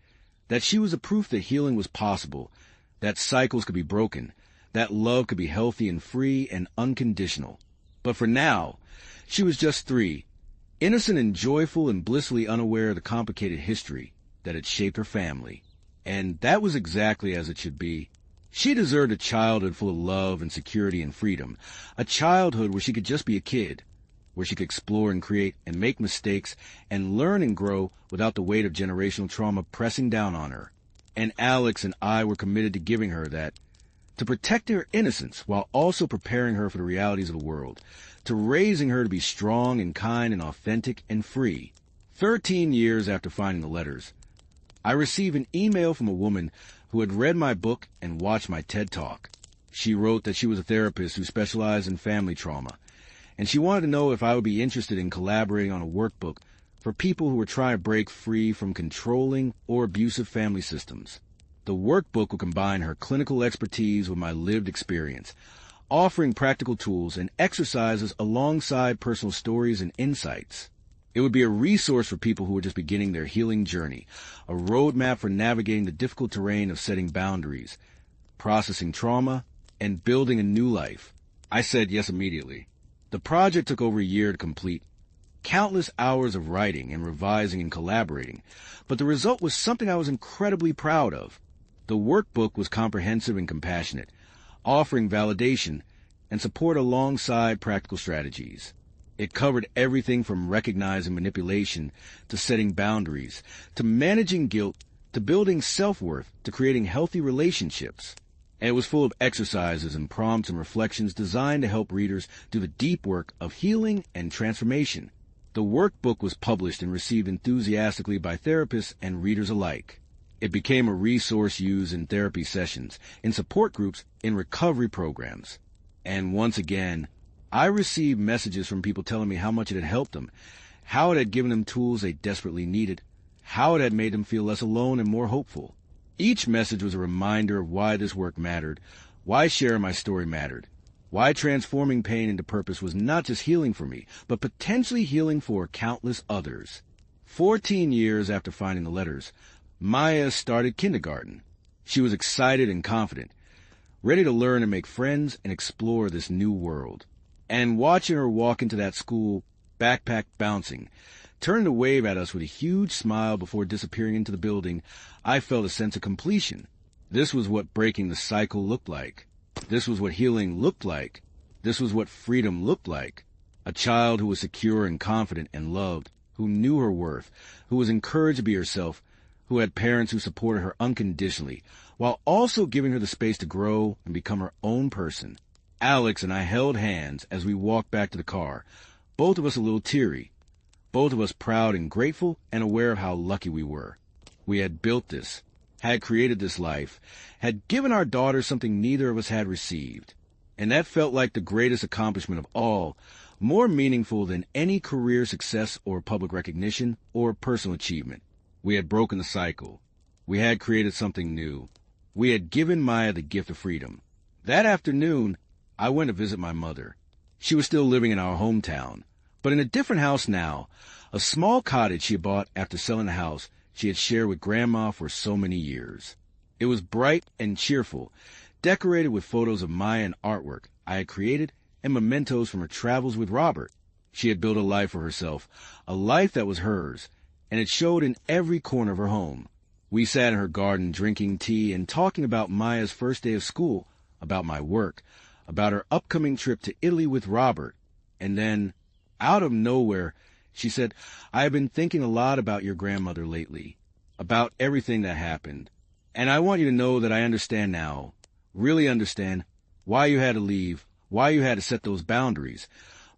that she was a proof that healing was possible, that cycles could be broken, that love could be healthy and free and unconditional. But for now, she was just 3, innocent and joyful and blissfully unaware of the complicated history that had shaped her family. And that was exactly as it should be. She deserved a childhood full of love and security and freedom, a childhood where she could just be a kid, where she could explore and create and make mistakes and learn and grow without the weight of generational trauma pressing down on her. And Alex and I were committed to giving her that, to protect her innocence while also preparing her for the realities of the world, to raising her to be strong and kind and authentic and free. 13 years after finding the letters, I received an email from a woman who had read my book and watched my TED Talk. She wrote that she was a therapist who specialized in family trauma, and she wanted to know if I would be interested in collaborating on a workbook for people who were trying to break free from controlling or abusive family systems. The workbook will combine her clinical expertise with my lived experience, offering practical tools and exercises alongside personal stories and insights. It would be a resource for people who are just beginning their healing journey, a roadmap for navigating the difficult terrain of setting boundaries, processing trauma, and building a new life. I said yes immediately. The project took over a year to complete, countless hours of writing and revising and collaborating, but the result was something I was incredibly proud of. The workbook was comprehensive and compassionate, offering validation and support alongside practical strategies. It covered everything from recognizing manipulation to setting boundaries, to managing guilt, to building self-worth, to creating healthy relationships. And it was full of exercises and prompts and reflections designed to help readers do the deep work of healing and transformation. The workbook was published and received enthusiastically by therapists and readers alike. It became a resource used in therapy sessions, in support groups, in recovery programs. And once again, I received messages from people telling me how much it had helped them, how it had given them tools they desperately needed, how it had made them feel less alone and more hopeful. Each message was a reminder of why this work mattered, why sharing my story mattered, why transforming pain into purpose was not just healing for me, but potentially healing for countless others. 14 years after finding the letters, Maya started kindergarten. She was excited and confident, ready to learn and make friends and explore this new world. And watching her walk into that school, backpack bouncing, turn to wave at us with a huge smile before disappearing into the building, I felt a sense of completion. This was what breaking the cycle looked like. This was what healing looked like. This was what freedom looked like. A child who was secure and confident and loved, who knew her worth, who was encouraged to be herself, who had parents who supported her unconditionally, while also giving her the space to grow and become her own person. Alex and I held hands as we walked back to the car, both of us a little teary, both of us proud and grateful and aware of how lucky we were. We had built this, had created this life, had given our daughter something neither of us had received. And that felt like the greatest accomplishment of all, more meaningful than any career success or public recognition or personal achievement. We had broken the cycle. We had created something new. We had given Maya the gift of freedom. That afternoon, I went to visit my mother. She was still living in our hometown, but in a different house now, a small cottage she had bought after selling the house she had shared with Grandma for so many years. It was bright and cheerful, decorated with photos of Maya and artwork I had created and mementos from her travels with Robert. She had built a life for herself, a life that was hers, and it showed in every corner of her home. We sat in her garden drinking tea and talking about Maya's first day of school, about my work, about her upcoming trip to Italy with Robert. And then, out of nowhere, she said, "I have been thinking a lot about your grandmother lately, about everything that happened. And I want you to know that I understand now, really understand, why you had to leave, why you had to set those boundaries,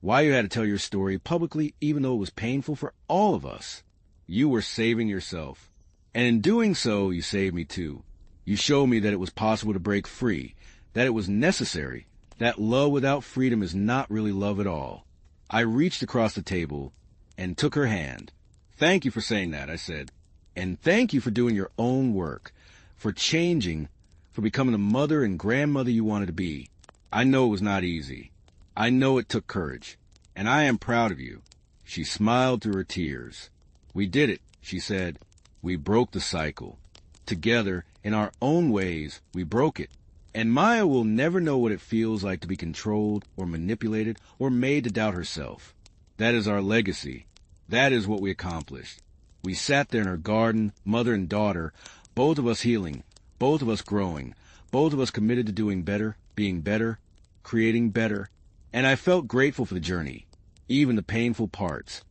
why you had to tell your story publicly even though it was painful for all of us. You were saving yourself. And in doing so, you saved me too. You showed me that it was possible to break free, that it was necessary, that love without freedom is not really love at all." I reached across the table and took her hand. "Thank you for saying that," I said. "And thank you for doing your own work, for changing, for becoming the mother and grandmother you wanted to be. I know it was not easy. I know it took courage. And I am proud of you." She smiled through her tears. "We did it," she said. "We broke the cycle. Together, in our own ways, we broke it. And Maya will never know what it feels like to be controlled or manipulated or made to doubt herself. That is our legacy. That is what we accomplished. We sat there in her garden, mother and daughter, both of us healing, both of us growing, both of us committed to doing better, being better, creating better. And I felt grateful for the journey, even the painful parts,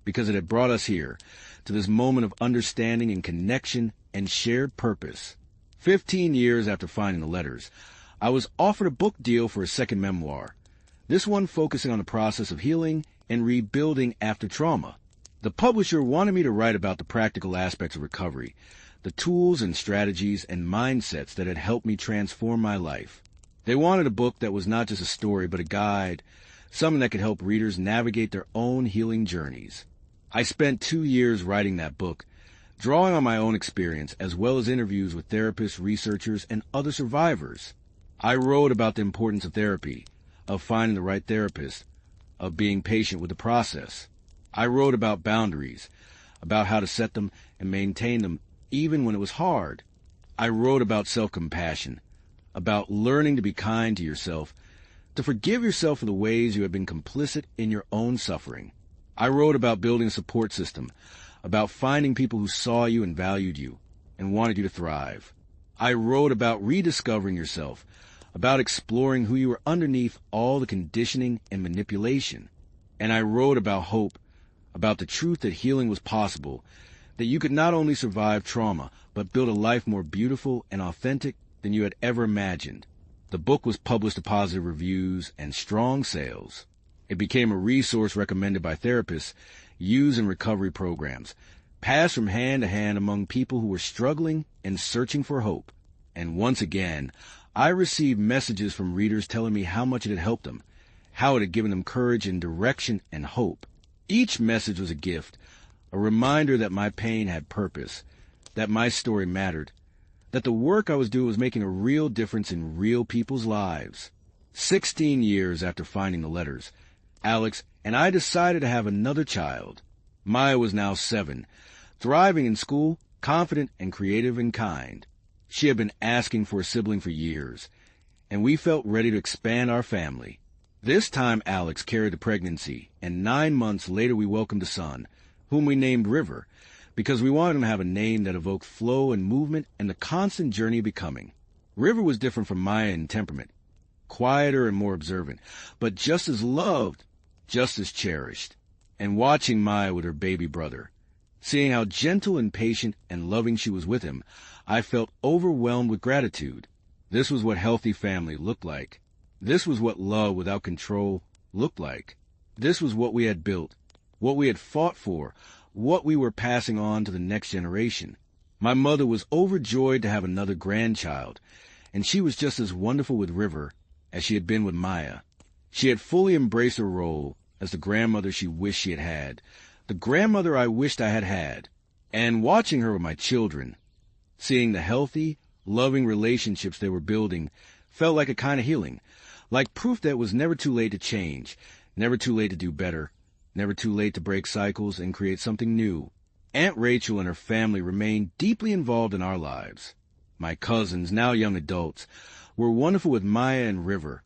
because it had brought us here, to this moment of understanding and connection and shared purpose. 15 years after finding the letters, I was offered a book deal for a second memoir, this one focusing on the process of healing and rebuilding after trauma. The publisher wanted me to write about the practical aspects of recovery, the tools and strategies and mindsets that had helped me transform my life. They wanted a book that was not just a story but a guide, something that could help readers navigate their own healing journeys. I spent 2 years writing that book, drawing on my own experience as well as interviews with therapists, researchers, and other survivors. I wrote about the importance of therapy, of finding the right therapist, of being patient with the process. I wrote about boundaries, about how to set them and maintain them even when it was hard. I wrote about self-compassion, about learning to be kind to yourself, to forgive yourself for the ways you have been complicit in your own suffering. I wrote about building a support system, about finding people who saw you and valued you and wanted you to thrive. I wrote about rediscovering yourself, about exploring who you were underneath all the conditioning and manipulation. And I wrote about hope, about the truth that healing was possible, that you could not only survive trauma, but build a life more beautiful and authentic than you had ever imagined. The book was published to positive reviews and strong sales. It became a resource recommended by therapists, used in recovery programs, passed from hand to hand among people who were struggling and searching for hope. And once again, I received messages from readers telling me how much it had helped them, how it had given them courage and direction and hope. Each message was a gift, a reminder that my pain had purpose, that my story mattered, that the work I was doing was making a real difference in real people's lives. 16 years after finding the letters, Alex and I decided to have another child. Maya was now 7, thriving in school, confident and creative and kind. She had been asking for a sibling for years, and we felt ready to expand our family. This time Alex carried the pregnancy, and 9 months later we welcomed a son, whom we named River, because we wanted him to have a name that evoked flow and movement and the constant journey of becoming. River was different from Maya in temperament, quieter and more observant, but just as loved, just as cherished. And watching Maya with her baby brother, seeing how gentle and patient and loving she was with him, I felt overwhelmed with gratitude. This was what healthy family looked like. This was what love without control looked like. This was what we had built, what we had fought for, what we were passing on to the next generation. My mother was overjoyed to have another grandchild, and she was just as wonderful with River as she had been with Maya. She had fully embraced her role as the grandmother she wished she had had, the grandmother I wished I had had. And watching her with my children, seeing the healthy, loving relationships they were building, felt like a kind of healing, like proof that it was never too late to change, never too late to do better, never too late to break cycles and create something new. Aunt Rachel and her family remained deeply involved in our lives. My cousins, now young adults, were wonderful with Maya and River,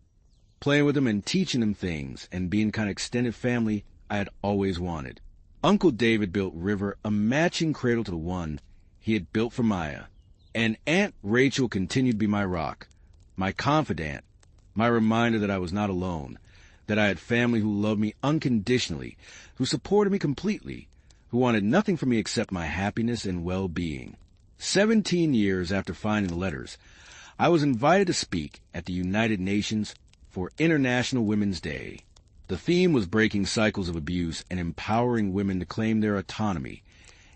playing with them and teaching them things and being the kind of extended family I had always wanted. Uncle David built River a matching cradle to the one he had built for Maya. And Aunt Rachel continued to be my rock, my confidant, my reminder that I was not alone, that I had family who loved me unconditionally, who supported me completely, who wanted nothing from me except my happiness and well-being. 17 years after finding the letters, I was invited to speak at the United Nations for International Women's Day. The theme was breaking cycles of abuse and empowering women to claim their autonomy,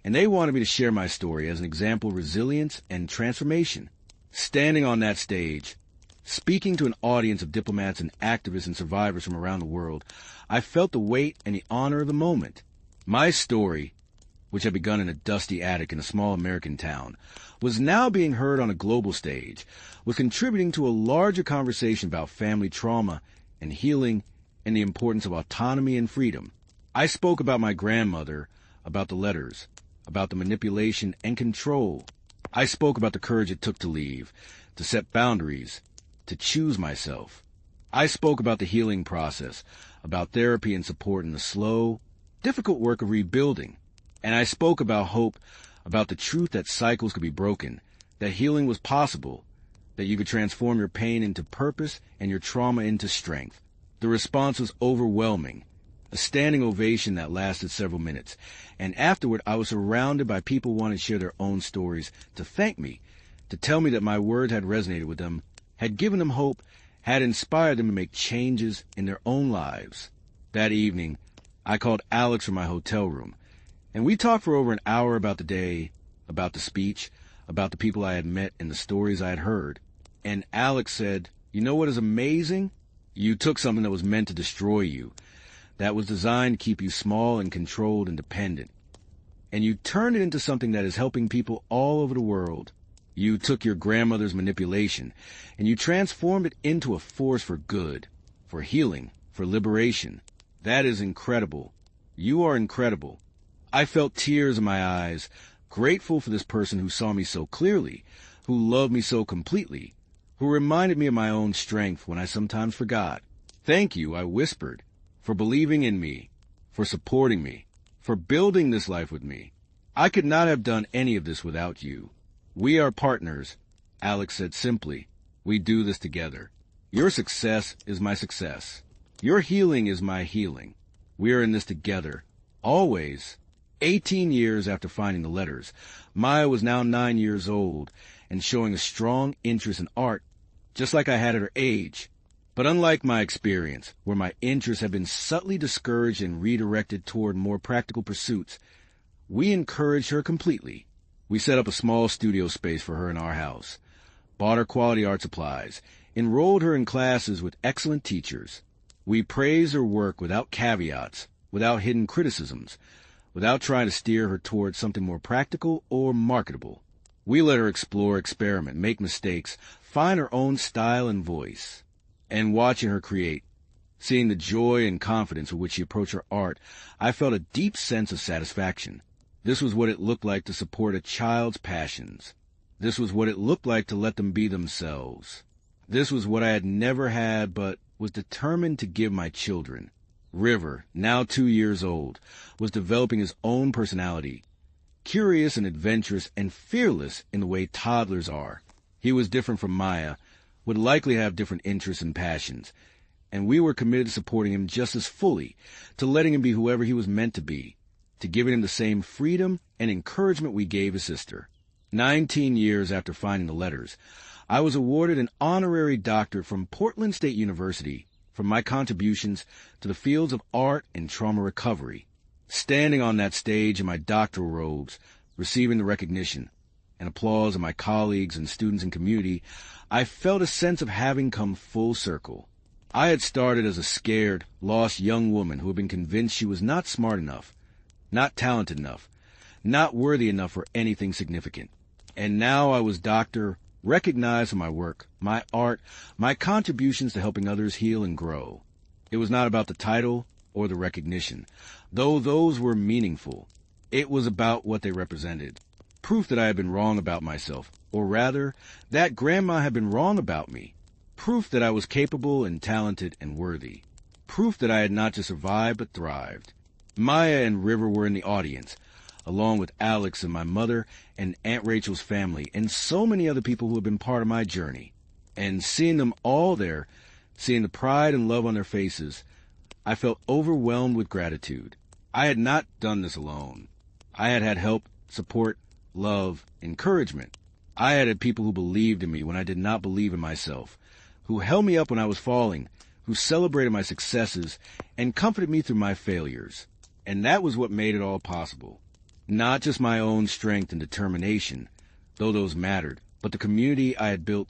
and they wanted me to share my story as an example of resilience and transformation. Standing on that stage, speaking to an audience of diplomats and activists and survivors from around the world, I felt the weight and the honor of the moment. My story, which had begun in a dusty attic in a small American town, was now being heard on a global stage, was contributing to a larger conversation about family trauma and healing and the importance of autonomy and freedom. I spoke about my grandmother, about the letters, about the manipulation and control. I spoke about the courage it took to leave, to set boundaries, to choose myself. I spoke about the healing process, about therapy and support in the slow, difficult work of rebuilding. And I spoke about hope, about the truth that cycles could be broken, that healing was possible, that you could transform your pain into purpose and your trauma into strength. The response was overwhelming, a standing ovation that lasted several minutes. And afterward, I was surrounded by people wanting to share their own stories, to thank me, to tell me that my words had resonated with them, had given them hope, had inspired them to make changes in their own lives. That evening, I called Alex from my hotel room, and we talked for over an hour about the day, about the speech, about the people I had met and the stories I had heard. And Alex said, "You know what is amazing? You took something that was meant to destroy you, that was designed to keep you small and controlled and dependent, and you turned it into something that is helping people all over the world. You took your grandmother's manipulation, and you transformed it into a force for good, for healing, for liberation. That is incredible. You are incredible. I felt tears in my eyes, grateful for this person who saw me so clearly, who loved me so completely, who reminded me of my own strength when I sometimes forgot. Thank you, I whispered, for believing in me, for supporting me, for building this life with me. I could not have done any of this without you. We are partners, Alex said simply. We do this together. Your success is my success. Your healing is my healing. We are in this together, always. 18 years after finding the letters, Maya was now 9 years old and showing a strong interest in art, just like I had at her age. But unlike my experience, where my interests had been subtly discouraged and redirected toward more practical pursuits, we encouraged her completely. We set up a small studio space for her in our house, bought her quality art supplies, enrolled her in classes with excellent teachers. We praised her work without caveats, without hidden criticisms, without trying to steer her towards something more practical or marketable. We let her explore, experiment, make mistakes, find her own style and voice. And watching her create, seeing the joy and confidence with which she approached her art, I felt a deep sense of satisfaction. This was what it looked like to support a child's passions. This was what it looked like to let them be themselves. This was what I had never had but was determined to give my children. River, now 2 years old, was developing his own personality, curious and adventurous and fearless in the way toddlers are. He was different from Maya, would likely have different interests and passions, and we were committed to supporting him just as fully, to letting him be whoever he was meant to be, to giving him the same freedom and encouragement we gave his sister. 19 years after finding the letters, I was awarded an honorary doctorate from Portland State University for my contributions to the fields of art and trauma recovery. Standing on that stage in my doctoral robes, receiving the recognition and applause of my colleagues and students and community, I felt a sense of having come full circle. I had started as a scared, lost young woman who had been convinced she was not smart enough, not talented enough, not worthy enough for anything significant. And now I was doctor, recognized for my work, my art, my contributions to helping others heal and grow. It was not about the title or the recognition, though those were meaningful. It was about what they represented. Proof that I had been wrong about myself, or rather, that Grandma had been wrong about me. Proof that I was capable and talented and worthy. Proof that I had not just survived but thrived. Maya and River were in the audience, along with Alex and my mother and Aunt Rachel's family and so many other people who had been part of my journey. And seeing them all there, seeing the pride and love on their faces, I felt overwhelmed with gratitude. I had not done this alone. I had had help, support, love, encouragement. I had people who believed in me when I did not believe in myself, who held me up when I was falling, who celebrated my successes and comforted me through my failures. And that was what made it all possible. Not just my own strength and determination, though those mattered, but the community I had built,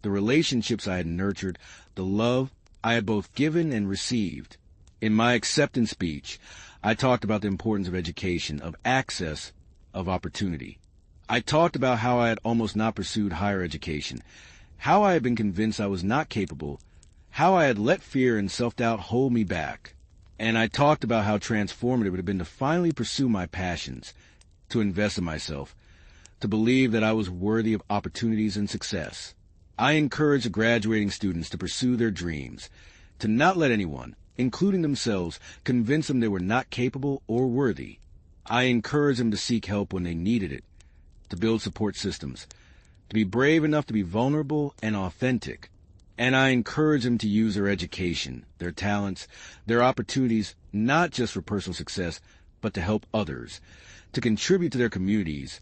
the relationships I had nurtured, the love I had both given and received. In my acceptance speech, I talked about the importance of education, of access, of opportunity. I talked about how I had almost not pursued higher education, how I had been convinced I was not capable, how I had let fear and self-doubt hold me back. And I talked about how transformative it would have been to finally pursue my passions, to invest in myself, to believe that I was worthy of opportunities and success. I encouraged the graduating students to pursue their dreams, to not let anyone, including themselves, convince them they were not capable or worthy. I encouraged them to seek help when they needed it, to build support systems, to be brave enough to be vulnerable and authentic. And I encourage them to use their education, their talents, their opportunities, not just for personal success, but to help others, to contribute to their communities,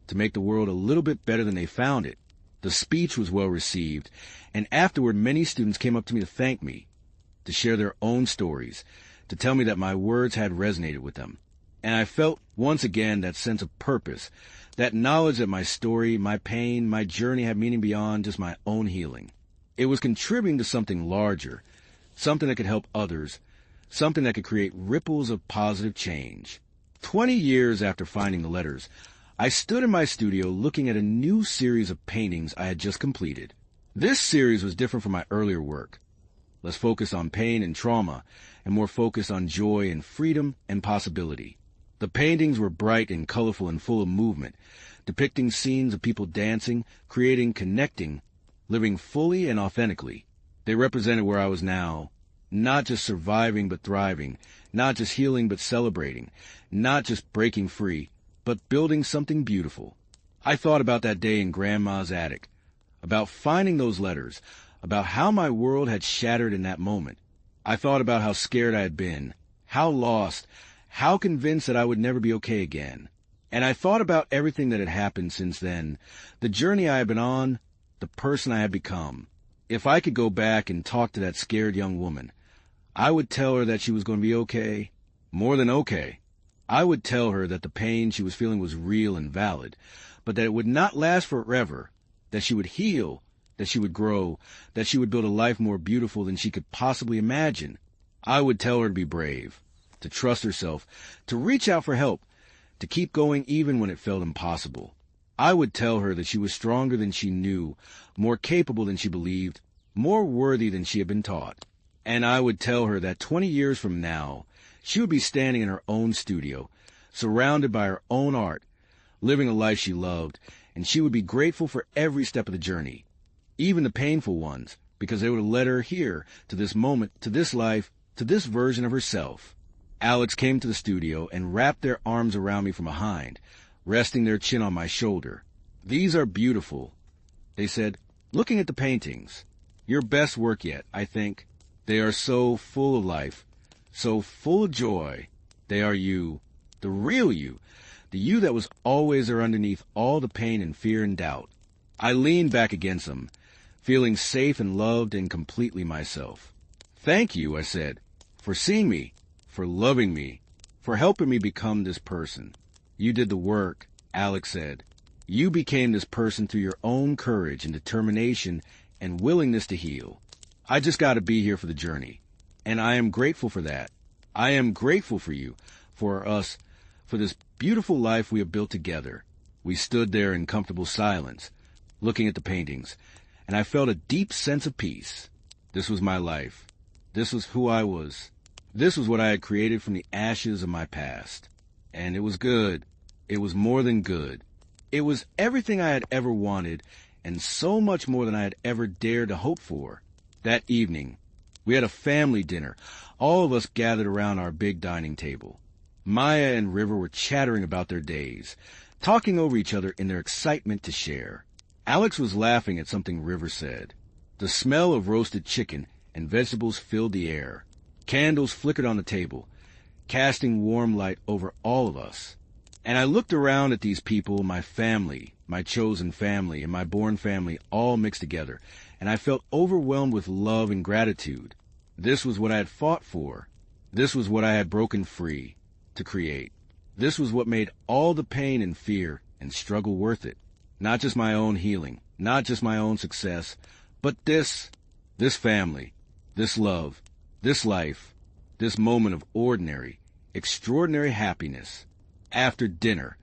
to make the world a little bit better than they found it. The speech was well received, and afterward many students came up to me to thank me, to share their own stories, to tell me that my words had resonated with them. And I felt once again that sense of purpose, that knowledge that my story, my pain, my journey had meaning beyond just my own healing. It was contributing to something larger, something that could help others, something that could create ripples of positive change. 20 years after finding the letters, I stood in my studio looking at a new series of paintings I had just completed. This series was different from my earlier work, less focused on pain and trauma, and more focused on joy and freedom and possibility. The paintings were bright and colorful and full of movement, depicting scenes of people dancing, creating, connecting, living fully and authentically. They represented where I was now, not just surviving but thriving, not just healing but celebrating, not just breaking free, but building something beautiful. I thought about that day in Grandma's attic, about finding those letters, about how my world had shattered in that moment. I thought about how scared I had been, how lost, how convinced that I would never be okay again. And I thought about everything that had happened since then, the journey I had been on, the person I had become. If I could go back and talk to that scared young woman, I would tell her that she was going to be okay, more than okay. I would tell her that the pain she was feeling was real and valid, but that it would not last forever, that she would heal, that she would grow, that she would build a life more beautiful than she could possibly imagine. I would tell her to be brave, to trust herself, to reach out for help, to keep going even when it felt impossible. I would tell her that she was stronger than she knew, more capable than she believed, more worthy than she had been taught. And I would tell her that 20 years from now, she would be standing in her own studio, surrounded by her own art, living a life she loved, and she would be grateful for every step of the journey, even the painful ones, because they would have led her here, to this moment, to this life, to this version of herself. Alex came to the studio and wrapped their arms around me from behind, resting their chin on my shoulder. "These are beautiful," they said, looking at the paintings. "Your best work yet, I think. They are so full of life, so full of joy. They are you, the real you, the you that was always there underneath all the pain and fear and doubt." I leaned back against them, feeling safe and loved and completely myself. "Thank you," I said, "for seeing me, for loving me, for helping me become this person." "You did the work," Alex said. "You became this person through your own courage and determination and willingness to heal. I just got to be here for the journey, and I am grateful for that. I am grateful for you, for us, for this beautiful life we have built together." We stood there in comfortable silence, looking at the paintings, and I felt a deep sense of peace. This was my life. This was who I was. This was what I had created from the ashes of my past. And it was good. It was more than good. It was everything I had ever wanted, and so much more than I had ever dared to hope for. That evening, we had a family dinner, all of us gathered around our big dining table. Maya and River were chattering about their days, talking over each other in their excitement to share. Alex was laughing at something River said. The smell of roasted chicken and vegetables filled the air. Candles flickered on the table, casting warm light over all of us. And I looked around at these people, my family, my chosen family, and my born family all mixed together, and I felt overwhelmed with love and gratitude. This was what I had fought for. This was what I had broken free to create. This was what made all the pain and fear and struggle worth it. Not just my own healing, not just my own success, but this family, this love, this life, this moment of ordinary, extraordinary happiness. After dinner,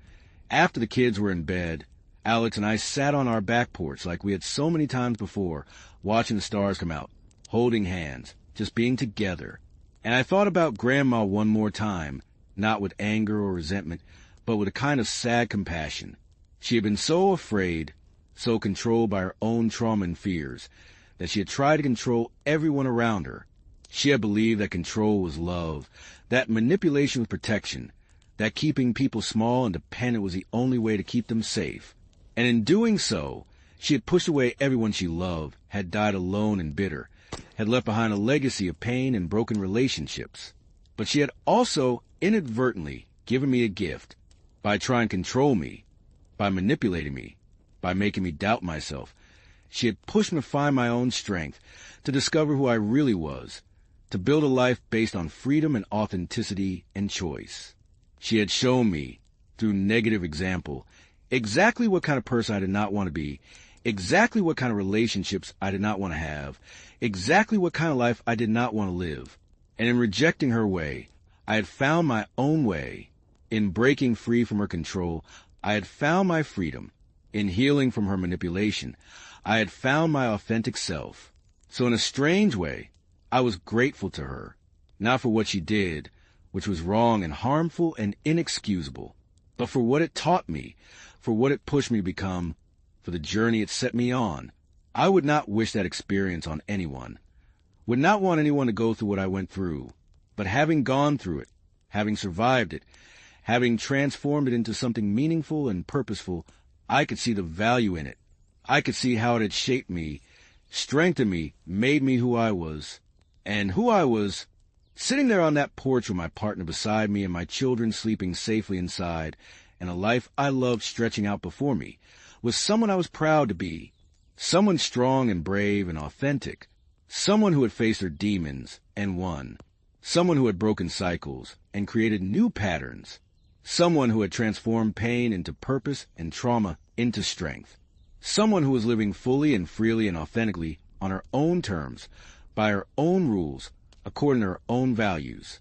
after the kids were in bed, Alex and I sat on our back porch like we had so many times before, watching the stars come out, holding hands, just being together. And I thought about Grandma one more time, not with anger or resentment, but with a kind of sad compassion. She had been so afraid, so controlled by her own trauma and fears, that she had tried to control everyone around her. She had believed that control was love, that manipulation was protection, that keeping people small and dependent was the only way to keep them safe. And in doing so, she had pushed away everyone she loved, had died alone and bitter, had left behind a legacy of pain and broken relationships. But she had also inadvertently given me a gift by trying to control me, by manipulating me, by making me doubt myself. She had pushed me to find my own strength, to discover who I really was, to build a life based on freedom and authenticity and choice. She had shown me, through negative example, exactly what kind of person I did not want to be, exactly what kind of relationships I did not want to have, exactly what kind of life I did not want to live. And in rejecting her way, I had found my own way. In breaking free from her control, I had found my freedom. In healing from her manipulation, I had found my authentic self. So in a strange way, I was grateful to her, not for what she did, which was wrong and harmful and inexcusable, but for what it taught me, for what it pushed me to become, for the journey it set me on. I would not wish that experience on anyone, would not want anyone to go through what I went through, but having gone through it, having survived it, having transformed it into something meaningful and purposeful, I could see the value in it. I could see how it had shaped me, strengthened me, made me who I was. And who I was, sitting there on that porch with my partner beside me and my children sleeping safely inside, and a life I loved stretching out before me, was someone I was proud to be. Someone strong and brave and authentic. Someone who had faced their demons and won. Someone who had broken cycles and created new patterns. Someone who had transformed pain into purpose and trauma into strength. Someone who was living fully and freely and authentically on her own terms, by her own rules, according to her own values.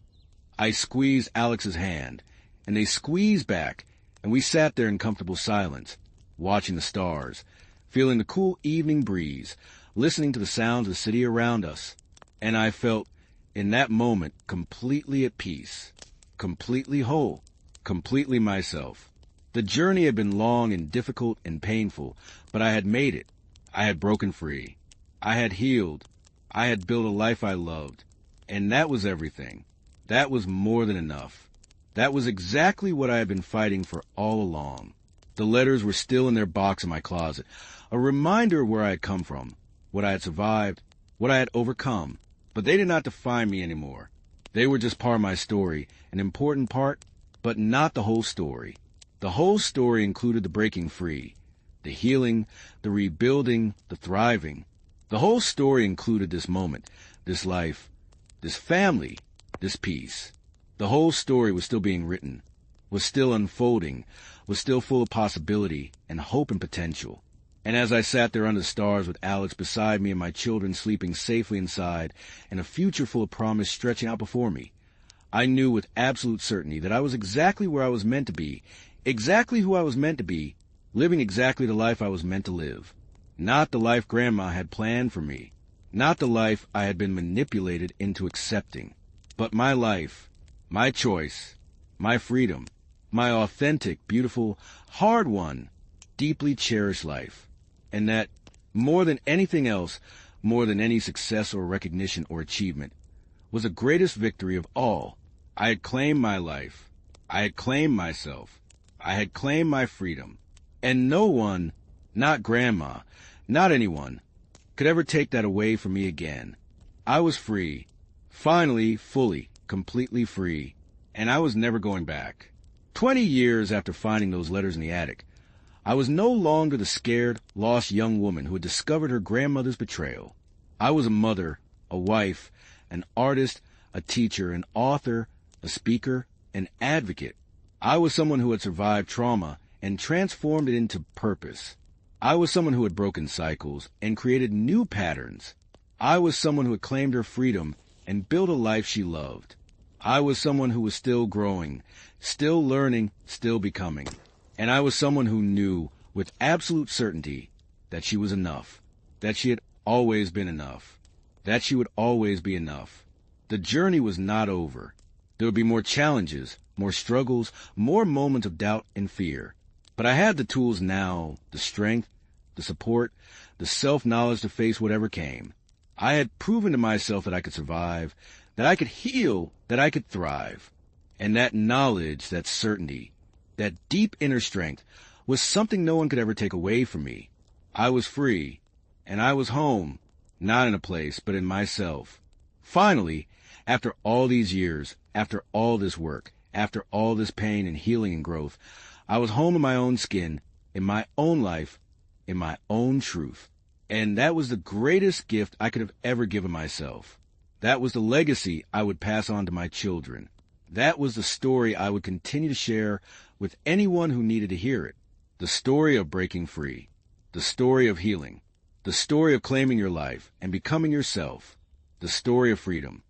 I squeezed Alex's hand, and they squeezed back, and we sat there in comfortable silence, watching the stars, feeling the cool evening breeze, listening to the sounds of the city around us. And I felt, in that moment, completely at peace, completely whole, completely myself. The journey had been long and difficult and painful, but I had made it. I had broken free. I had healed. I had built a life I loved. And that was everything. That was more than enough. That was exactly what I had been fighting for all along. The letters were still in their box in my closet, a reminder of where I had come from, what I had survived, what I had overcome. But they did not define me anymore. They were just part of my story, an important part, but not the whole story. The whole story included the breaking free, the healing, the rebuilding, the thriving. The whole story included this moment, this life, this family, this peace. The whole story was still being written, was still unfolding, was still full of possibility and hope and potential. And as I sat there under the stars with Alex beside me and my children sleeping safely inside and a future full of promise stretching out before me, I knew with absolute certainty that I was exactly where I was meant to be, exactly who I was meant to be, living exactly the life I was meant to live. Not the life Grandma had planned for me, not the life I had been manipulated into accepting, but my life, my choice, my freedom, my authentic, beautiful, hard-won, deeply cherished life. And that, more than anything else, more than any success or recognition or achievement, was the greatest victory of all. I had claimed my life. I had claimed myself. I had claimed my freedom. And no one, not Grandma, not anyone, could ever take that away from me again. I was free. Finally, fully, completely free. And I was never going back. 20 years after finding those letters in the attic, I was no longer the scared, lost young woman who had discovered her grandmother's betrayal. I was a mother, a wife, an artist, a teacher, an author, a speaker, an advocate. I was someone who had survived trauma and transformed it into purpose. I was someone who had broken cycles and created new patterns. I was someone who had claimed her freedom and built a life she loved. I was someone who was still growing, still learning, still becoming. And I was someone who knew with absolute certainty that she was enough, that she had always been enough, that she would always be enough. The journey was not over. There would be more challenges, more struggles, more moments of doubt and fear. But I had the tools now, the strength, the support, the self-knowledge to face whatever came. I had proven to myself that I could survive, that I could heal, that I could thrive. And that knowledge, that certainty, that deep inner strength was something no one could ever take away from me. I was free, and I was home, not in a place, but in myself. Finally, after all these years, after all this work, after all this pain and healing and growth, I was home in my own skin, in my own life, in my own truth. And that was the greatest gift I could have ever given myself. That was the legacy I would pass on to my children. That was the story I would continue to share with anyone who needed to hear it. The story of breaking free. The story of healing. The story of claiming your life and becoming yourself. The story of freedom.